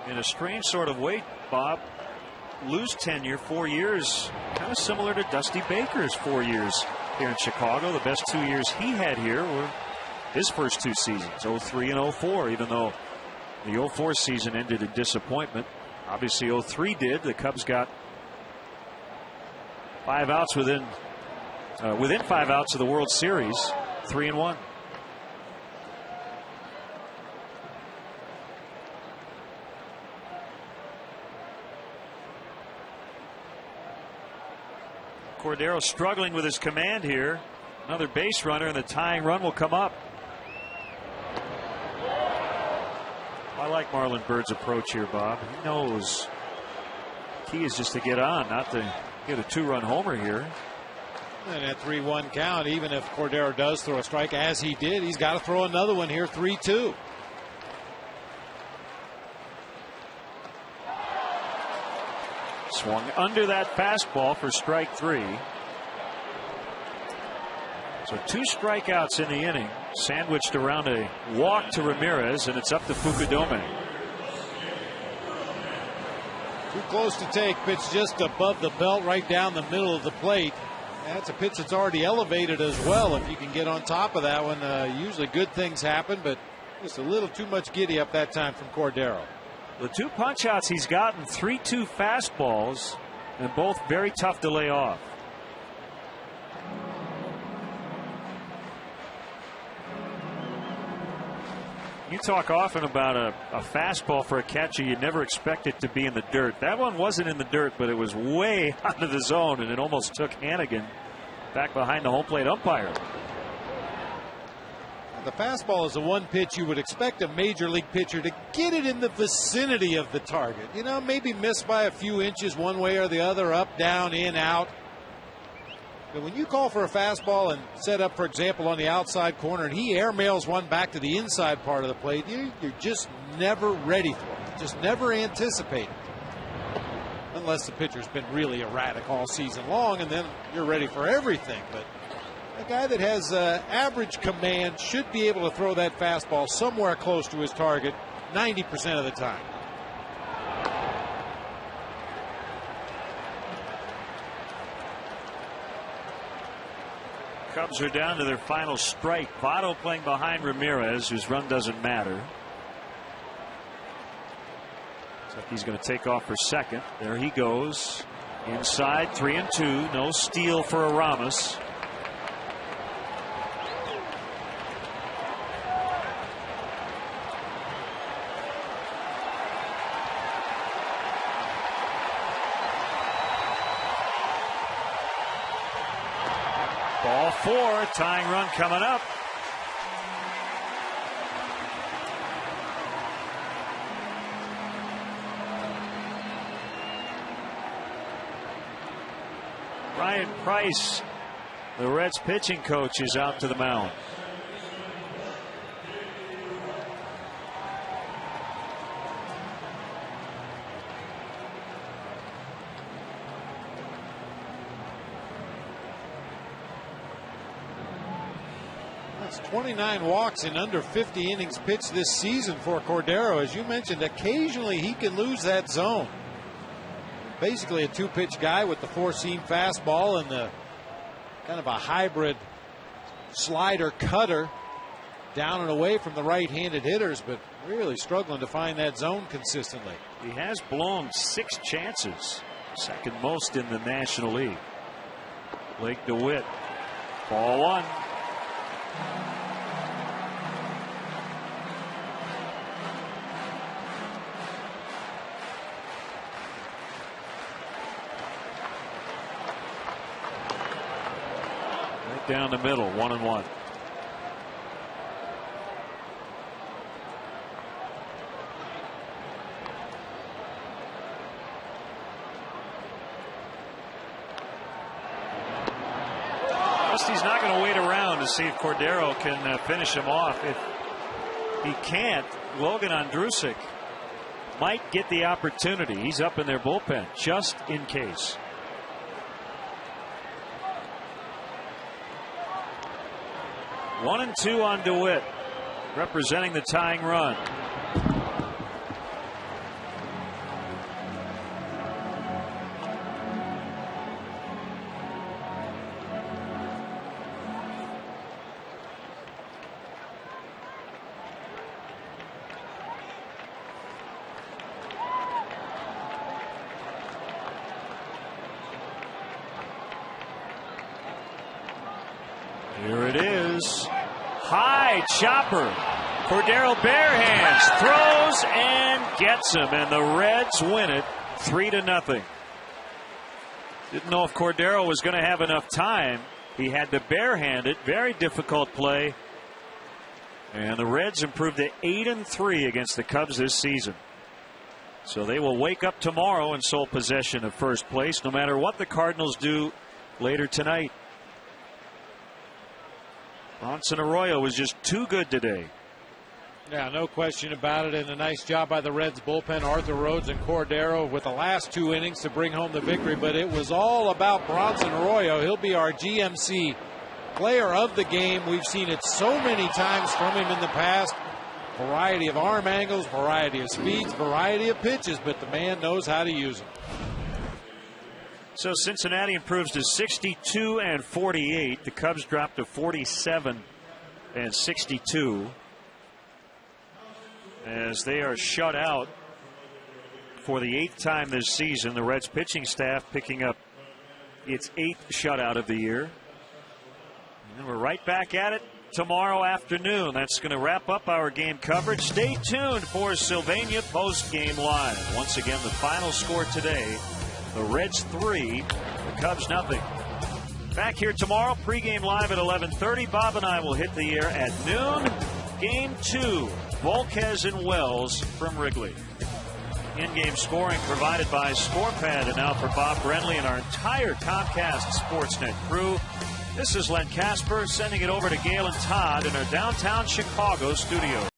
In a strange sort of way, Bob, Lou's tenure, 4 years, kind of similar to Dusty Baker's 4 years here in Chicago. The best 2 years he had here were his first 2 seasons, '03 and '04, even though the '04 season ended in disappointment. Obviously '03 did. The Cubs got 5 outs within 5 outs of the World Series, 3-1. Cordero struggling with his command here. Another base runner, and the tying run will come up. I like Marlon Bird's approach here, Bob. He knows the key is just to get on, not to get a 2-run homer here. And at 3-1 count, even if Cordero does throw a strike, as he did, he's got to throw another one here, 3-2. Swung under that fastball for strike 3. So 2 strikeouts in the inning, sandwiched around a walk to Ramirez, and it's up to Fukudome. Too close to take. Pitch just above the belt, right down the middle of the plate. That's a pitch that's already elevated as well. If you can get on top of that one, usually good things happen, but just a little too much giddy up that time from Cordero. The 2 punch outs he's gotten, 3-2 fastballs, and both very tough to lay off. You talk often about a fastball for a catcher you never expect it to be in the dirt. That one wasn't in the dirt, but it was way out of the zone, and it almost took Hannigan back behind the home plate umpire. The fastball is the one pitch you would expect a major league pitcher to get it in the vicinity of the target. You know, maybe miss by a few inches one way or the other, up, down, in, out. But when you call for a fastball and set up, for example, on the outside corner, and he airmails one back to the inside part of the plate, you're just never ready for it. Just never anticipate it. Unless the pitcher's been really erratic all season long, and then you're ready for everything. But a guy that has average command should be able to throw that fastball somewhere close to his target 90% of the time. Cubs are down to their final strike. Votto playing behind Ramirez, whose run doesn't matter. Looks like he's going to take off for second. There he goes. Inside, 3-2. No steal for Aramis. Ball 4, tying run coming up. Bryant Price, the Reds pitching coach, is out to the mound. That's 29 walks in under 50 innings pitched this season for Cordero. As you mentioned, occasionally he can lose that zone. Basically a two-pitch guy with the four-seam fastball and the kind of a hybrid slider cutter down and away from the right-handed hitters, but really struggling to find that zone consistently. He has blown 6 chances, second most in the National League. Blake DeWitt, ball 1. Right down the middle, 1-1. He's not going to wait around to see if Cordero can finish him off. If he can't, Logan Ondrusek might get the opportunity. He's up in their bullpen just in case. One and 2 on DeWitt, representing the tying run. Here it is. High chopper. Cordero bare hands, throws and gets him, and the Reds win it 3-0. Didn't know if Cordero was going to have enough time. He had to barehand it. Very difficult play. And the Reds improved to 8-3 against the Cubs this season. So they will wake up tomorrow in sole possession of first place, no matter what the Cardinals do later tonight. Bronson Arroyo was just too good today. Yeah, no question about it, and a nice job by the Reds bullpen. Arthur Rhodes and Cordero with the last 2 innings to bring home the victory, but it was all about Bronson Arroyo. He'll be our GMC player of the game. We've seen it so many times from him in the past. Variety of arm angles, variety of speeds, variety of pitches, but the man knows how to use them. So Cincinnati improves to 62-48. The Cubs drop to 47-62 as they are shut out for the 8th time this season. The Reds pitching staff picking up its 8th shutout of the year. And we're right back at it tomorrow afternoon. That's going to wrap up our game coverage. Stay tuned for Sylvania Post-Game Live. Once again, the final score today: the Reds 3, the Cubs 0. Back here tomorrow, pregame live at 11:30. Bob and I will hit the air at noon. Game 2, Volquez and Wells from Wrigley. In-game scoring provided by ScorePad. And now for Bob Brenly and our entire Comcast Sportsnet crew, this is Len Casper sending it over to Gail and Todd in our downtown Chicago studio.